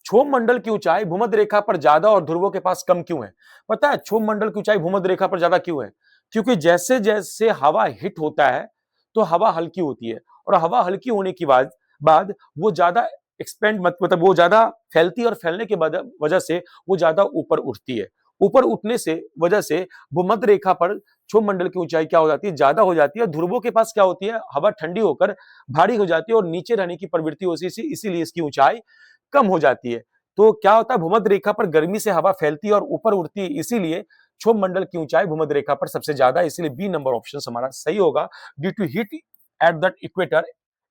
क्षोभ मंडल की ऊंचाई भूमध्य रेखा पर ज्यादा और ध्रुवों के पास कम क्यों है? पता है क्षोभ मंडल की ऊंचाई भूमध्य रेखा पर ज्यादा क्यों है? क्योंकि जैसे जैसे हवा हिट होता है तो हवा हल्की होती है, और हवा हल्की होने की बाद वो ज्यादा एक्सपेंड मतलब वो ज्यादा फैलती है, और फैलने के वजह से वो ज्यादा ऊपर उठती है। ऊपर उठने से वजह से भूमध्य रेखा पर क्षोभ मंडल की ऊंचाई क्या हो जाती है? ज्यादा हो जाती है। ध्रुवों के पास क्या होती है? हवा ठंडी होकर भारी हो जाती है और नीचे रहने की प्रवृत्ति होती है, इसीलिए इसकी ऊंचाई कम हो जाती है। तो क्या होता है? भूमध्य रेखा पर गर्मी से हवा फैलती है और ऊपर उड़ती है, इसीलिए क्षोभ मंडल की ऊंचाई भूमध्य रेखा पर सबसे ज्यादा है। इसलिए बी नंबर ऑप्शन हमारा सही होगा। Due to heat at that equator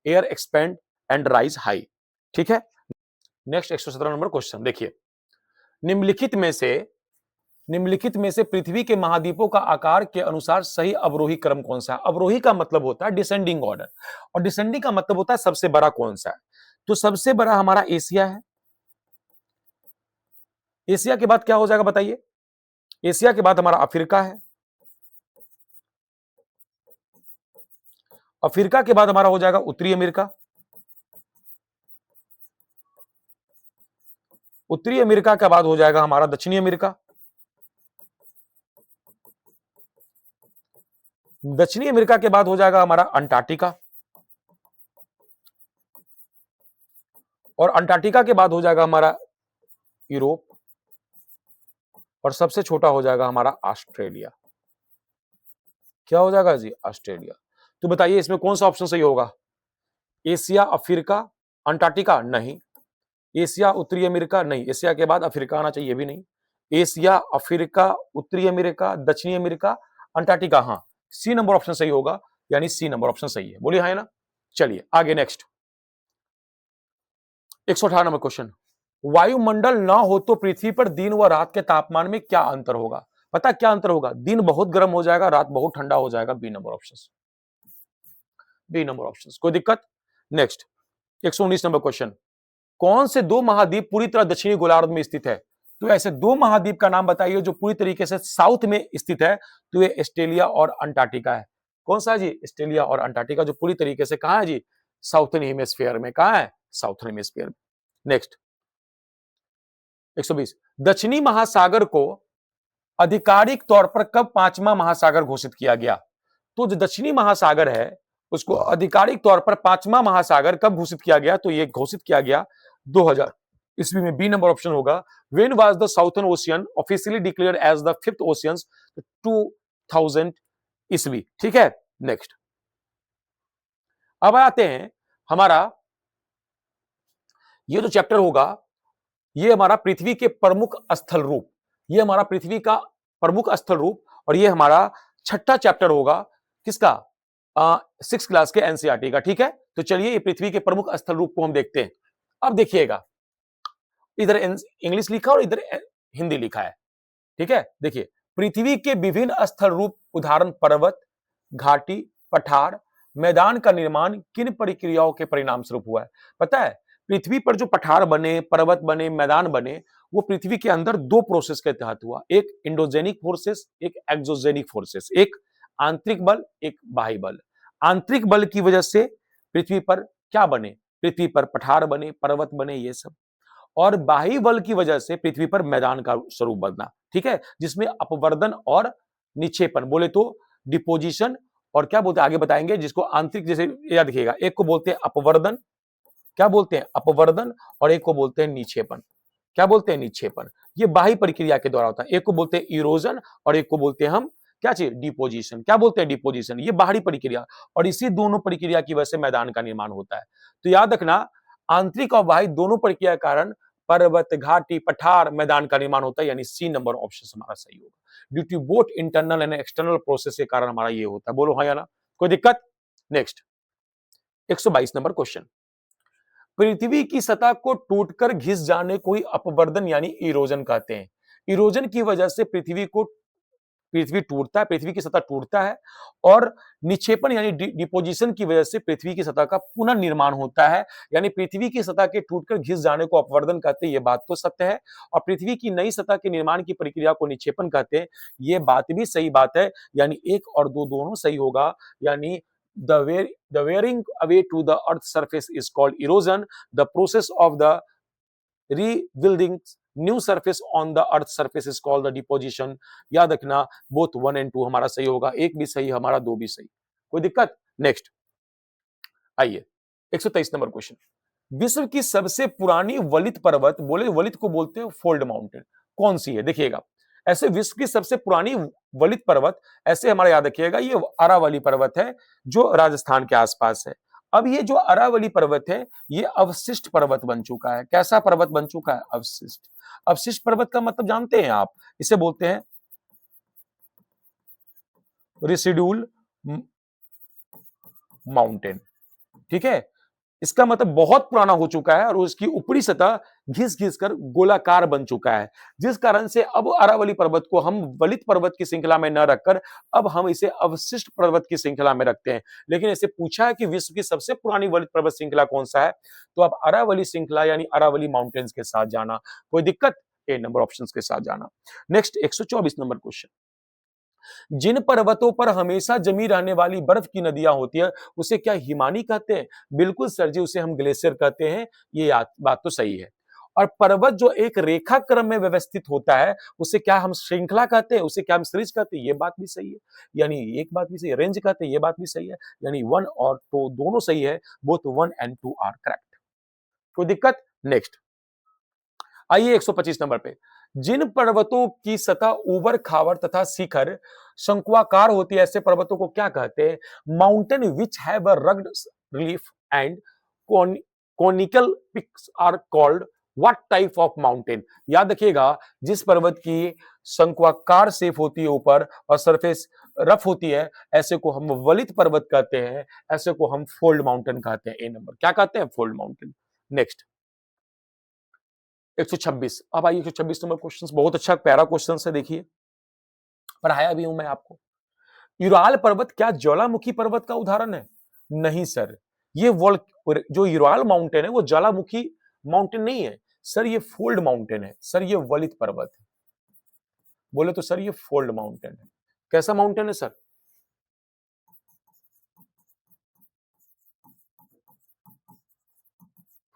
air expand and rise high. ठीक है, नेक्स्ट 117 नंबर क्वेश्चन देखिए। निम्नलिखित में से पृथ्वी के महाद्वीपों का आकार के अनुसार सही अवरोही क्रम कौन सा है? अवरोही का मतलब होता है डिसेंडिंग ऑर्डर, और डिसेंडिंग का मतलब होता है सबसे बड़ा कौन सा है। तो सबसे बड़ा हमारा एशिया है। एशिया के बाद क्या हो जाएगा बताइए? एशिया के बाद हमारा अफ्रीका है। अफ्रीका के बाद हमारा हो जाएगा उत्तरी अमेरिका। उत्तरी अमेरिका के बाद हो जाएगा हमारा दक्षिणी अमेरिका। दक्षिणी अमेरिका के बाद हो जाएगा हमारा अंटार्कटिका, और अंटार्कटिका के बाद हो जाएगा हमारा यूरोप, और सबसे छोटा हो जाएगा हमारा ऑस्ट्रेलिया। क्या हो जाएगा जी? ऑस्ट्रेलिया। तो बताइए इसमें कौन सा ऑप्शन सही होगा? Asia, Africa, Antarctica? नहीं। एशिया, उत्तरी अमेरिका? नहीं। एशिया के बाद अफ्रीका आना चाहिए, भी नहीं। एशिया, अफ्रीका, उत्तरी अमेरिका, दक्षिणी अमेरिका, अंटार्कटिका। हाँ, सी नंबर ऑप्शन सही होगा, यानी सी नंबर ऑप्शन सही है। बोलिए हाँ है ना? चलिए आगे नेक्स्ट 118 नंबर क्वेश्चन। वायुमंडल ना हो तो पृथ्वी पर दिन व रात के तापमान में क्या अंतर होगा? पता क्या अंतर होगा? दिन बहुत गर्म हो जाएगा, रात बहुत ठंडा हो जाएगा। B number option, B number option. कोई दिक्कत? Next 119 number question. कौन से दो महाद्वीप पूरी तरह दक्षिणी गोलार्ध में स्थित है? तो ऐसे दो महाद्वीप का नाम बताइए जो पूरी तरीके से साउथ में स्थित है। तो ये ऑस्ट्रेलिया और अंटार्कटिका है। कौन सा है जी? ऑस्ट्रेलिया और अंटार्कटिका, जो पूरी तरीके से कहां है जी? साउथर्न हेमिस्फीयर में। कहां है? साउथर्न हेमिस्फीयर में। नेक्स्ट 120। दक्षिणी महासागर को आधिकारिक तौर पर कब पांचवा महासागर घोषित किया गया? तो जो दक्षिणी महासागर है उसको आधिकारिक तौर पर पांचवा महासागर कब घोषित किया गया? तो ये घोषित किया गया 2000 ईस्वी में। बी नंबर ऑप्शन होगा। When was the southern ocean officially declared as the fifth ocean? 2000 ईस्वी। ठीक है। नेक्स्ट अब आते हैं हमारा ये जो चैप्टर होगा, ये हमारा पृथ्वी के प्रमुख स्थल रूप, ये हमारा पृथ्वी का प्रमुख स्थल रूप, और ये हमारा छठा चैप्टर होगा किसका? 6 क्लास के एनसीईआरटी का। ठीक है। तो चलिए ये पृथ्वी के प्रमुख स्थल रूप को हम देखते हैं। अब देखिएगा, इधर इंग्लिश लिखा और इधर हिंदी लिखा है। ठीक है। देखिए, पृथ्वी के विभिन्न स्थल रूप उदाहरण पर्वत, घाटी, पठार, मैदान का निर्माण किन प्रक्रियाओं के परिणाम स्वरूप हुआ है? पता है, पृथ्वी पर जो पठार बने, पर्वत बने, मैदान बने, वो पृथ्वी के अंदर दो प्रोसेस के तहत हुआ। एक इंडोजेनिक फोर्सेस, एक एक्सोजेनिक फोर्सेस। एक आंतरिक बल, एक बाह्य बल। आंतरिक बल की वजह से पृथ्वी पर क्या बने? पृथ्वी पर पठार बने, पर्वत बने, ये सब। और बाह्य बल की वजह से पृथ्वी पर मैदान का स्वरूप बदला। ठीक है। जिसमें अपवर्दन और निक्षेपण, बोले तो डिपोजिशन, और क्या बोलते हैं आगे बताएंगे, जिसको आंतरिक, जैसे याद रखिएगा, एक को बोलते हैं अपवर्दन, क्या बोलते हैं? अपवर्दन। और एक को बोलते हैं निक्षेपण। क्या बोलते हैं? निक्षेपण। ये बाह्य प्रक्रिया के द्वारा होता है। एक को बोलते हैं इरोजन और एक को बोलते हैं हम क्या चीज? डिपोजिशन। क्या बोलते हैं? डिपोजिशन। ये बाहरी प्रक्रिया, और इसी दोनों प्रक्रिया की वजह से मैदान का निर्माण होता है। तो याद रखना, आंतरिक और बाह्य दोनों प्रक्रिया के कारण पर्वत, घाटी, पठार, मैदान का निर्माण होता है। यानी सी नंबर ऑप्शन हमारा सही होगा। Due to both internal and external process के कारण हमारा ये होता है। बोलो हाँ या ना? कोई दिक्कत? Next 122 number question. पृथ्वी की सतह को टूटकर घिस जाने को ही अपवर्दन यानी इरोजन कहते हैं। इरोजन की वजह से पृथ्वी टूटता है, पृथ्वी की सतह टूटता है, और निक्षेपण यानी डिपोजिशन की वजह से पृथ्वी की सतह का पुनर्निर्माण होता है। यानी पृथ्वी की सतह के टूटकर घिस जाने को अपवर्दन कहते हैं, ये बात तो सत्य है। और पृथ्वी की नई सतह के निर्माण की प्रक्रिया को निक्षेपण कहते हैं, ये बात भी सही बात है। यानी एक और दो दोनों सही होगा। यानी the wearing away to the earth surface is called erosion. The process of the rebuilding new surface on the earth surface is called the deposition. याद रखना, both 1 and 2 हमारा सही होगा। एक भी सही, हमारा दो भी सही। कोई दिक्कत? नेक्स्ट आइए 123 नंबर क्वेश्चन। विश्व की सबसे पुरानी वलित पर्वत, बोले वलित को बोलते हैं फोल्ड माउंटेन, कौन सी है? देखिएगा, ऐसे विश्व की सबसे पुरानी वलित पर्वत, ऐसे हमारा याद रखिएगा, ये अरावली पर्वत है जो राजस्थान के आसपास है। अब ये जो अरावली पर्वत है, ये अवशिष्ट पर्वत बन चुका है। कैसा पर्वत बन चुका है? अवशिष्ट। अवशिष्ट पर्वत का मतलब जानते हैं आप? इसे बोलते हैं रेसिड्यूल माउंटेन। ठीक है। इसका मतलब बहुत पुराना हो चुका है और उसकी ऊपरी सतह घिस घिस कर गोलाकार बन चुका है, जिस कारण से अब अरावली पर्वत को हम वलित पर्वत की श्रृंखला में न रखकर अब हम इसे अवशिष्ट पर्वत की श्रृंखला में रखते हैं। लेकिन इसे पूछा है कि विश्व की सबसे पुरानी वलित पर्वत श्रृंखला कौन सा है, तो अब अरावली श्रृंखला यानी अरावली माउंटेन्स के साथ जाना। कोई दिक्कत? ए नंबर ऑप्शन के साथ जाना। Next 124 number question. जिन पर्वतों पर हमेशा जमी रहने वाली बर्फ की नदियां होती है, उसे क्या हिमानी कहते हैं? बिल्कुल सर जी, उसे हम ग्लेशियर कहते हैं। ये बात तो सही है। और पर्वत जो एक रेखा क्रम में व्यवस्थित होता है, उसे क्या हम श्रृंखला कहते हैं? उसे क्या हम सीरीज कहते हैं? ये बात भी सही है। यानी एक बात भी सही है, रेंज कहते हैं, ये बात भी सही है। यानी 1 और 2 दोनों सही है। Both 1 and 2 are correct. कोई दिक्कत? नेक्स्ट आइए 125 नंबर पे। जिन पर्वतों की सतह ऊबड़ खाबड़ तथा शिखर शंक्वाकार होती है, ऐसे पर्वतों को क्या कहते हैं? Mountain which have a rugged relief and conical peaks are called what type of mountain? याद रखिएगा, जिस पर्वत की शंक्वाकार शेप होती है ऊपर और सरफेस रफ होती है, ऐसे को हम वलित पर्वत कहते हैं। ऐसे को हम फोल्ड माउंटेन कहते हैं। ए नंबर क्या कहते हैं? Fold mountain. नेक्स्ट 126। अब आइए 126 नंबर क्वेश्चन, बहुत अच्छा प्यारा क्वेश्चन है, देखिए पढ़ाया भी हूं मैं आपको। यूराल पर्वत क्या ज्वालामुखी पर्वत का उदाहरण है? नहीं सर, ये जो यूराल माउंटेन है वो ज्वालामुखी माउंटेन नहीं है सर, ये फोल्ड माउंटेन है सर, ये वलित पर्वत है। बोले तो सर ये फोल्ड माउंटेन है। कैसा माउंटेन है सर?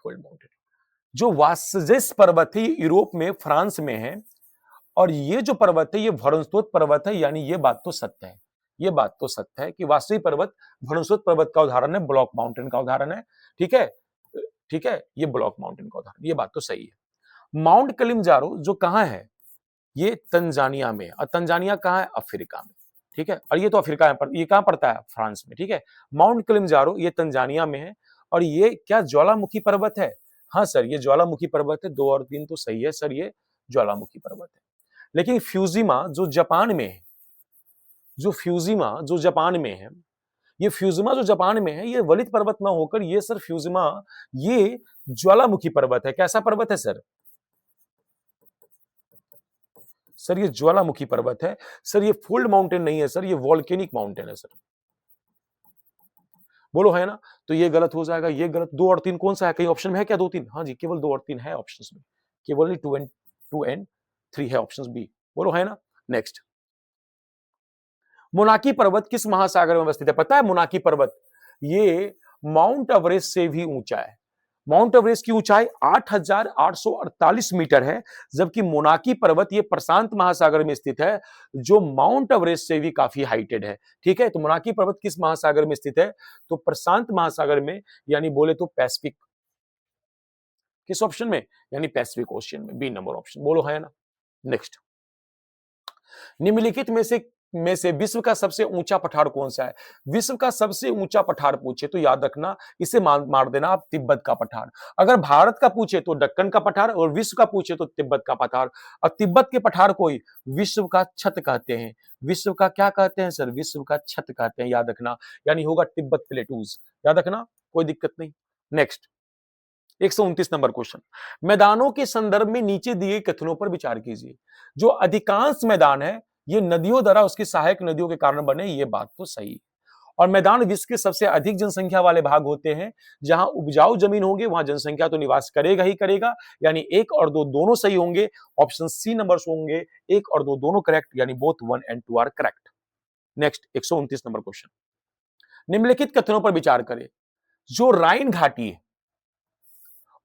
Fold mountain. जो वासजेस पर्वत है यूरोप में, फ्रांस में है, और ये जो पर्वत है ये भरणस्रोत पर्वत है, यानी ये बात तो सत्य है, ये बात तो सत्य है कि वास्तविक पर्वत भरणस्रोत पर्वत का उदाहरण है, ब्लॉक माउंटेन का उदाहरण है। ठीक है, ठीक है, ये ब्लॉक माउंटेन का उदाहरण, ये बात तो सही है। माउंट किलिमंजारो जो कहां है? ये तंजानिया में, और तंजानिया कहां है? अफ्रीका में। ठीक है, और ये तो अफ्रीका में ये कहां पड़ता है? फ्रांस में। ठीक है, माउंट किलिमंजारो ये तंजानिया में है, और ये क्या ज्वालामुखी पर्वत है? हाँ सर, ये ज्वालामुखी पर्वत है। 2 और 3 तो सही है सर, ये ज्वालामुखी पर्वत है। लेकिन फ्यूजिमा जो जापान में है, जो फ्यूजिमा जो जापान में है, ये फ्यूजिमा जो जापान में है, ये वलित पर्वत ना होकर ये सर फ्यूजिमा ये ज्वालामुखी पर्वत है। कैसा पर्वत है सर? सर ये ज्वालामुखी पर्वत है सर, ये फोल्ड माउंटेन नहीं है सर, ये वॉल्केनिक माउंटेन है सर। बोलो है ना? तो ये गलत हो जाएगा, ये गलत। 2 और 3 कौन सा है? कहीं ऑप्शन में है क्या 2 3? हाँ जी, केवल 2 और 3 है ऑप्शंस में, केवल 2 एंड 3 है ऑप्शंस बी। बोलो है ना? नेक्स्ट, मोनाकी पर्वत किस महासागर में अवस्थित है? पता है मोनाकी पर्वत ये माउंट एवरेस्ट से भी ऊंचा है। माउंट एवरेस्ट की ऊंचाई 8,848 मीटर है, जबकि मोनाकी पर्वत ये प्रशांत महासागर में स्थित है, जो माउंट एवरेस्ट से भी काफी हाइटेड है। ठीक है, तो मोनाकी पर्वत किस महासागर में स्थित है? तो प्रशांत महासागर में, यानी बोले तो पैसिफिक। किस ऑप्शन में? यानी पैसिफिक ओशियन में, बी नंबर ऑप्शन। बोलो है ना? नेक्स्ट, निम्नलिखित में से विश्व का सबसे ऊंचा पठार कौन सा है? विश्व का सबसे ऊंचा पठार पूछे तो याद रखना, इसे मार देना आप, तिब्बत का पठार। अगर भारत का पूछे तो दक्कन का पठार, और विश्व का पूछे तो तिब्बत का पठार। और तिब्बत के पठार को ही विश्व का छत कहते हैं। विश्व का क्या कहते हैं सर? विश्व का छत कहते हैं, याद रखना, यानी होगा तिब्बत प्लेटूज। याद रखना, कोई दिक्कत नहीं। नेक्स्ट, 129 नंबर क्वेश्चन, मैदानों के संदर्भ में नीचे दिए कथनों पर विचार कीजिए। जो अधिकांश मैदान है ये नदियों द्वारा उसकी सहायक नदियों के कारण बने, ये बात तो सही है। और मैदान विश्व के सबसे अधिक जनसंख्या वाले भाग होते हैं। जहां उपजाऊ जमीन होंगे वहां जनसंख्या तो निवास करेगा ही करेगा, यानी 1 और 2 दोनों सही होंगे। ऑप्शन सी नंबर होंगे 1 और 2 दोनों करेक्ट, यानी both 1 and 2 are correct. Next, 129 number question, निम्नलिखित कथनों पर विचार करें। जो राइन घाटी है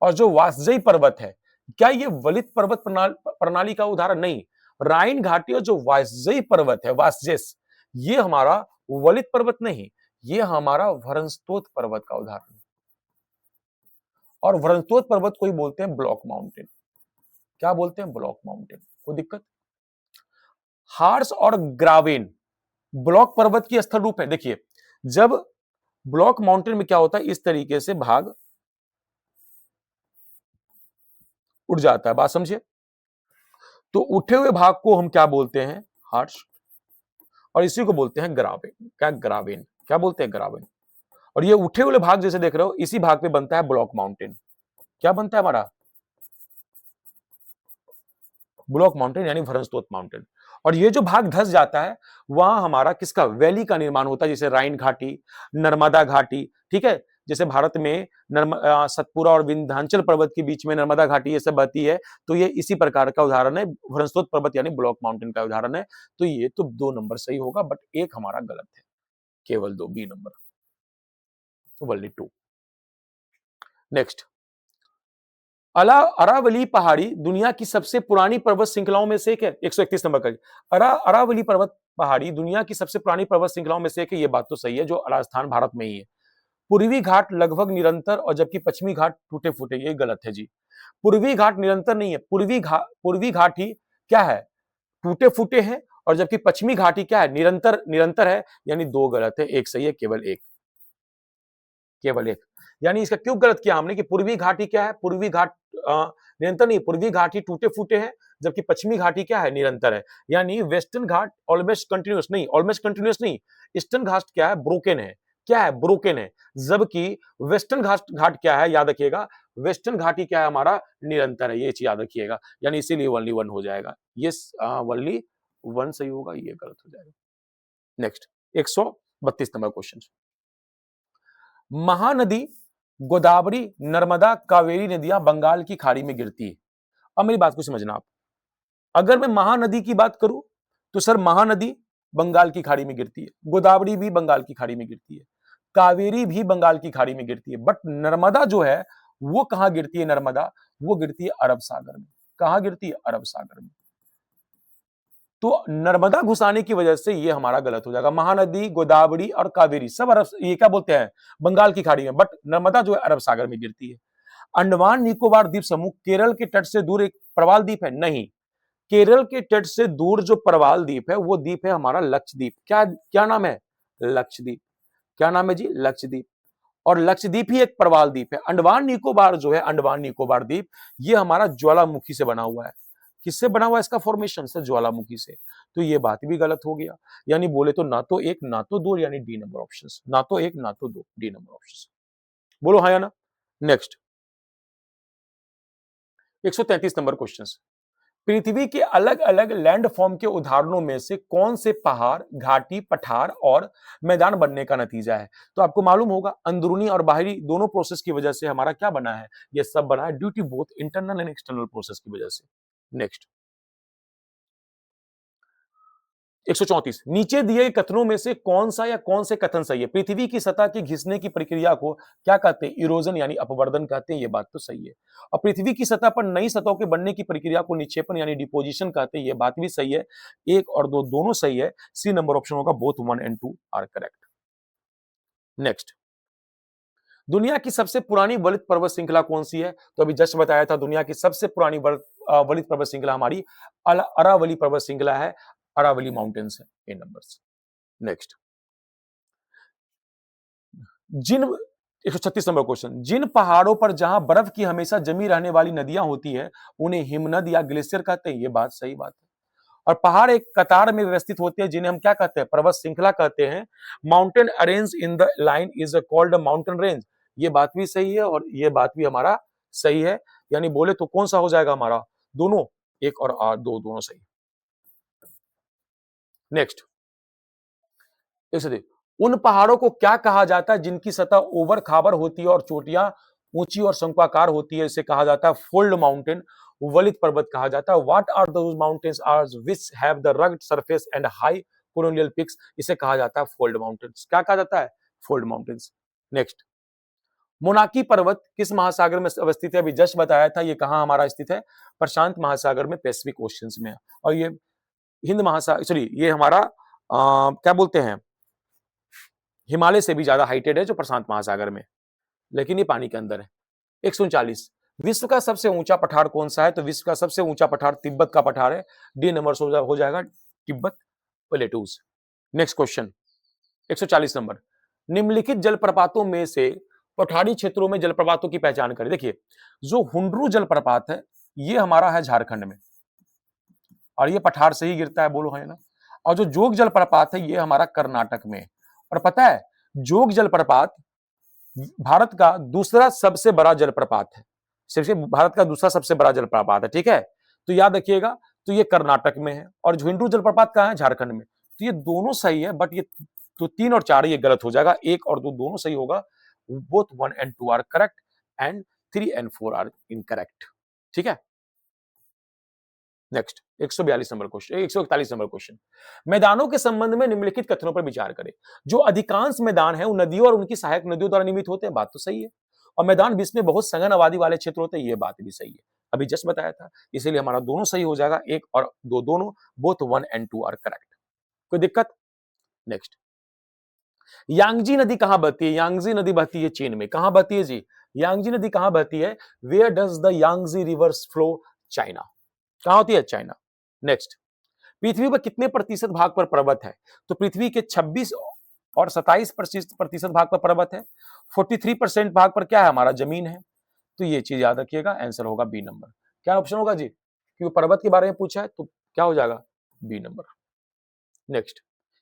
और जो वासजई पर्वत है, क्या ये वलित पर्वत प्रणाली का उदाहरण? नहीं, राइन घाटी और जो वासजई पर्वत है, वासजेस, ये हमारा वलित पर्वत नहीं, ये हमारा वरनस्तोत पर्वत का उदाहरण है। और वरनस्तोत पर्वत को ही बोलते हैं ब्लॉक माउंटेन। क्या बोलते हैं? Block mountain. कोई दिक्कत? हार्स और ग्रावेन ब्लॉक पर्वत की स्थल रूप है। देखिए, जब ब्लॉक माउंटेन में क्या होता है, इस तरीके से भाग उठ जाता है, बात समझिए। तो उठे हुए भाग को हम क्या बोलते हैं? हार्स, और इसी को बोलते हैं ग्रावेन। क्या? ग्रावेन। क्या बोलते हैं? ग्रावेन। और ये उठे हुए भाग जैसे देख रहे हो, इसी भाग पे बनता है ब्लॉक माउंटेन। क्या बनता है हमारा? ब्लॉक माउंटेन, यानी भरणस्तोत माउंटेन। और ये जो भाग धस जाता है, वहां हमारा किसका? वैली का निर्माण होता है, जैसे राइन घाटी, नर्मदा घाटी। ठीक है, जैसे भारत में सतपुरा और विंध्याचल पर्वत के बीच में नर्मदा घाटी ये सब बहती है, तो ये इसी प्रकार का उदाहरण है, भरणस्तोत पर्वत यानी ब्लॉक माउंटेन का उदाहरण है। तो ये तो 2 नंबर सही होगा, बट एक हमारा गलत है, केवल 2, B number, only 2। Next, Aravalli पहाड़ी दुनिया की सबसे पुरानी पर्वत श्रृंखलाओं में से एक है। 131 नंबर का, अरावली पर्वत पहाड़ी दुनिया की सबसे पुरानी पर्वत श्रृंखलाओं में से एक है, ये बात तो सही है, जो राजस्थान भारत में ही है। पूर्वी घाट लगभग निरंतर और जबकि पश्चिमी घाट टूटे फूटे, ये गलत है जी। पूर्वी घाट निरंतर नहीं है, पूर्वी घाट ही क्या है? टूटे फूटे हैं, और जबकि पश्चिमी घाट ही क्या है? निरंतर निरंतर है, यानी 2 गलत है, एक सही है, केवल एक, केवल एक। यानी इसका क्यों गलत किया हमने कि पूर्वी घाटी क्या है? पूर्वी घाट निरंतर नहीं, पूर्वी घाटी टूटे फूटे हैं, जबकि पश्चिमी घाटी क्या है? निरंतर है। यानी वेस्टर्न घाट ऑलमोस्ट कंटिन्यूअस नहीं, ऑलमोस्ट कंटिन्यूअस नहीं, ईस्टर्न घाट क्या है? ब्रोकन है। क्या है, ब्रोकन है। जबकि वेस्टर्न घाट घाट क्या है, याद रखिएगा, वेस्टर्न घाटी क्या है हमारा, निरंतर है। ये चीज याद रखिएगा, यानी इसीलिए ओनली वन हो जाएगा। ये ओनली वन सही होगा, ये गलत हो जाएगा। Next 132 number question. Mahanadi Godavari Narmada Kaveri नदियां बंगाल की खाड़ी में गिरती है। अब मेरी बात को समझना आप, अगर मैं महानदी की बात करूं तो सर महानदी बंगाल की खाड़ी में गिरती है, गोदावरी भी बंगाल की खाड़ी में गिरती है, कावेरी भी बंगाल की खाड़ी में गिरती है, बट नर्मदा जो है वो कहां गिरती है, नर्मदा वो गिरती है अरब सागर में। कहां गिरती है, अरब सागर में। तो नर्मदा घुसाने की वजह से ये हमारा गलत हो जाएगा। महानदी गोदावरी और कावेरी सब अरब, ये क्या बोलते हैं, बंगाल की खाड़ी में, बट नर्मदा जो है अरब सागर में गिरती है। अंडमान निकोबार द्वीप समूह केरल के तट से दूर एक प्रवाल द्वीप है, नहीं, केरल के तट से दूर जो प्रवाल द्वीप है वो द्वीप है हमारा लक्षद्वीप। क्या क्या नाम है, लक्षद्वीप। क्या नाम है जी, लक्षद्वीप। और लक्षद्वीप ही एक प्रवाल द्वीप है। अंडमान निकोबार जो है, अंडमान निकोबार द्वीप, ये हमारा ज्वालामुखी से बना हुआ है। किससे बना हुआ है, इसका फॉर्मेशन से, ज्वालामुखी से। तो ये बात भी गलत हो गया, यानी बोले तो ना तो एक ना तो दो, यानी डी नंबर ऑप्शन, ना तो एक ना तो दो, डी नंबर ऑप्शन। बोलो हाँ या ना। Next 133 number question. पृथ्वी के अलग अलग लैंडफॉर्म के उदाहरणों में से कौन से पहाड़, घाटी, पठार और मैदान बनने का नतीजा है। तो आपको मालूम होगा, अंदरूनी और बाहरी दोनों प्रोसेस की वजह से हमारा क्या बना है, ये सब बना है due to both internal and external process की वजह से। नेक्स्ट 134, नीचे दिए कथनों में से कौन सा या कौन से कथन सही है। पृथ्वी की सतह के घिसने की प्रक्रिया को क्या कहते हैं, इरोजन यानी अपवर्दन कहते हैं, ये बात तो सही है। और पृथ्वी की सतह पर नई सतहों के बनने की प्रक्रिया को निक्षेपण यानी डिपोजिशन कहते हैं, ये बात भी सही है। एक और दो दोनों सही है, सी नंबर ऑप्शन होगा, both 1 and 2 are correct. Next, दुनिया की सबसे पुरानी वलित पर्वत श्रृंखला कौन सी है। तो अभी जस्ट बताया था, दुनिया की सबसे पुरानी वलित पर्वत श्रृंखला हमारी अरावली पर्वत श्रृंखला है, अरावली माउंटेन्स है, ए नंबर्स। नेक्स्ट, जिन 136 नंबर क्वेश्चन, जिन पहाड़ों पर जहां बर्फ की हमेशा जमी रहने वाली नदियां होती है उन्हें हिमनद या ग्लेशियर कहते हैं, ये बात सही बात है। और पहाड़ एक कतार में व्यवस्थित होते हैं जिन्हें हम क्या कहते हैं, पर्वत श्रृंखला कहते हैं। Mountain arrange in the line is called mountain range, ये बात भी सही है और ये बात भी हमारा सही है। यानी बोले तो कौन सा हो जाएगा हमारा, दोनों, एक और दो दोनों सही। नेक्स्ट, उन पहाड़ों को क्या कहा जाता है जिनकी सतह ओवर खाबर होती है और चोटियां ऊंची और शंक्वाकार होती है, इसे कहा जाता है फोल्ड माउंटेन, वलित पर्वत कहा जाता है। What are those mountains are which have the rugged surface and high colonial peaks, इसे कहा जाता है फोल्ड माउंटेन्स। क्या कहा जाता है, फोल्ड माउंटेन्स। नेक्स्ट, मोनाकी पर्वत किस महासागर में अवस्थित है, अभी जस्ट बताया था, ये कहां हमारा स्थित है, प्रशांत महासागर में, पैसिफिक ओशियन में। और ये हिंद महासागर, सॉरी ये हमारा क्या बोलते हैं, हिमालय से भी ज्यादा हाइटेड है जो प्रशांत महासागर में, लेकिन ये पानी के अंदर है। 139, विश्व का सबसे ऊंचा पठार कौन सा है। तो विश्व का सबसे ऊंचा पठार तिब्बत का पठार है, डी नंबर हो जाएगा, Tibet plateaus. Next question 140 number, निम्नलिखित जलप्रपातों में से पठारी क्षेत्रों में जलप्रपातों की पहचान करें। देखिए, जो हुंड्रू जलप्रपात है ये हमारा है झारखंड में, और ये पठार से ही गिरता है, बोलो है ना। और जो जोग जलप्रपात है ये हमारा कर्नाटक में है। और पता है, जोग जलप्रपात भारत का दूसरा सबसे बड़ा जलप्रपात है, सिर्फ भारत का दूसरा सबसे बड़ा जलप्रपात है, ठीक है। तो याद रखिएगा, तो ये कर्नाटक में है, और झुंझुनू जलप्रपात कहां है, झारखंड में। तो ये दोनों सही है, बट ये तो 3 और 4 ये गलत हो जाएगा, 1 और 2 दोनों सही होगा, both 1 and 2 are correct and 3 and 4 are incorrect, ठीक है। Next 142 number question, 141 number question, मैदानों के संबंध में निम्नलिखित कथनों पर विचार करें। जो अधिकांश मैदान है उन नदियों और उनकी सहायक नदियों द्वारा निर्मित होते हैं, बात तो सही है। और मैदान विश्व में बहुत सघन आबादी वाले क्षेत्र होते हैं, ये बात भी सही है, अभी जस्ट बताया था, इसीलिए हमारा दोनों सही हो जाएगा, 1 और 2 दोनों, बोथ 1 and 2 आर करेक्ट। कोई दिक्कत। नेक्स्ट, यांगजी नदी कहां बहती है, यांगजी नदी बहती है चीन में, कहां बहती है जी, यांगजी नदी कहां बहती है, where does the Yangtze rivers flow, China, कहां होती है, चाइना। नेक्स्ट, पृथ्वी पर कितने प्रतिशत भाग पर पर्वत है। तो पृथ्वी के 26 और 27% प्रतिशत भाग पर पर्वत है, 43% भाग पर क्या है, हमारा जमीन है। तो ये चीज याद रखिएगा, आंसर होगा बी नंबर। क्या ऑप्शन होगा जी, क्योंकि पर्वत के बारे में पूछा है तो क्या हो जाएगा, बी नंबर। नेक्स्ट,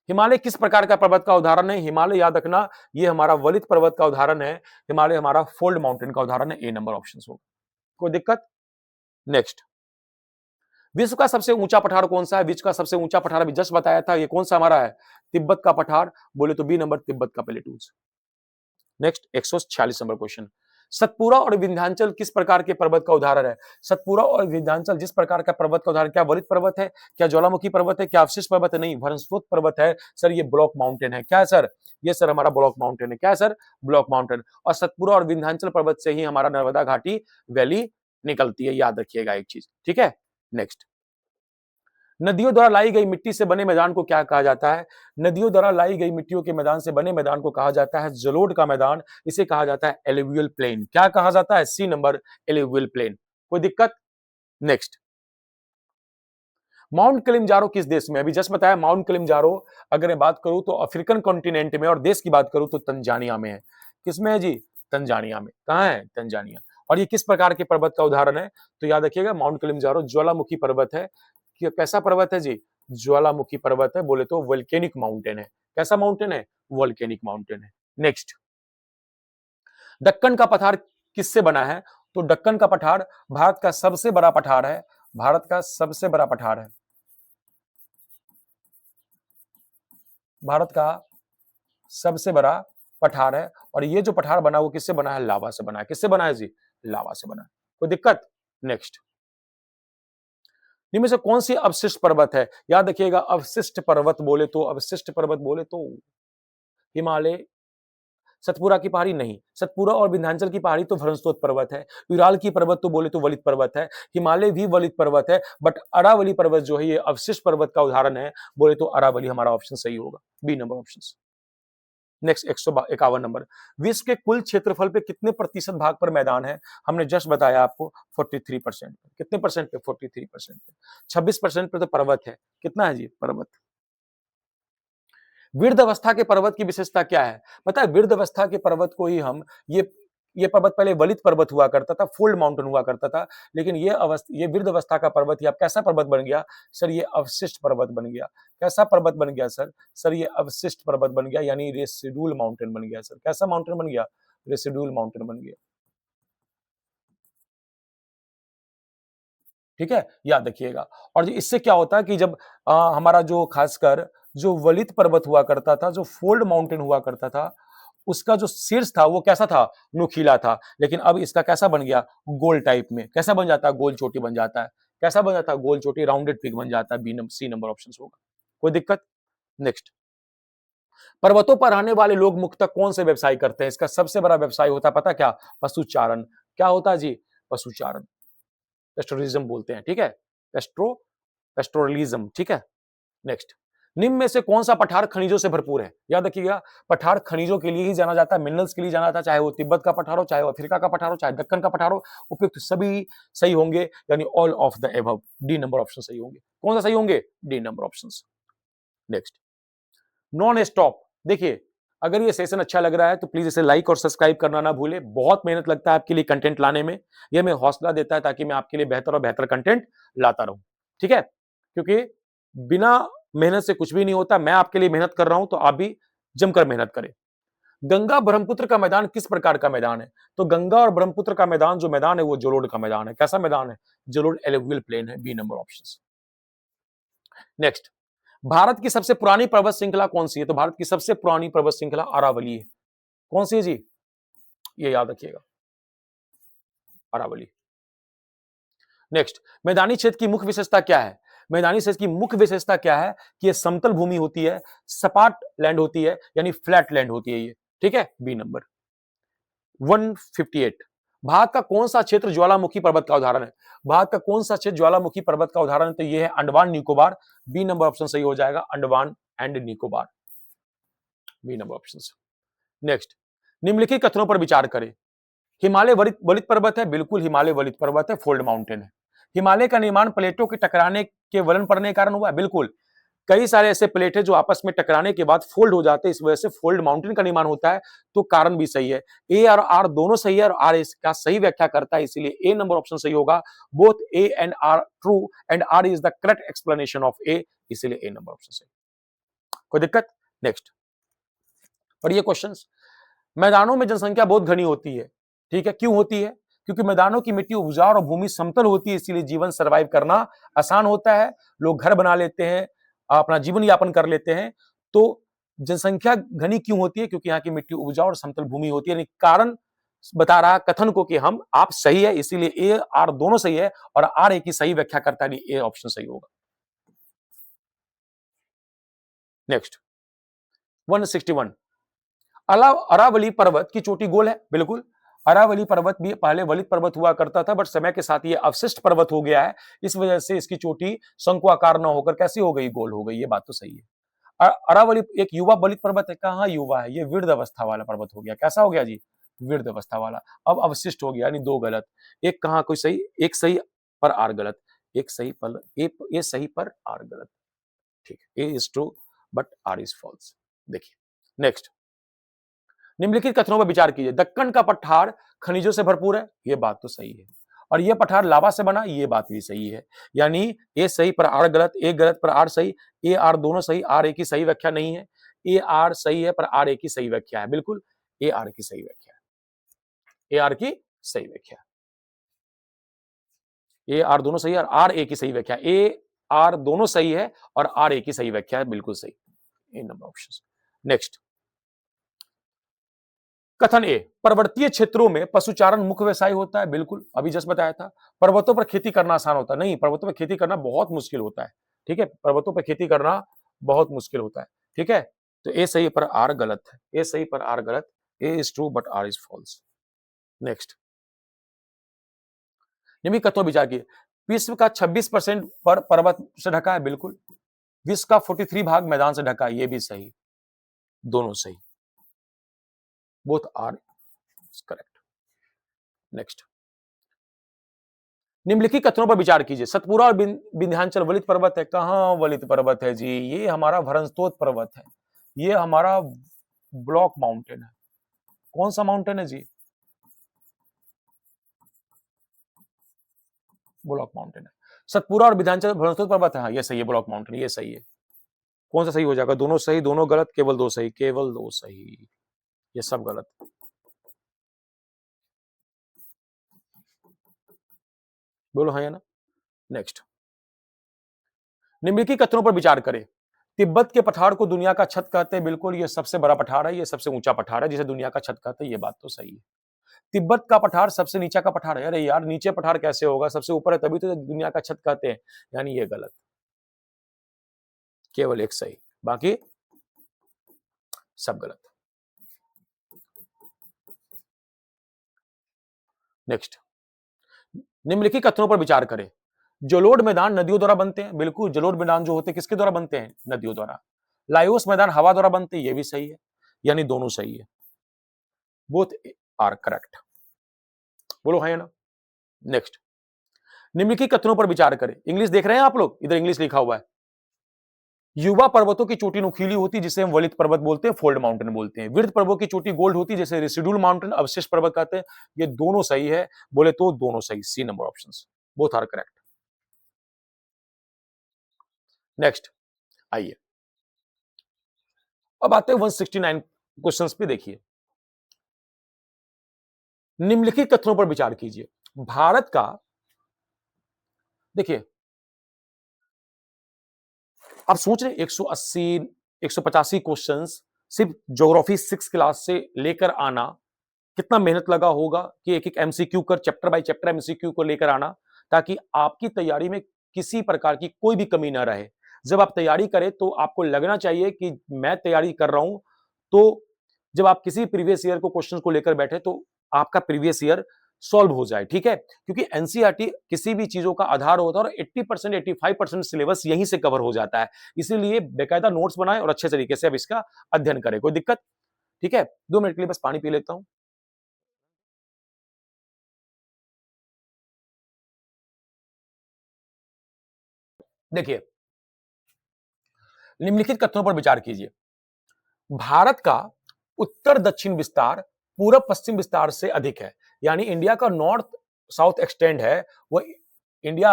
हिमालय किस प्रकार का पर्वत का उदाहरण है? हिमालय याद रखना, ये हमारा वलित पर्वत का उदाहरण है। हिमालय हमारा फोल्ड माउंटेन का उदाहरण है। ए नंबर ऑप्शन होगा। कोई दिक्कत? नेक्स्ट, विश्व का सबसे ऊंचा पठार कौन सा है? विश्व का सबसे ऊंचा पठार अभी जस्ट बताया था, ये कौन सा हमारा है? तिब्बत का पठार। बोले तो बी नंबर, तिब्बत का plateaus. Next 146 number question, Satpura और विंध्याचल किस प्रकार के पर्वत का उदाहरण है? सतपुरा और विंध्याचल जिस प्रकार का पर्वत का उदाहरण, क्या वलित पर्वत है, क्या ज्वालामुखी पर्वत है, क्या अवशिष्ट पर्वत है? नहीं, वरनस्रोत पर्वत है सर, ये ब्लॉक माउंटेन है। क्या है सर? ये सर हमारा ब्लॉक माउंटेन है। क्या है सर? Block mountain. और सतपुरा और विंध्याचल पर्वत से ही हमारा नर्मदा घाटी वैली निकलती है, याद रखिएगा एक चीज, ठीक है। नेक्स्ट, नदियों द्वारा लाई गई मिट्टी से बने मैदान को क्या कहा जाता है? नदियों द्वारा लाई गई मिट्टियों के मैदान से बने मैदान को कहा जाता है जलोढ़ का मैदान। इसे कहा जाता है एलुवियल प्लेन। क्या कहा जाता है? C number, alluvial plain. कोई दिक्कत? नेक्स्ट, माउंट किलिमंजारो किस देश में? अभी जस्ट बताया माउंट किलिमंजारो, अगर मैं बात करूं तो अफ्रीकन कॉन्टिनेंट में, और देश की बात करूं तो तंजानिया में है। किसमें है जी? तंजानिया में। कहां है? तंजानिया। और ये किस प्रकार के पर्वत का उदाहरण है? तो याद रखिएगा, माउंट किलिमंजारो ज्वालामुखी पर्वत है। कैसा पर्वत है जी? ज्वालामुखी पर्वत है, बोले तो वोल्केनिक माउंटेन है। कैसा माउंटेन है? वोल्केनिक माउंटेन है। नेक्स्ट, दक्कन का पठार किससे बना है? तो दक्कन का पठार भारत का सबसे बड़ा पठार है। भारत का सबसे बड़ा पठार है। भारत का सबसे बड़ा पठार है। और ये जो पठार बना वो किससे बना है? लावा से बना है। किससे बना है जी? लावा से बना है। कोई दिक्कत? नेक्स्ट, इनमें से कौन सी अवशिष्ट पर्वत है? याद रखिएगा, अवशिष्ट पर्वत बोले तो, अवशिष्ट पर्वत बोले तो हिमालय, सतपुरा की पहाड़ी नहीं, सतपुरा और विंध्याचल की पहाड़ी तो वरनस्रोत पर्वत है। यूराल की पर्वत तो बोले तो वलित पर्वत है। हिमालय भी वलित पर्वत है, बट अरावली पर्वत जो है ये अवशिष्ट पर्वत का उदाहरण है। बोले तो अरावली हमारा ऑप्शन सही होगा, B number option. Next 151 number, विश्व के कुल क्षेत्रफल पे कितने प्रतिशत भाग पर मैदान है? हमने जस्ट बताया आपको 43%। कितने परसेंट पे? 43% पे। 26% पे तो पर्वत है। कितना है जी? पर्वत। वृद्ध अवस्था के पर्वत की विशेषता क्या है? पता है, वृद्ध अवस्था के पर्वत को ही हम ये पर्वत पहले वलित पर्वत हुआ करता था, फोल्ड माउंटेन हुआ करता था, लेकिन ये वृद्ध अवस्था का पर्वत ही अब कैसा पर्वत बन गया सर? ये अवशिष्ट पर्वत बन गया। कैसा पर्वत बन गया सर? सर ये अवशिष्ट पर्वत बन गया, यानी रेसिडुअल माउंटेन बन गया सर। कैसा माउंटेन बन गया? रेसिडुअल माउंटेन बन गया। ठीक है, याद रखिएगा। और इससे क्या होता है कि जब हमारा जो खासकर जो वलित पर्वत हुआ करता था, जो फोल्ड माउंटेन हुआ करता था, उसका जो शीर्ष था वो कैसा था? नुकीला था। लेकिन अब इसका कैसा बन गया? गोल टाइप में। कैसा बन जाता है? गोल चोटी बन जाता है। कैसा बन जाता है? गोल चोटी, राउंडेड पीक बन जाता है। B number, C number option होगा। कोई दिक्कत? नेक्स्ट, पर्वतों पर रहने वाले लोग मुख्यतः कौन से व्यवसाय करते हैं? इसका सबसे बड़ा व्यवसाय होता है पता क्या? पशुचारण। क्या होता है जी? पशुचारण। पेस्टोरिज्म बोलते हैं, ठीक है। पेस्टोरलिज्म, ठीक है। नेक्स्ट, निम्न में से कौन सा पठार खनिजों से भरपूर है? याद रखिएगा, पठार खनिजों के लिए ही जाना जाता है, मिनरल्स के लिए जाना जाता है, चाहे वो तिब्बत का पठार हो, चाहे वो अफ्रीका का पठार हो, चाहे दक्कन का पठार हो, उपयुक्त सभी सही होंगे, यानी all of the above. D number option सही होंगे। कौन सा सही होंगे? D number option. Next, non stop. देखिए, अगर ये सेशन अच्छा लग रहा है तो प्लीज इसे लाइक और सब्सक्राइब करना ना भूले। बहुत मेहनत लगता है आपके लिए कंटेंट लाने में, यह हमें हौसला देता है ताकि मैं आपके लिए बेहतर और बेहतर कंटेंट लाता रहूं, ठीक है। क्योंकि बिना मेहनत से कुछ भी नहीं होता। मैं आपके लिए मेहनत कर रहा हूं तो आप भी जमकर मेहनत करें। गंगा ब्रह्मपुत्र का मैदान किस प्रकार का मैदान है? तो गंगा और ब्रह्मपुत्र का मैदान जो मैदान है वो जलोढ़ का मैदान है। कैसा मैदान है? जलोढ़ एलुवियल प्लेन है। B number option. Next, Bharat की सबसे पुरानी पर्वत श्रृंखला कौन सी है? तो भारत की सबसे पुरानी पर्वत श्रृंखला अरावली है। कौन सी है जी? ये याद रखिएगा, अरावली। नेक्स्ट, मैदानी क्षेत्र की मुख्य विशेषता क्या है? मैदानी क्षेत्र की मुख्य विशेषता क्या है कि ये समतल भूमि होती है, सपाट लैंड होती है, यानी फ्लैट लैंड होती है ये, ठीक है। B number 158। भारत का कौन सा क्षेत्र ज्वालामुखी पर्वत का उदाहरण है? भारत का कौन सा क्षेत्र ज्वालामुखी पर्वत का उदाहरण है? तो ये है Andaman Nicobar. B number option सही हो जाएगा, Andaman and Nicobar. B number option. Next, निम्नलिखित कथनों पर विचार करें। हिमालय वलित वलित पर्वत है, बिल्कुल हिमालय वलित पर्वत है, फोल्ड माउंटेन है। हिमालय का निर्माण प्लेटों के टकराने के वलन पड़ने के कारण हुआ है, बिल्कुल। कई सारे ऐसे प्लेट है जो आपस में टकराने के बाद फोल्ड हो जाते हैं, इस वजह से फोल्ड माउंटेन का निर्माण होता है। तो कारण भी सही है, ए और आर दोनों सही है, और आर इसका सही व्याख्या करता है, इसीलिए ए नंबर ऑप्शन सही होगा। Both A and R true and R is the correct explanation of A, इसीलिए ए नंबर ऑप्शन सही। कोई दिक्कत? नेक्स्ट, और ये क्वेश्चंस, मैदानों में जनसंख्या बहुत घनी होती है, ठीक है, क्यों होती है? क्योंकि मैदानों की मिट्टी उपजाऊ और भूमि समतल होती है, इसीलिए जीवन सर्वाइव करना आसान होता है, लोग घर बना लेते हैं, अपना जीवन यापन कर लेते हैं। तो जनसंख्या घनी क्यों होती है? क्योंकि यहाँ की मिट्टी उपजाऊ और समतल भूमि होती है। यानी कारण बता रहा कथन को कि हम आप सही है, इसीलिए ए आर दोनों सही है, और आर ए की सही व्याख्या करता है, ए ऑप्शन सही होगा। नेक्स्ट, 161, अरावली पर्वत की चोटी गोल है, बिल्कुल। अरावली पर्वत भी पहले वलित पर्वत हुआ करता था, बट समय के साथ ये अवशिष्ट पर्वत हो गया है, इस वजह से इसकी चोटी शंकुआकार न होकर कैसी हो गई? गोल हो गई। ये बात तो सही है। अरावली एक युवा वलित पर्वत है, कहां युवा है? ये वृद्ध अवस्था वाला पर्वत हो गया। कैसा हो गया जी? वृद्ध अवस्था वाला। अब अवशिष्ट हो गया, यानी दो गलत। एक कहां कोई सही, एक सही पर आर गलत, एक सही पर ए सही पर आर गलत, ठीक है। A is true but R is false. देखिए नेक्स्ट, निम्नलिखित कथनों पर विचार कीजिए। दक्कन का पठार खनिजों से भरपूर है, यह बात तो सही है, और यह पठार लावा से बना, यह बात भी सही है। यानी ए सही पर आर गलत, ए गलत पर आर सही, ए आर दोनों सही, आर ए की सही व्याख्या नहीं है। ए आर सही है पर आर ए की सही व्याख्या है, बिल्कुल ए आर की सही व्याख्या है, ए आर की सही व्याख्या, ए आर दोनों सही है और आर ए की सही व्याख्या, ए आर दोनों सही है और आर ए की सही व्याख्या है, बिल्कुल सही। इन नंबर ऑप्शंस। नेक्स्ट, कथन ए, पर्वतीय क्षेत्रों में पशुचारण मुख्य व्यवसाय होता है, बिल्कुल अभी जस्ट बताया था। पर्वतों पर खेती करना आसान होता है, नहीं, पर्वतों पर खेती करना बहुत मुश्किल होता है, ठीक है, पर्वतों पर खेती करना बहुत मुश्किल होता है, ठीक है। तो ए सही पर आर गलत है, ए सही पर आर गलत, A is true but R is false. Next, निम्नलिखित कथनों पर विचार कीजिए। विश्व का 26% पर पर्वत से ढका है, बिल्कुल। विश्व का 43 भाग मैदान से ढका है, ये भी सही, दोनों सही, बोथ आर करेक्ट। नेक्स्ट, निम्नलिखित कथनों पर विचार कीजिए। सतपुरा और विंध्याचल वलित पर्वत है, कहां वलित पर्वत है जी? ये हमारा भरंस्तोत पर्वत है, ये हमारा ब्लॉक माउंटेन है। कौन सा माउंटेन है जी? ब्लॉक माउंटेन है। सतपुरा और विंध्याचल भरंस्तोत पर्वत है, हाँ ये सही है, ब्लॉक माउंटेन, ये सही है। कौन सा सही हो जाएगा? दोनों सही, दोनों गलत, केवल दो सही, केवल दो सही, ये सब गलत। बोलो हाँ या ना? नेक्स्ट, निम्नलिखित कथनों पर विचार करें। तिब्बत के पठार को दुनिया का छत कहते हैं, बिल्कुल ये सबसे बड़ा पठार है, ये सबसे ऊंचा पठार है, जिसे दुनिया का छत कहते हैं, ये बात तो सही है। तिब्बत का पठार सबसे नीचा का पठार है, अरे यार नीचे पठार कैसे होगा? सबसे ऊपर है तभी तो दुनिया का छत कहते हैं, यानी ये गलत, केवल एक सही, बाकी सब गलत। नेक्स्ट, निम्नलिखित कथनों पर विचार करें। जलोढ़ मैदान नदियों द्वारा बनते हैं, बिल्कुल जलोढ़ मैदान जो होते हैं किसके द्वारा बनते हैं? नदियों द्वारा। लायोस मैदान हवा द्वारा बनते हैं, ये भी सही है, यानी दोनों सही है, बोथ आर करेक्ट। बोलो हाँ या ना? नेक्स्ट, निम्नलिखित कथनों पर विचार करें। इंग्लिश देख रहे हैं आप लोग? इधर इंग्लिश लिखा हुआ है। युवा पर्वतों की चोटी नुकीली होती है, जिसे हम वलित पर्वत बोलते हैं, फोल्ड माउंटेन बोलते हैं। वृद्ध पर्वतों की चोटी गोल्ड होती है, जैसे रेसिडुअल माउंटेन, अवशिष्ट पर्वत कहते हैं। ये दोनों सही है, बोले तो दोनों सही, C number options, both are correct. Next, आइए अब आते हैं 169 क्वेश्चंस पे। देखिए, निम्नलिखित कथनों पर विचार कीजिए। भारत का, देखिए आप सोच रहे 180 185 क्वेश्चंस सिर्फ ज्योग्राफी 6 क्लास से लेकर आना, कितना मेहनत लगा होगा कि एक एक एमसीक्यू कर, चैप्टर बाय चैप्टर एमसीक्यू को लेकर आना, ताकि आपकी तैयारी में किसी प्रकार की कोई भी कमी ना रहे। जब आप तैयारी करें तो आपको लगना चाहिए कि मैं तैयारी कर रहा हूं, तो जब आप किसी प्रीवियस ईयर को क्वेश्चन को लेकर बैठे तो आपका प्रीवियस ईयर सॉल्व हो जाए, ठीक है। क्योंकि एनसीईआरटी किसी भी चीजों का आधार होता है और 80% 85% सिलेबस यहीं से कवर हो जाता है। इसीलिए बेकायदा नोट्स बनाएं और अच्छे तरीके से अब इसका अध्ययन करें। कोई दिक्कत? ठीक है, 2 मिनट के लिए बस पानी पी लेता हूं। देखिए, निम्नलिखित कथनों पर विचार कीजिए। भारत का उत्तर दक्षिण विस्तार पूरब पश्चिम विस्तार से अधिक है, यानी इंडिया का नॉर्थ साउथ एक्सटेंड है वो India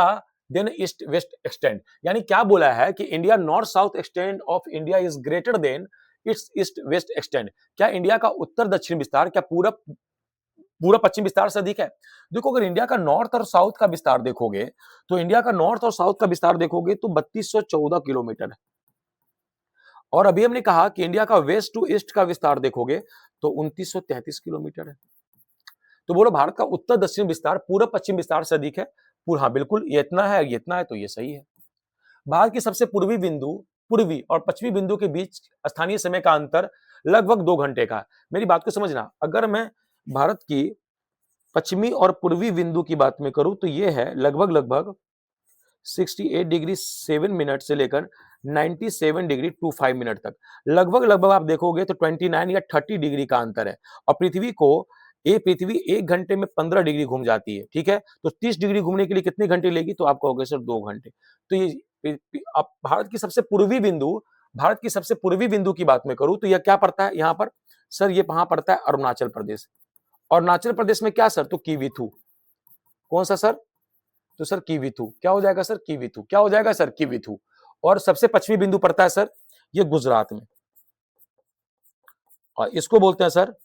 than east west extend. यानी क्या बोला है कि India north south extend of India is greater than its east west extend. क्या इंडिया का उत्तर दक्षिण विस्तार क्या पूरा पूरा पश्चिम विस्तार से अधिक है? देखो, अगर इंडिया का नॉर्थ और साउथ का विस्तार देखोगे, तो इंडिया का नॉर्थ और साउथ का विस्तार देखोगे तो 3214 किलोमीटर है। और अभी हमने कहा कि इंडिया का वेस्ट टू ईस्ट का विस्तार देखोगे तो 2933 किलोमीटर है। तो बोलो, भारत का उत्तर दक्षिण विस्तार पूरा पश्चिम विस्तार से अधिक है? पूरा, हाँ बिल्कुल, ये इतना है, ये इतना है, तो ये सही है। भारत की सबसे पूर्वी और पश्चिमी बिंदु के बीच स्थानीय समय का अंतर लगभग 2 घंटे का है। मेरी बात को समझना, अगर मैं भारत की पश्चिमी और पूर्वी बिंदु की बात में करूं तो ये है लगभग लगभग 68 डिग्री 7 मिनट से लेकर 97 डिग्री 25 मिनट तक। लगभग लगभग आप देखोगे तो 29 या 30 डिग्री का अंतर है। और पृथ्वी 1 घंटे में 15 डिग्री घूम जाती है, ठीक है? तो 30 डिग्री घूमने के लिए कितने घंटे लेगी? तो आप कहोगे सर 2 घंटे। तो ये आप भारत की सबसे पूर्वी बिंदु की बात में करूं तो यह क्या पड़ता है यहाँ पर? सर ये वहां पड़ता है अरुणाचल प्रदेश। अरुणाचल प्रदेश में क्या सर? तो कीविथु। कौन सा सर? तो सर कीविथु। क्या हो जाएगा सर? कीविथु। क्या हो जाएगा सर? कीविथु। और सबसे पश्चिमी बिंदु पड़ता है सर ये गुजरात में, और इसको बोलते हैं सर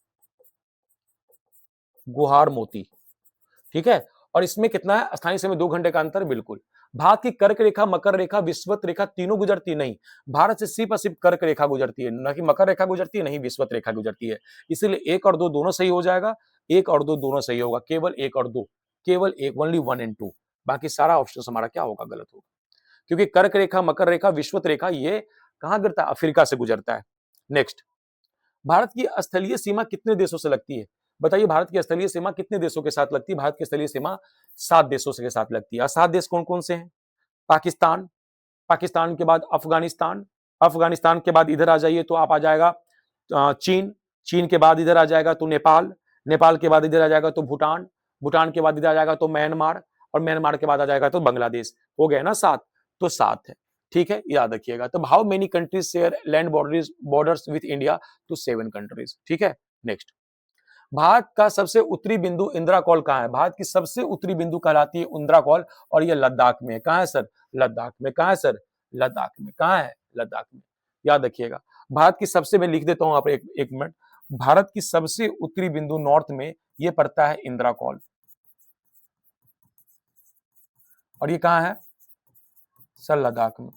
गुहार मोती, ठीक है? और इसमें कितना है स्थानीय समय? 2 घंटे का अंतर, बिल्कुल। भारत की कर्क रेखा, मकर रेखा, विषुवत रेखा तीनों गुजरती नहीं। भारत से सिर्फ और सिर्फ कर्क रेखा गुजरती है, न कि मकर रेखा गुजरती है, नहीं विषुवत रेखा गुजरती है। इसीलिए 1 और 2 दोनों सही हो जाएगा, 1 और 2 दोनों सही होगा, केवल 1 और 2, केवल एक, ओनली 1 एंड 2। बाकी सारा ऑप्शन हमारा क्या होगा? गलत होगा। क्योंकि कर्क रेखा, मकर रेखा, विषुवत रेखा ये कहां गिरता है? अफ्रीका से गुजरता है। नेक्स्ट, भारत की स्थलीय सीमा कितने देशों से लगती है? बताइए, भारत की स्थलीय सीमा कितने देशों के साथ लगती है? भारत की स्थलीय सीमा 7 देशों के साथ लगती है। और 7 देश कौन कौन से हैं? पाकिस्तान, पाकिस्तान के बाद अफगानिस्तान, अफगानिस्तान के बाद इधर आ जाइए तो आप आ जाएगा चीन, चीन के बाद इधर आ जाएगा तो नेपाल, नेपाल के बाद इधर आ जाएगा तो भूटान, भूटान के बाद इधर आ जाएगा तो म्यांमार, और म्यांमार के बाद आ जाएगा तो बांग्लादेश। हो गए ना 7? तो 7 है, ठीक है, याद रखिएगा। तो how many countries share land borders with India? तो 7 कंट्रीज, ठीक है। नेक्स्ट, भारत का सबसे उत्तरी बिंदु इंदिरा कॉल कहां है? भारत की सबसे उत्तरी बिंदु कहलाती है इंदिरा कॉल, और ये लद्दाख में है। कहां है सर? लद्दाख में। कहां है सर? लद्दाख में। कहां है? लद्दाख में। याद रखिएगा। भारत की सबसे, मैं लिख देता हूं आप एक मिनट, भारत की सबसे उत्तरी बिंदु नॉर्थ में ये पड़ता है इंदिरा कॉल, और ये कहां है? सर लद्दाख में।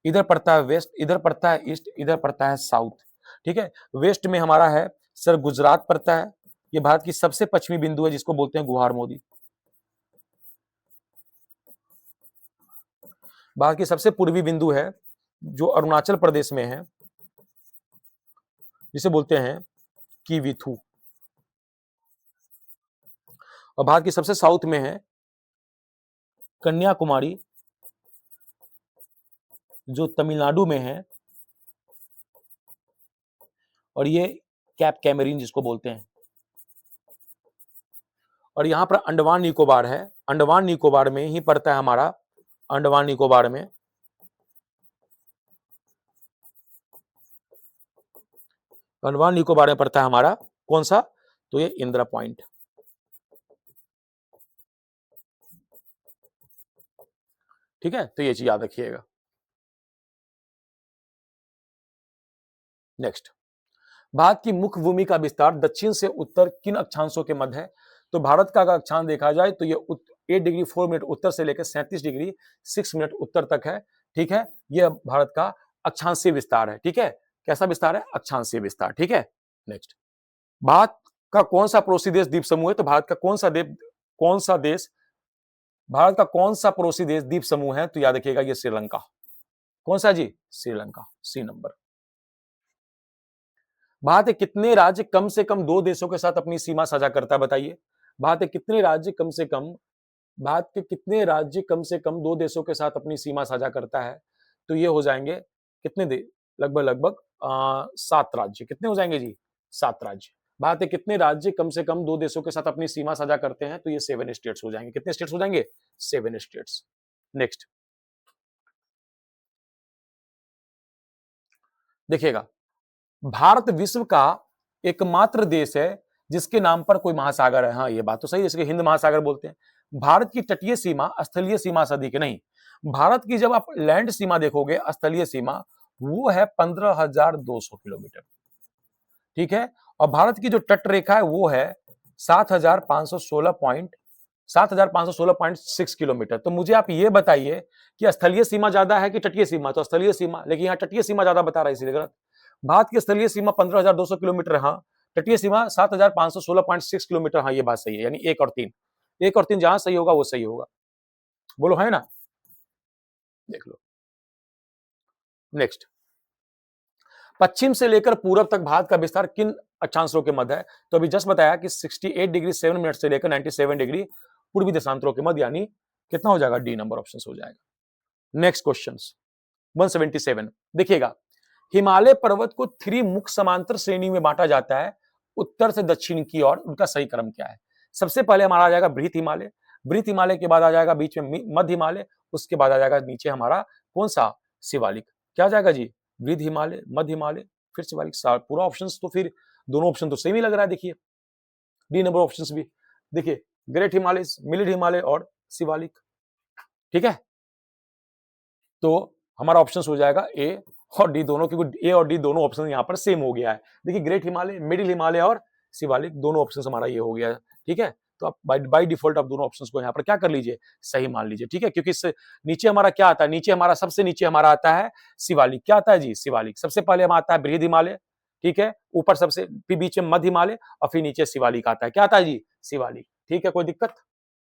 इधर पड़ता है वेस्ट, इधर पड़ता है ईस्ट, इधर पड़ता है साउथ, ठीक है। वेस्ट में हमारा है सर गुजरात पड़ता है, ये भारत की सबसे पश्चिमी बिंदु है जिसको बोलते हैं गुहार मोदी। भारत की सबसे पूर्वी बिंदु है जो अरुणाचल प्रदेश में है, जिसे बोलते हैं कीविथु। और भारत की सबसे साउथ में है कन्याकुमारी, जो तमिलनाडु में है, और ये कैप कैमरीन जिसको बोलते हैं। और यहां पर अंडमान निकोबार है, अंडमान निकोबार में ही पड़ता है हमारा, अंडमान निकोबार में, अंडमान निकोबार में पड़ता है हमारा कौन सा? तो ये इंदिरा पॉइंट, ठीक है। तो ये चीज याद रखिएगा। नेक्स्ट, भारत की मुख्य भूमि का विस्तार दक्षिण से उत्तर किन अक्षांशों के मध्य है? तो भारत का अगर अक्षांश देखा जाए तो ये 8 डिग्री 4 मिनट उत्तर से लेकर 37 डिग्री 6 मिनट उत्तर तक है, ठीक है। ये भारत का अक्षांशीय विस्तार है, ठीक है। कैसा विस्तार है? अक्षांशीय विस्तार, ठीक है। नेक्स्ट, भारत का कौन सा पड़ोसी देश द्वीप समूह है? तो भारत का कौन सा पड़ोसी देश द्वीप समूह है? तो याद रखिएगा ये श्रीलंका। कौन सा जी? Sri Lanka, C number. भारत के कितने राज्य कम से कम 2 देशों के साथ अपनी सीमा साझा करता है? बताइए, भारत के कितने राज्य कम से कम, भारत के कितने राज्य कम से कम 2 देशों के साथ अपनी सीमा साझा करता है? तो ये हो जाएंगे कितने दे, लगभग लगभग 7 राज्य। कितने हो जाएंगे जी? 7 राज्य। भारत के कितने राज्य कम से कम 2 देशों के साथ अपनी सीमा साझा करते हैं? तो ये 7 स्टेट्स हो जाएंगे। कितने स्टेट्स हो जाएंगे? 7 स्टेट्स। नेक्स्ट, देखिएगा, भारत विश्व का एकमात्र देश है जिसके नाम पर कोई महासागर है। हाँ, ये बात तो सही है, इसके हिंद महासागर बोलते हैं। भारत की तटीय सीमा स्थलीय सीमा से अधिक नहीं। भारत की जब आप लैंड सीमा देखोगे, स्थलीय सीमा, वो है 15,200 किलोमीटर, ठीक है। और भारत की जो तट रेखा है वो है 7,516.6 किलोमीटर। तो मुझे आप ये बताइए कि स्थलीय सीमा ज्यादा है कि तटीय सीमा? तो स्थलीय सीमा, लेकिन यहाँ तटीय सीमा ज्यादा बता रहा है, इसीलिए गलत। भारत की स्थलीय सीमा 15,200 किलोमीटर, हाँ। तटीय सीमा 7,516.6 किलोमीटर, हाँ, ये बात सही है। यानी 1 और 3, 1 और 3 जहां सही होगा वो सही होगा। बोलो है ना? देख लो नेक्स्ट। पश्चिम से लेकर पूरब तक भारत का विस्तार किन अक्षांशों के मध्य है? तो अभी जस्ट बताया कि 68 डिग्री 7 मिनट से लेकर 97 डिग्री पूर्वी देशांतरों के मध्य, यानी कितना हो जाएगा? डी नंबर ऑप्शन हो जाएगा। नेक्स्ट क्वेश्चन 177, देखिएगा। हिमालय पर्वत को 3 मुख्य समांतर श्रेणी में बांटा जाता है, उत्तर से दक्षिण की ओर। उनका सही क्रम क्या है? सबसे पहले हमारा आ जाएगा बृहत हिमालय, बृहत हिमालय के बाद आ जाएगा बीच में मध्य हिमालय, उसके बाद आ जाएगा नीचे हमारा कौन सा? शिवालिक। क्या आ जाएगा जी? बृहत हिमालय, मध्य हिमालय, फिर शिवालिक। पूरा ऑप्शन तो फिर दोनों ऑप्शन तो सेम ही लग रहा है। देखिए डी नंबर ऑप्शन भी देखिए, ग्रेट हिमालय, मिडिल हिमालय और शिवालिक, ठीक है। तो हमारा ऑप्शन हो जाएगा ए और डी दोनों, क्योंकि ए और डी दोनों ऑप्शन यहाँ पर सेम हो गया है। देखिए ग्रेट हिमालय, मिडिल हिमालय और शिवालिक, दोनों ऑप्शन हमारा ये हो गया है, ठीक है। तो आप बाय डिफॉल्ट आप दोनों ऑप्शंस को यहाँ पर क्या कर लीजिए? सही मान लीजिए, ठीक है। क्योंकि इससे नीचे हमारा क्या आता है? नीचे हमारा सबसे नीचे हमारा आता है शिवालिक। क्या आता है जी? शिवालिक। सबसे पहले हमारा आता है बृहद हिमालय, ठीक है। ऊपर सबसे फिर बीच में मध्य हिमालय और फिर नीचे शिवालिक आता है। क्या आता है जी? शिवालिक, ठीक है। कोई दिक्कत?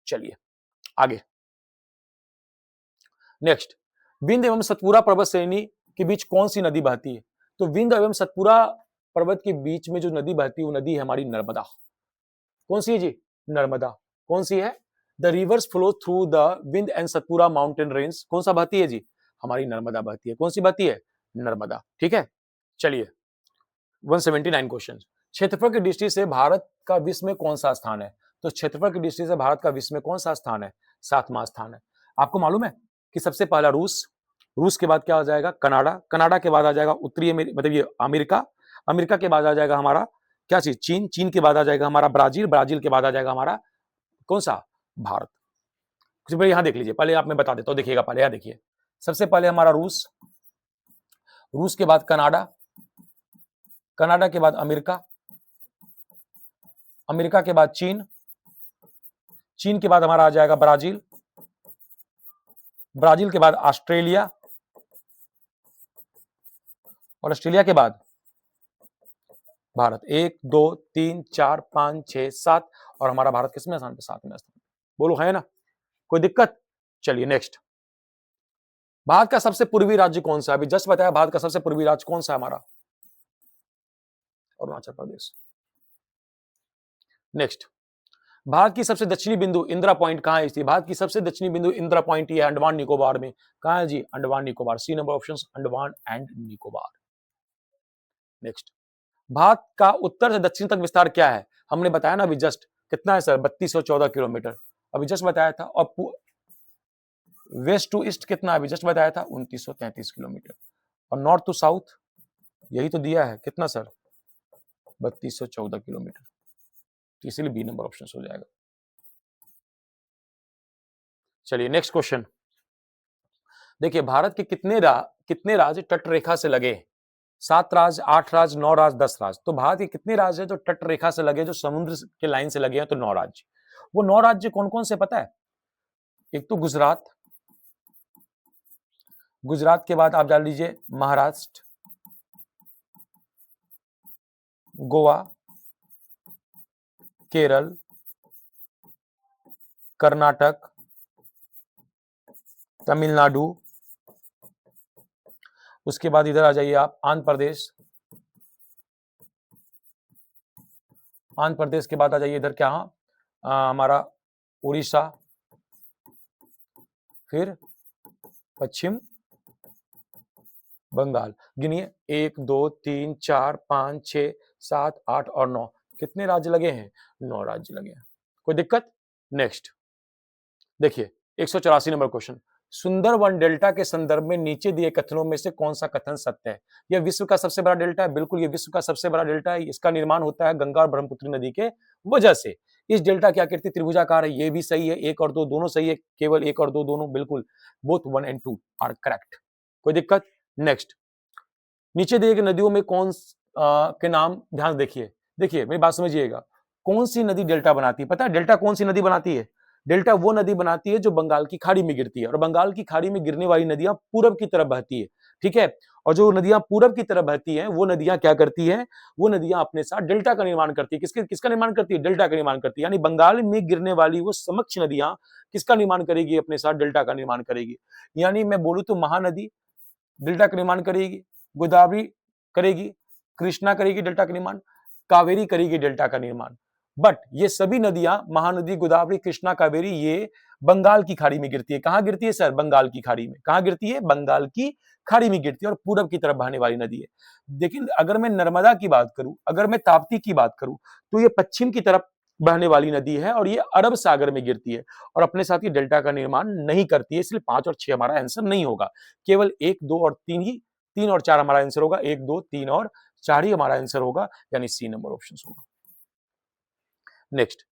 चलिए आगे। नेक्स्ट, विंध्य एवं सतपुरा पर्वत श्रेणी के बीच कौन सी नदी बहती है? तो विंध्य एवं सतपुरा पर्वत के बीच में जो नदी बहती है वो नदी है हमारी नर्मदा। कौन सी है जी? नर्मदा। कौन सी है? The reverse flow through the Vindhya and Satpura mountain range. कौन सा बहती है जी? हमारी नर्मदा बहती है। कौन सी बहती है? नर्मदा, ठीक है। चलिए 179 क्वेश्चन। क्षेत्रफल की दृष्टि से भारत का विश्व में कौन सा स्थान है? तो क्षेत्रफल की दृष्टि से भारत का विश्व में कौन सा स्थान है? 7वां स्थान है। आपको मालूम है कि सबसे पहला रूस, रूस के बाद क्या आ जाएगा? कनाडा, कनाडा के बाद आ जाएगा उत्तरी मतलब ये अमेरिका, अमेरिका के बाद आ जाएगा हमारा क्या चीज? चीन, चीन के बाद आ जाएगा हमारा ब्राजील, ब्राजील के बाद आ जाएगा हमारा कौन सा? भारत। कुछ भाई यहां देख लीजिए, पहले आप मैं बता देता हूं, देखिएगा पहले यहां देखिए। सबसे पहले हमारा रूस, रूस के बाद कनाडा, कनाडा के बाद अमेरिका, अमेरिका के बाद चीन, चीन के बाद हमारा आ जाएगा ब्राजील, ब्राजील के बाद ऑस्ट्रेलिया, और ऑस्ट्रेलिया के बाद भारत। 1 2 3 4 5 6 7 और हमारा भारत किसमें स्थान पे? 7वें स्थान। बोलो है ना? कोई दिक्कत? चलिए नेक्स्ट। भारत का सबसे पूर्वी राज्य कौन सा? अभी जस्ट बताया भारत का सबसे पूर्वी राज्य कौन सा है हमारा? अरुणाचल प्रदेश। नेक्स्ट, भारत की सबसे दक्षिणी बिंदु इंदिरा पॉइंट कहां है? इसलिए भारत की सबसे दक्षिणी बिंदु इंदिरा पॉइंट ये अंडमान निकोबार में। कहां है जी? Andaman Nicobar. C number option, Andaman and Nicobar. Next, Bharat का उत्तर से दक्षिण तक विस्तार क्या है? हमने बताया ना अभी जस्ट, कितना है सर? 3214 किलोमीटर, अभी जस्ट बताया था। और वेस्ट टू ईस्ट कितना? अभी जस्ट बताया था 2933 किलोमीटर। और नॉर्थ टू साउथ यही तो दिया है, कितना सर? 3214 किलोमीटर। तो इसलिए बी नंबर ऑप्शन हो जाएगा। चलिए नेक्स्ट क्वेश्चन देखिए, भारत के कितने राज्य तट रेखा से लगे? 7 राज्य, 8 राज्य, 9 राज्य, 10 राज्य। तो भारत के कितने राज्य है जो तट रेखा से लगे, जो समुद्र के लाइन से लगे हैं? तो 9 राज्य। वो 9 राज्य कौन कौन से पता है? एक तो गुजरात, गुजरात के बाद आप डाल लीजिए महाराष्ट्र, गोवा, केरल, कर्नाटक, तमिलनाडु, उसके बाद इधर आ जाइए आप आंध्र प्रदेश, आंध्र प्रदेश के बाद आ जाइए इधर क्या हमारा उड़ीसा, फिर पश्चिम बंगाल। गिनिए 1 2 3 4 5 6 7 8 और 9। कितने राज्य लगे हैं? 9 राज्य लगे हैं। कोई दिक्कत? नेक्स्ट देखिए 184 नंबर क्वेश्चन। सुंदरवन डेल्टा के संदर्भ में नीचे दिए कथनों में से कौन सा कथन सत्य है? यह विश्व का सबसे बड़ा डेल्टा है। बिल्कुल ये विश्व का सबसे बड़ा डेल्टा है। इसका निर्माण होता है गंगा और ब्रह्मपुत्र नदी के वजह से। इस डेल्टा की आकृति त्रिभुजाकार है, ये भी सही है, 1 और 2 दोनों सही है, केवल 1 और 2 दोनों बिल्कुल, बोथ 1 एंड 2 आर करेक्ट, कोई दिक्कत। नेक्स्ट, नीचे दिए गए नदियों में कौन के नाम ध्यान से देखिए, देखिए मेरी बात समझिएगा, कौन सी नदी डेल्टा बनाती है, पता है डेल्टा कौन सी नदी बनाती है? डेल्टा वो नदी बनाती है जो बंगाल की खाड़ी में गिरती है, और बंगाल की खाड़ी में गिरने वाली नदियां पूरब की तरफ बहती है, ठीक है। और जो नदियां पूरब की तरफ बहती हैं वो नदियां क्या करती हैं, वो नदियां अपने साथ डेल्टा का निर्माण करती है। किसका निर्माण करती है? डेल्टा का निर्माण करती है। यानी बंगाल में गिरने वाली वो समक्ष नदियां किसका निर्माण करेगी? अपने साथ डेल्टा का निर्माण करेगी। यानी मैं बोलूं तो महानदी डेल्टा का निर्माण करेगी, गोदावरी करेगी, कृष्णा करेगी डेल्टा का निर्माण, कावेरी करेगी डेल्टा का निर्माण। बट ये सभी नदियां, महानदी, गोदावरी, कृष्णा, कावेरी, ये बंगाल की खाड़ी में गिरती है। कहां गिरती है सर? बंगाल की खाड़ी में। कहां गिरती है? बंगाल की खाड़ी में गिरती है और पूरब की तरफ बहने वाली नदी है। लेकिन अगर मैं नर्मदा की बात करूं, अगर मैं ताप्ती की बात करूं, तो ये पश्चिम की तरफ बहने वाली नदी है और ये अरब सागर में गिरती है और अपने साथ ही डेल्टा का निर्माण नहीं करती है, इसलिए 5 और 6 हमारा आंसर नहीं होगा। केवल 1, 2 और 3 ही, 3 और 4 हमारा आंसर होगा। 1, 2, 3 और 4 ही हमारा आंसर होगा, यानी सी नंबर ऑप्शन होगा। नेक्स्ट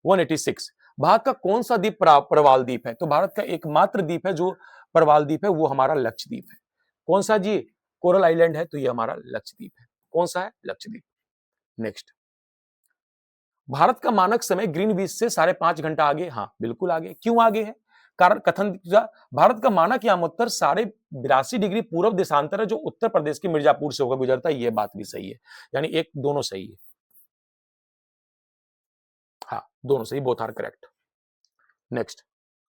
186, भारत का कौन सा द्वीप प्रवाल द्वीप है? तो भारत का एकमात्र द्वीप है जो प्रवाल द्वीप है, वो हमारा लक्षद्वीप है। कौन सा जी? कोरल आइलैंड है, तो ये हमारा लक्षद्वीप है। कौन सा है? लक्षद्वीप। नेक्स्ट, भारत का मानक समय ग्रीनविच से 5.5 घंटा आगे। हाँ बिल्कुल आगे। क्यों आगे है? कारण कथन, भारत का मानक याम उत्तर 82.5 डिग्री पूर्व देशांतर है जो उत्तर प्रदेश के मिर्जापुर से होकर गुजरता है। यह बात भी सही है, यानी एक दोनों सही है। हाँ दोनों सही, बोथ आर करेक्ट। नेक्स्ट,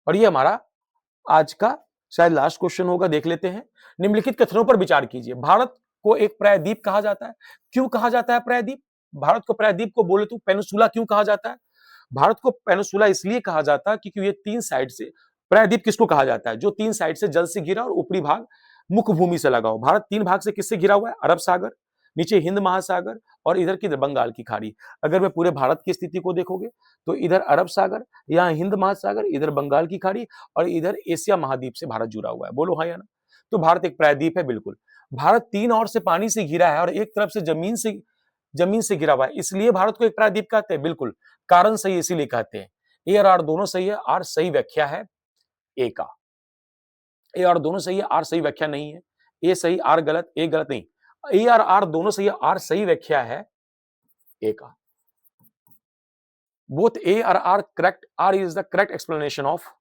और ये हमारा आज का शायद लास्ट क्वेश्चन होगा, देख लेते हैं। निम्नलिखित कथनों पर विचार कीजिए। भारत को एक प्रायद्वीप कहा जाता है। क्यों कहा जाता है प्रायद्वीप? भारत को प्रायद्वीप को बोले तो पेनिसुला क्यों कहा जाता है? भारत को पेनिसुला इसलिए कहा जाता है क्योंकि ये 3 साइड से, प्रायद्वीप किसको कहा जाता है? जो 3 साइड से जल से घिरा और ऊपरी भाग मुख्य भूमि से लगा हो। भारत 3 भाग से किससे घिरा हुआ है? अरब सागर, नीचे हिंद महासागर और इधर की बंगाल की खाड़ी। अगर मैं पूरे भारत की स्थिति को देखोगे तो इधर अरब सागर, यहाँ हिंद महासागर, इधर बंगाल की खाड़ी और इधर एशिया महाद्वीप से भारत जुड़ा हुआ है। बोलो हाँ या ना? तो भारत एक प्रायद्वीप है, बिल्कुल। भारत 3 ओर से पानी से घिरा है और एक तरफ से जमीन से घिरा हुआ है, इसलिए भारत को एक प्रायद्वीप कहते हैं। बिल्कुल, कारण सही इसीलिए कहते हैं। ए और आर दोनों सही है, आर सही व्याख्या है ए का। ए और दोनों सही है, आर सही व्याख्या नहीं है। ए सही, आर गलत, ए गलत नहीं। ए और आर दोनों सही है, आर सही व्याख्या है ए का। बोथ ए और R correct, R is the correct explanation of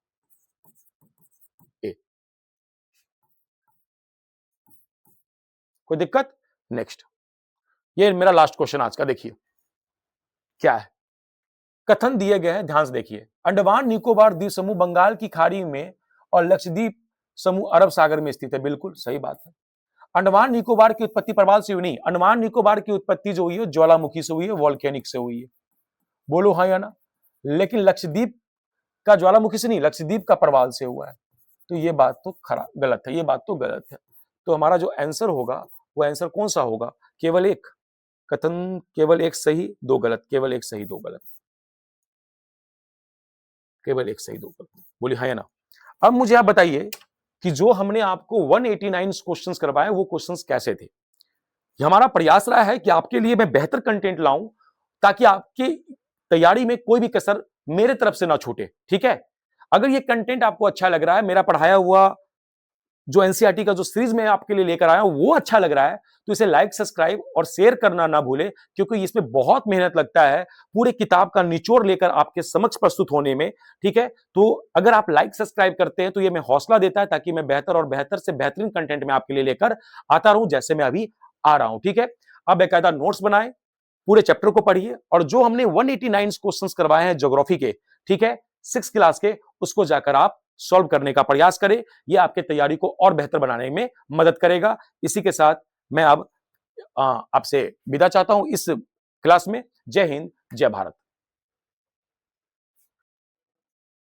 A. कोई दिक्कत? नेक्स्ट, ये मेरा लास्ट क्वेश्चन आज का, देखिए क्या है। कथन दिए गए हैं, ध्यान से देखिए। अंडमान निकोबार द्वीप समूह बंगाल की खाड़ी में और लक्षद्वीप समूह अरब सागर में स्थित है। बिल्कुल सही बात है। अंडमान निकोबार की उत्पत्ति प्रवाल से हुई नहीं, अंडमान निकोबार की उत्पत्ति जो हुई है ज्वालामुखी से हुई है, वॉल्केनिक से हुई है। बोलो हाँ या ना? लेकिन लक्षद्वीप का ज्वालामुखी से नहीं, लक्षद्वीप का प्रवाल से हुआ है। तो ये बात तो गलत है, ये बात तो गलत है। तो हमारा जो आंसर होगा वो आंसर कौन सा होगा? केवल एक कथन, केवल एक सही, 2 गलत, केवल एक सही 2 गलत, केवल एक सही 2 गलत। बोली हाँ या ना? अब मुझे आप बताइए कि जो हमने आपको 189 क्वेश्चंस करवाए वो क्वेश्चंस कैसे थे? हमारा प्रयास रहा है कि आपके लिए मैं बेहतर कंटेंट लाऊं ताकि आपकी तैयारी में कोई भी कसर मेरे तरफ से ना छूटे, ठीक है? अगर ये कंटेंट आपको अच्छा लग रहा है, मेरा पढ़ाया हुआ जो एनसीईआरटी का जो सीरीज मैं आपके लिए लेकर आया हूं वो अच्छा लग रहा है, तो इसे लाइक, सब्सक्राइब और शेयर करना ना भूले, क्योंकि इसमें बहुत मेहनत लगता है पूरे किताब का निचोड़ लेकर आपके समक्ष प्रस्तुत होने में, ठीक है? तो अगर आप लाइक, सब्सक्राइब करते हैं तो ये मैं हौसला देता है ताकि मैं बेहतर और बेहतर से बेहतरीन कंटेंट में आपके लिए लेकर आता रहूं, जैसे मैं अभी आ रहा हूं, ठीक है? अब बेकायदा नोट्स बनाए, पूरे चैप्टर को पढ़िए और जो हमने 189 क्वेश्चंस करवाए हैं ज्योग्राफी के, ठीक है, 6 क्लास के, उसको जाकर आप सॉल्व करने का प्रयास करें। यह आपके तैयारी को और बेहतर बनाने में मदद करेगा। इसी के साथ मैं अब आपसे विदा चाहता हूं इस क्लास में। जय हिंद, जय भारत।